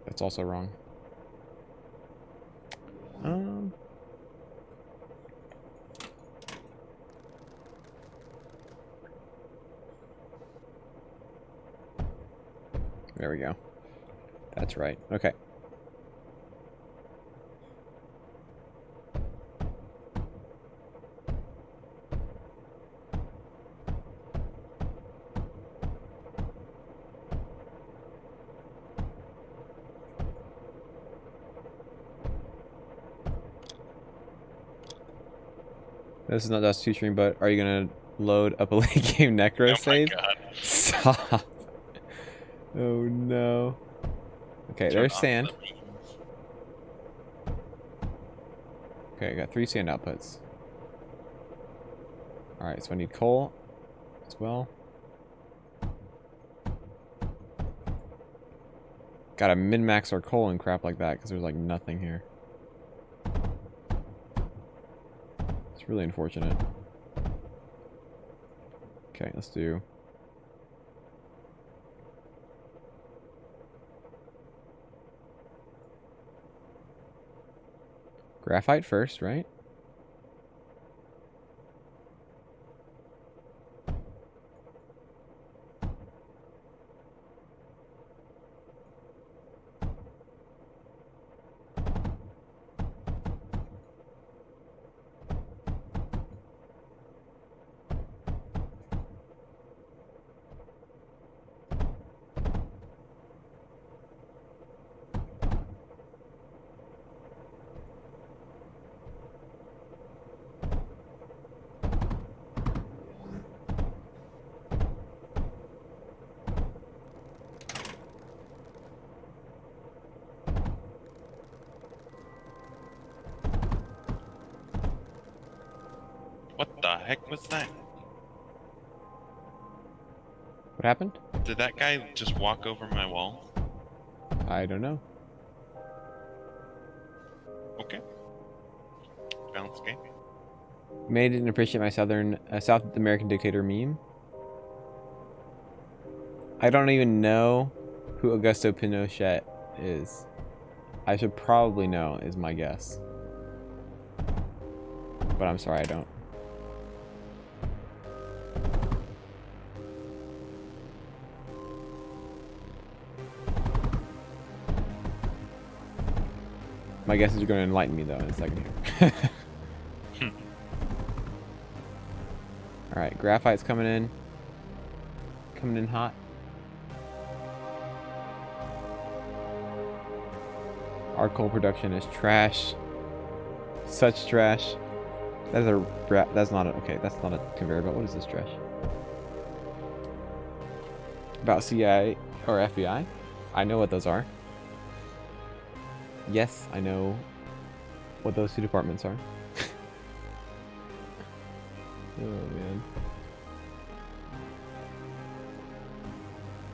That's also wrong. There we go. That's right. Okay. This is not Dust 2 stream, but are you gonna load up a late game necro save? Oh my god. Stop. Oh no. Okay, Turn there's off sand. the beams. Okay, I got 3 sand outputs. Alright, so I need coal as well. Gotta min-max our coal and crap like that because there's like nothing here. It's really unfortunate. Okay, let's do... Graphite first, right? What the heck was that? What happened? Did that guy just walk over my wall? I don't know. Okay. Balance game. May didn't appreciate my South American dictator meme. I don't even know who Augusto Pinochet is. I should probably know, is my guess. But I'm sorry, I don't. My guess is you're going to enlighten me, though, in a second here. Alright, graphite's coming in. Coming in hot. Our coal production is trash. Such trash. That's not a, okay, that's not a conveyor belt. What is this trash? About CIA or FBI? I know what those are. Yes, I know what those two departments are. Oh man.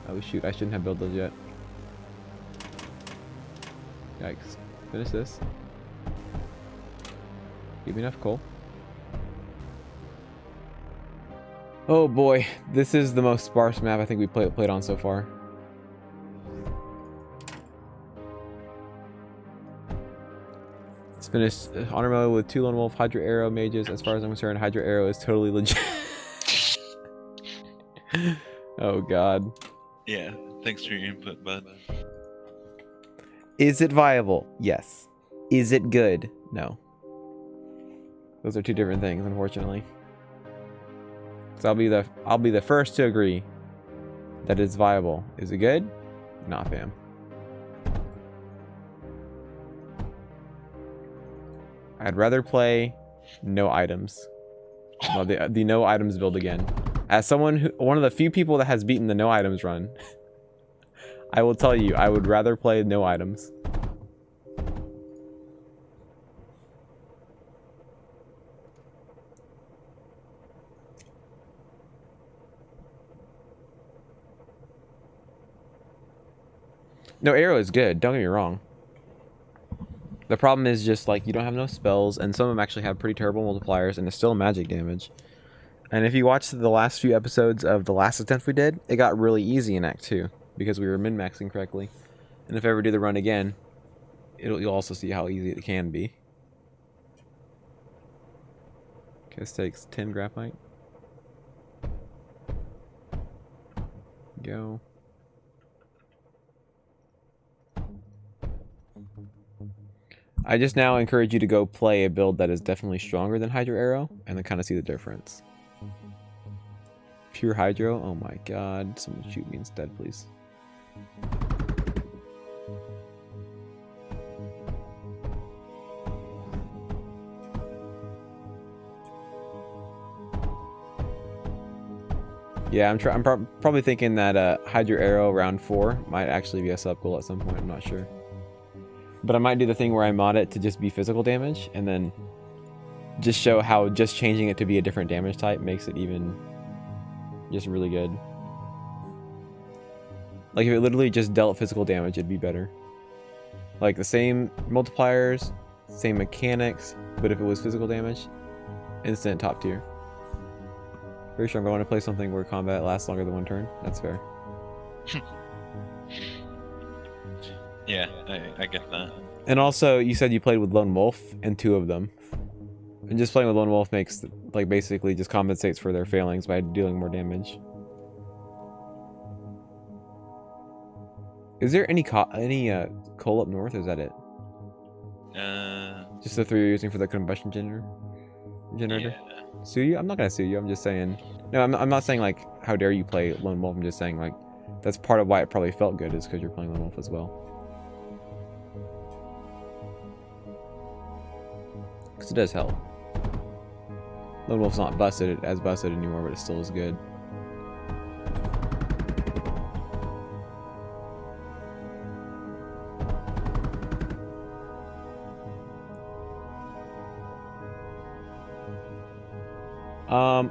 Oh shoot, I shouldn't have built those yet. Yikes. Finish this. Give me enough coal. Oh boy, this is the most sparse map I think we played on so far. Let's finish honor mode with 2 lone wolf Hydra arrow mages. As far as I'm concerned, Hydra arrow is totally legit. Oh god. Yeah, thanks for your input, bud. Is it viable? Yes. Is it good? No. Those are 2 different things, unfortunately. So I'll be the first to agree that it's viable. Is it good? Nah, fam. I'd rather play no items. Well, the no items build again. As someone one of the few people that has beaten the no items run, I will tell you, I would rather play no items. No, arrow is good, don't get me wrong. The problem is just like you don't have no spells, and some of them actually have pretty terrible multipliers, and it's still magic damage. And if you watch the last few episodes of the last attempt we did, it got really easy in Act 2 because we were min-maxing correctly. And if I ever do the run again, you'll also see how easy it can be. Okay, this takes 10 graphite. Go. I just now encourage you to go play a build that is definitely stronger than Hydro Arrow, and then kind of see the difference. Pure Hydro? Oh my god. Someone shoot me instead, please. Yeah, I'm probably thinking that Hydro Arrow round 4 might actually be a sub goal at some point. I'm not sure. But I might do the thing where I mod it to just be physical damage, and then just show how just changing it to be a different damage type makes it even just really good. Like if it literally just dealt physical damage, it'd be better. Like the same multipliers, same mechanics, but if it was physical damage, instant top tier. Pretty sure I'm going to play something where combat lasts longer than 1 turn. That's fair. Yeah, I get that. And also, you said you played with Lone Wolf and 2 of them. And just playing with Lone Wolf makes, like, basically just compensates for their failings by dealing more damage. Is there any coal up north, or is that it? Just the 3 you're using for the combustion generator? Yeah. Sue you? I'm not gonna sue you, I'm just saying... No, I'm not saying, like, how dare you play Lone Wolf, I'm just saying, like, that's part of why it probably felt good, is because you're playing Lone Wolf as well. Because it does help. Lone Wolf's not busted as busted anymore, but it still is good.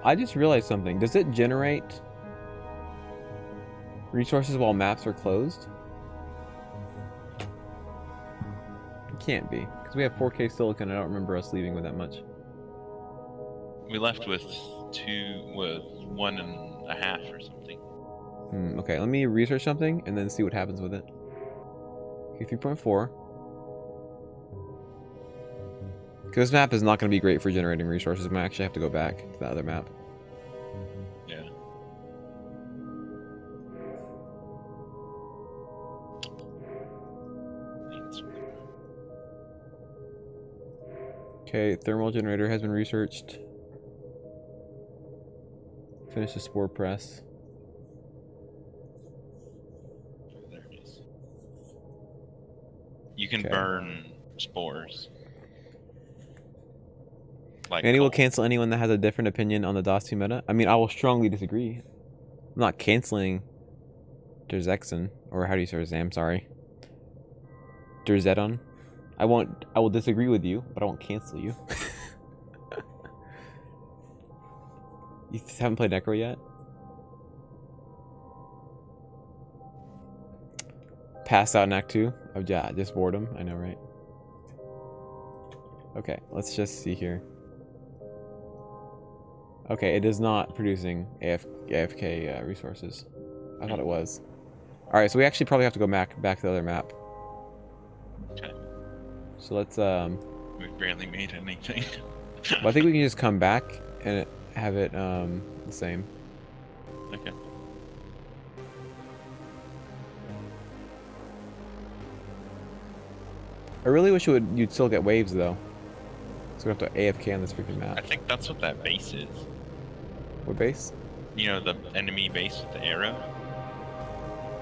I just realized something. Does it generate resources while maps are closed? It can't be, because we have 4K silicon. I don't remember us leaving with that much. We left with 1.5 or something. Okay, let me research something and then see what happens with it. Okay, 3.4. Because this map is not going to be great for generating resources. I might actually have to go back to the other map. Yeah. Okay, thermal generator has been researched. Finish the spore press. There it is. You can Okay. burn spores. Like Andy will coal. cancel anyone that has a different opinion on the DOS 2 meta. I mean, I will strongly disagree. I'm not canceling Derzexon, or how do you say his name? Sorry. Derzedon. I will disagree with you, but I won't cancel you. You haven't played Necro yet? pass out in Act 2 of just boredom. I know, right? Okay, let's just see here. Okay, it is not producing AFK resources. I thought it was. Alright, so we actually probably have to go back to the other map. Okay. So let's We barely made anything. well, I think we can just come back and have it the same. Okay. I really wish you'd still get waves though. So we have to AFK on this freaking I map. think that's what that base is. What base? You know, the enemy base with the arrow?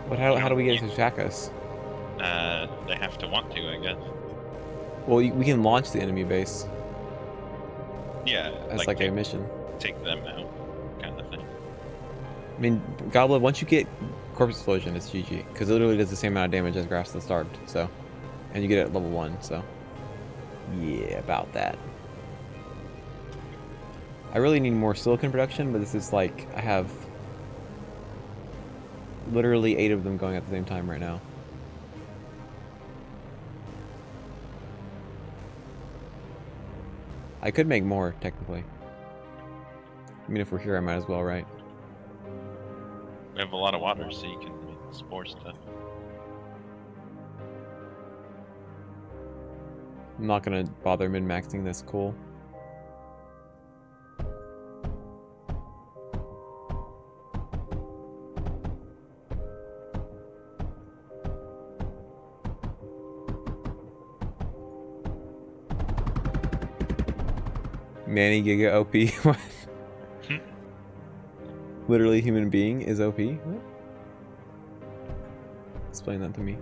But how do we get it to attack us? They have to want to, I guess. Well, we can launch the enemy base Yeah. as like a mission. Take them out, kind of thing. I mean, Goblin, once you get Corpse Explosion, it's GG. Because it literally does the same amount of damage as Grasp the Starved, so. And you get it at level 1, so. Yeah, about that. I really need more silicon production, but this is like, I have literally 8 of them going at the same time right now. I could make more, technically. I mean, if we're here, I might as well, right? We have a lot of water, so you can make spore stuff. I'm not gonna bother min-maxing this cool. Manny Giga OP. What? Literally human being is OP? What? Explain that to me.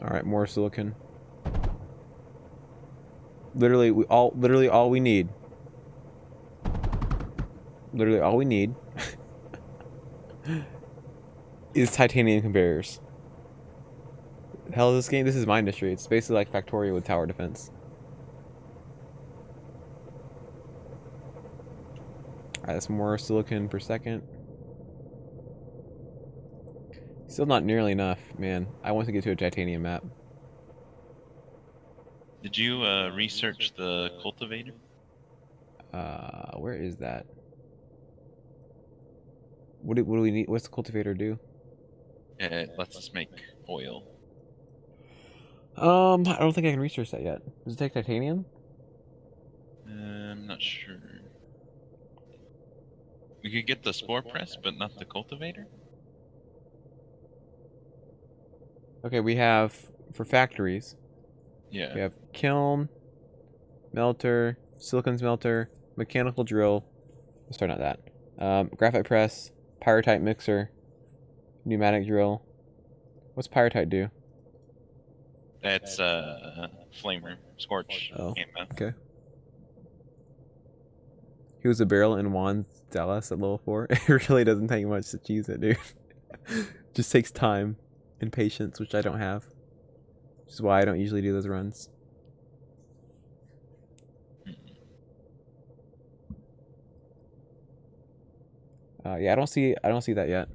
Alright, more silicon. Literally all we need. Literally all we need is titanium conveyors. The hell is this game? This is Mindustry. It's basically like Factorio with tower defense. Alright, that's more silicon per second. Still not nearly enough, man. I want to get to a titanium map. Did you research the cultivator? Where is that? What do we need? What's the cultivator do? It lets us make oil. I don't think I can research that yet. Does it take titanium? I'm not sure. We could get the spore press, but not the cultivator? Okay, we have, for factories, Yeah. we have kiln, melter, silicon smelter, mechanical drill. Sorry, not that. Graphite press, pyrite mixer, pneumatic drill. What's pyrite do? That's flamer, scorch. Oh, ammo. okay. He was a barrel in Juan's Dallas at level 4. It really doesn't take much to cheese it, dude. Just takes time and patience, which I don't have. Which is why I don't usually do those runs. Yeah, I don't see that yet.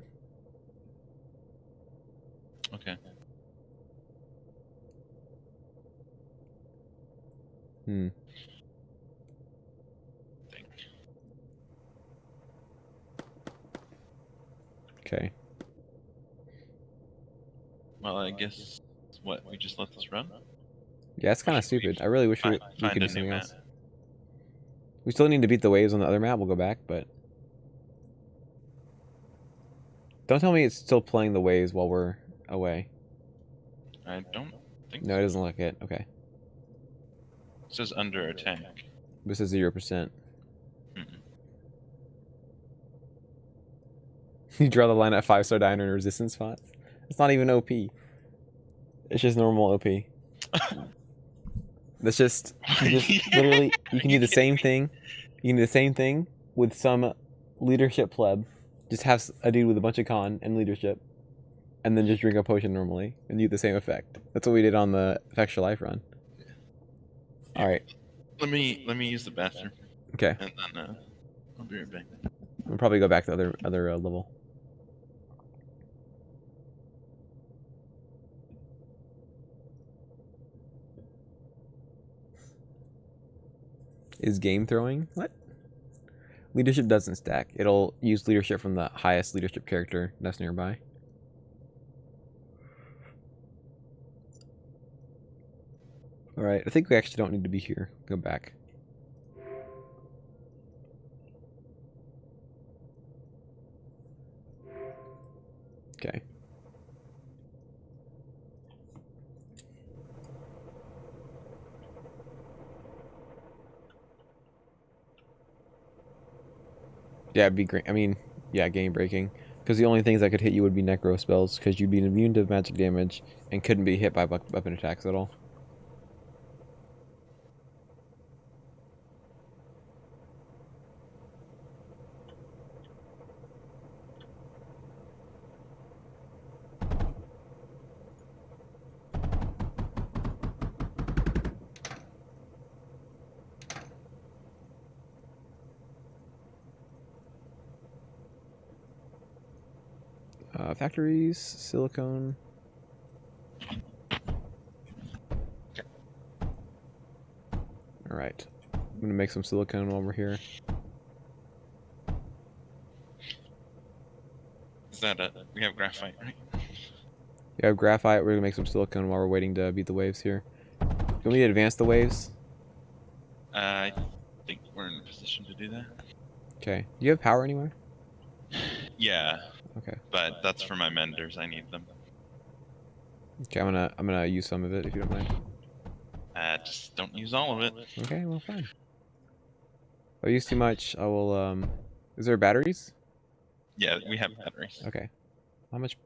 Okay. Hmm. Okay. Well, I guess what we just let this run. Yeah, it's kind of stupid. I really wish we Find could a do new something map. else. We still need to beat the waves on the other map. We'll go back, but don't tell me it's still playing the waves while we're away. I don't think No, so. it doesn't look it. Okay. It says under attack. This is 0%. You draw the line at 5-star diner and resistance spots. It's not even OP. It's just normal OP. That's just literally you can do the same thing. You can do the same thing with some leadership pleb. Just have a dude with a bunch of con and leadership, and then just drink a potion normally and do the same effect. That's what we did on the Affect Your Life run. All right. Let me use the bathroom. Okay. And then I'll be right back. We'll probably go back to the other level. Is game throwing? What? Leadership doesn't stack. It'll use leadership from the highest leadership character that's nearby. Alright, I think we actually don't need to be here. Go back. Okay. Yeah, it'd be great. I mean, yeah, game breaking. Because the only things that could hit you would be necro spells, because you'd be immune to magic damage and couldn't be hit by weapon attacks at all. Factories, silicone. Alright. I'm gonna make some silicone while we're here. Is that we have graphite, right? We have graphite. We're gonna make some silicone while we're waiting to beat the waves here. Can we advance the waves? I think we're in a position to do that. Okay. Do you have power anywhere? Yeah. Okay. But that's for my menders. I need them. Okay, I'm gonna use some of it if you don't mind. Just don't use all of it. Okay, well fine. If I use too much, I will is there batteries? Yeah, we have batteries. Okay. How much?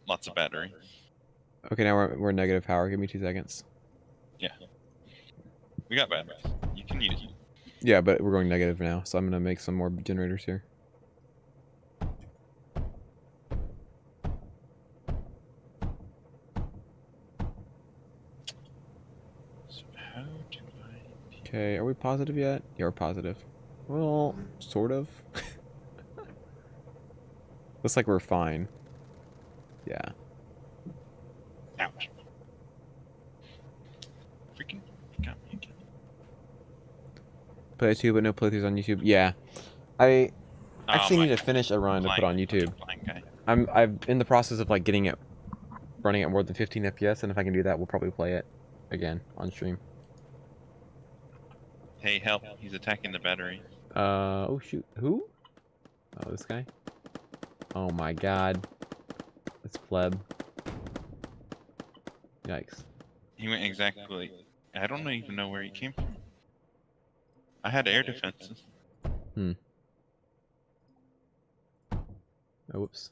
Lots of battery. Okay, now we're negative power. Give me 2 seconds. Yeah. We got batteries. You can use them. Yeah, but we're going negative now, so I'm gonna make some more generators here. So how do I... Okay, are we positive yet? Yeah, we're positive. Well, sort of. Looks like we're fine. Yeah. Ouch. Freaking got me again. Play 2, but no playthroughs on YouTube. Yeah. I actually my need to finish a run to put on YouTube. Guy. I'm in the process of like getting it running at more than 15 FPS, and if I can do that, we'll probably play it again on stream. Hey, help! He's attacking the battery. Oh shoot, who? Oh, this guy. Oh my god, it's pleb. Yikes. He went exactly. I don't even know where he came from. I had air defenses. Hmm. Oh, whoops.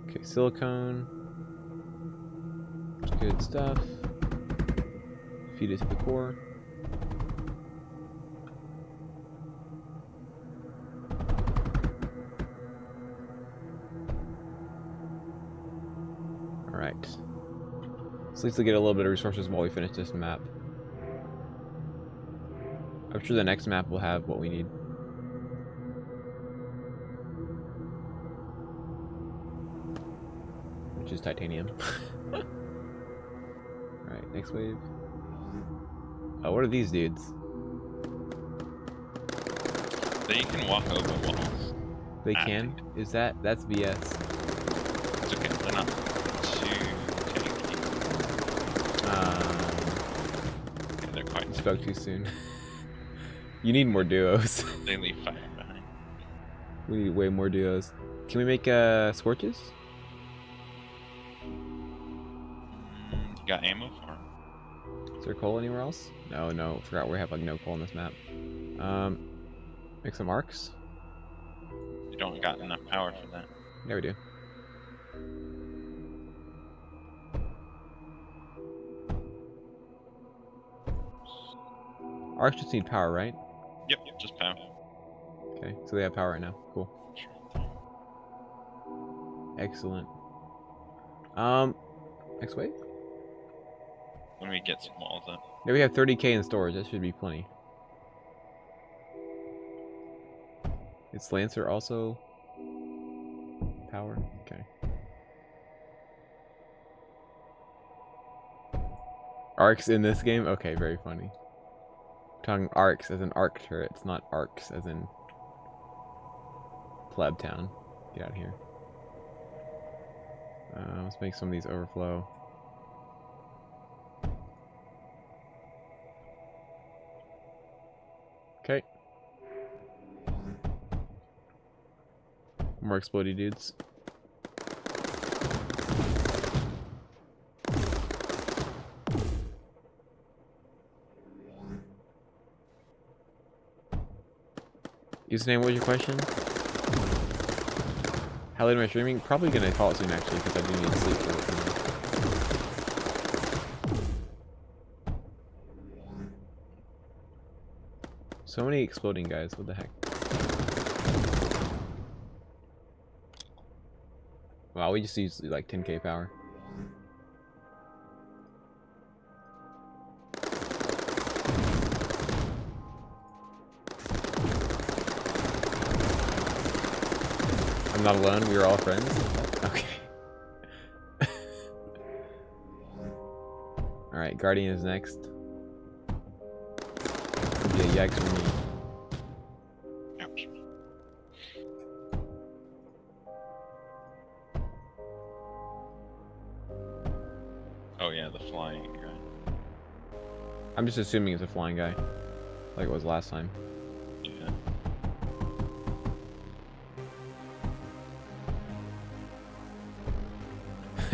Okay, silicone. Good stuff. Feed it to the core. Alright. So at least we'll get a little bit of resources while we finish this map. I'm sure the next map will have what we need. Which is titanium. Alright, next wave. Oh, what are these dudes? They can walk over walls. They can? Is that's BS. It's okay. They're not too tanky. Yeah, they're quite. Spoke too soon. You need more duos. They leave fire behind. We need way more duos. Can we make scorches? Got ammo for him. Is there coal anywhere else? No, forgot we have like no coal on this map. Make some arcs. You don't got enough power for that. Yeah, we do. Arcs just need power, right? Yep, just power. Okay, so they have power right now. Cool. Excellent. Next wave? Let me get some walls up. Yeah, we have 30k in storage. That should be plenty. Is Lancer also power? Okay. Arcs in this game? Okay, very funny. We're talking arcs as in arc turrets, not arcs as in pleb town. Get out of here. Let's make some of these overflow. Okay. More explodey dudes. Username, what was your question? How late am I streaming? Probably gonna call it soon actually, because I do need to sleep for it. So many exploding guys, what the heck? Wow, we just used like 10k power. I'm not alone, we are all friends. Okay. Alright, Guardian is next. Yeah, yikes for me. Ouch. Oh yeah, the flying guy. I'm just assuming it's a flying guy. Like it was last time. Yeah.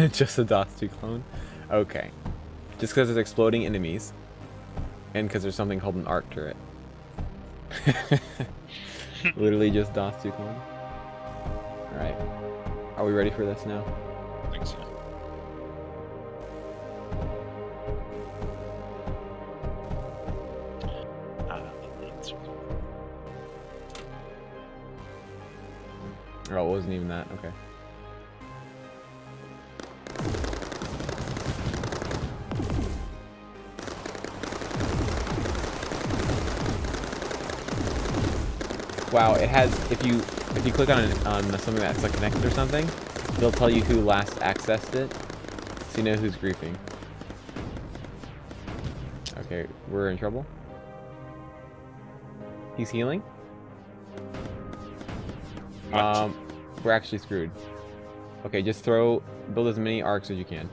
Just a DOS 2 clone? Okay. Just because it's exploding enemies. And because there's something called an arc turret. Literally just DOS 2 clone. Alright. Are we ready for this now? I think so. Oh, it wasn't even that. Okay. Wow, it has, if you click on something that's like connected or something, it'll tell you who last accessed it, so you know who's griefing. Okay, we're in trouble. He's healing. What? We're actually screwed. Okay, just build as many arcs as you can.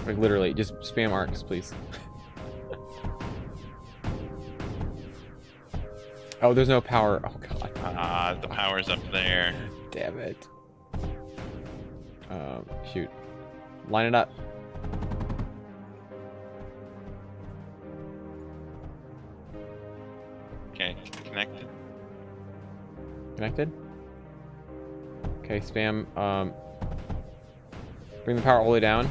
Like literally, just spam arcs, please. Oh, there's no power. Oh god. The power's up there. Damn it. Shoot. Line it up. Okay, connected. Connected? Okay, spam, bring the power all the way down.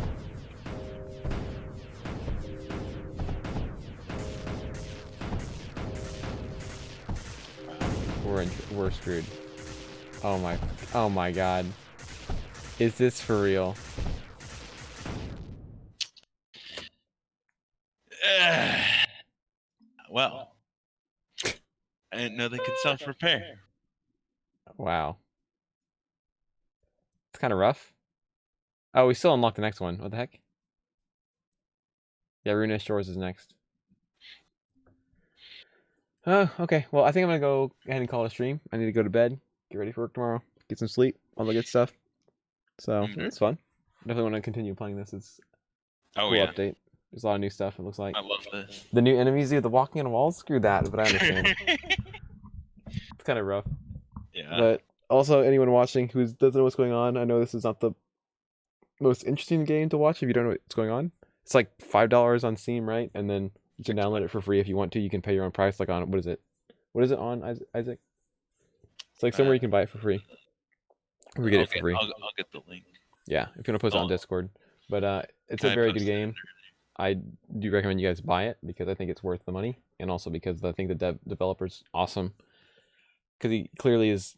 We're screwed. Oh my god. Is this for real? Well, I didn't know they could self-repair. Wow. It's kind of rough. Oh, we still unlocked the next one. What the heck? Yeah, Ruinous Shores is next. Oh, okay. Well, I think I'm gonna go ahead and call it a stream. I need to go to bed, get ready for work tomorrow, get some sleep, all the good stuff. So it's fun. Definitely want to continue playing this. It's a cool update. There's a lot of new stuff. It looks like. I love this. The new enemies, dude. The walking on walls. Screw that. But I understand. It's kind of rough. Yeah. But also, anyone watching who doesn't know what's going on, I know this is not the most interesting game to watch if you don't know what's going on. It's like $5 on Steam, right? And then you can Six download it for free if you want to. You can pay your own price, like on what is it? What is it on, Isaac? It's like somewhere you can buy it for free. Or get it for free. I'll get the link. Yeah, if you want to post it on Discord. But it's Can a I very post good it in game. I do recommend you guys buy it because I think it's worth the money, and also because I think the developer's awesome. Because he clearly is.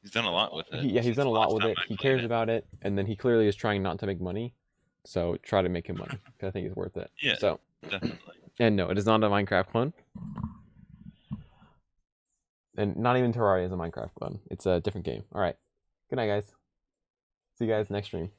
He's done a lot with it. He's since done a the lot last with time it. I He played cares about it, and then he clearly is trying not to make money. So try to make him money because I think it's worth it. Yeah. So Definitely. and no, it is not a Minecraft clone, and not even Terraria is a Minecraft clone. It's a different game. All right. Good night, guys. See you guys next stream.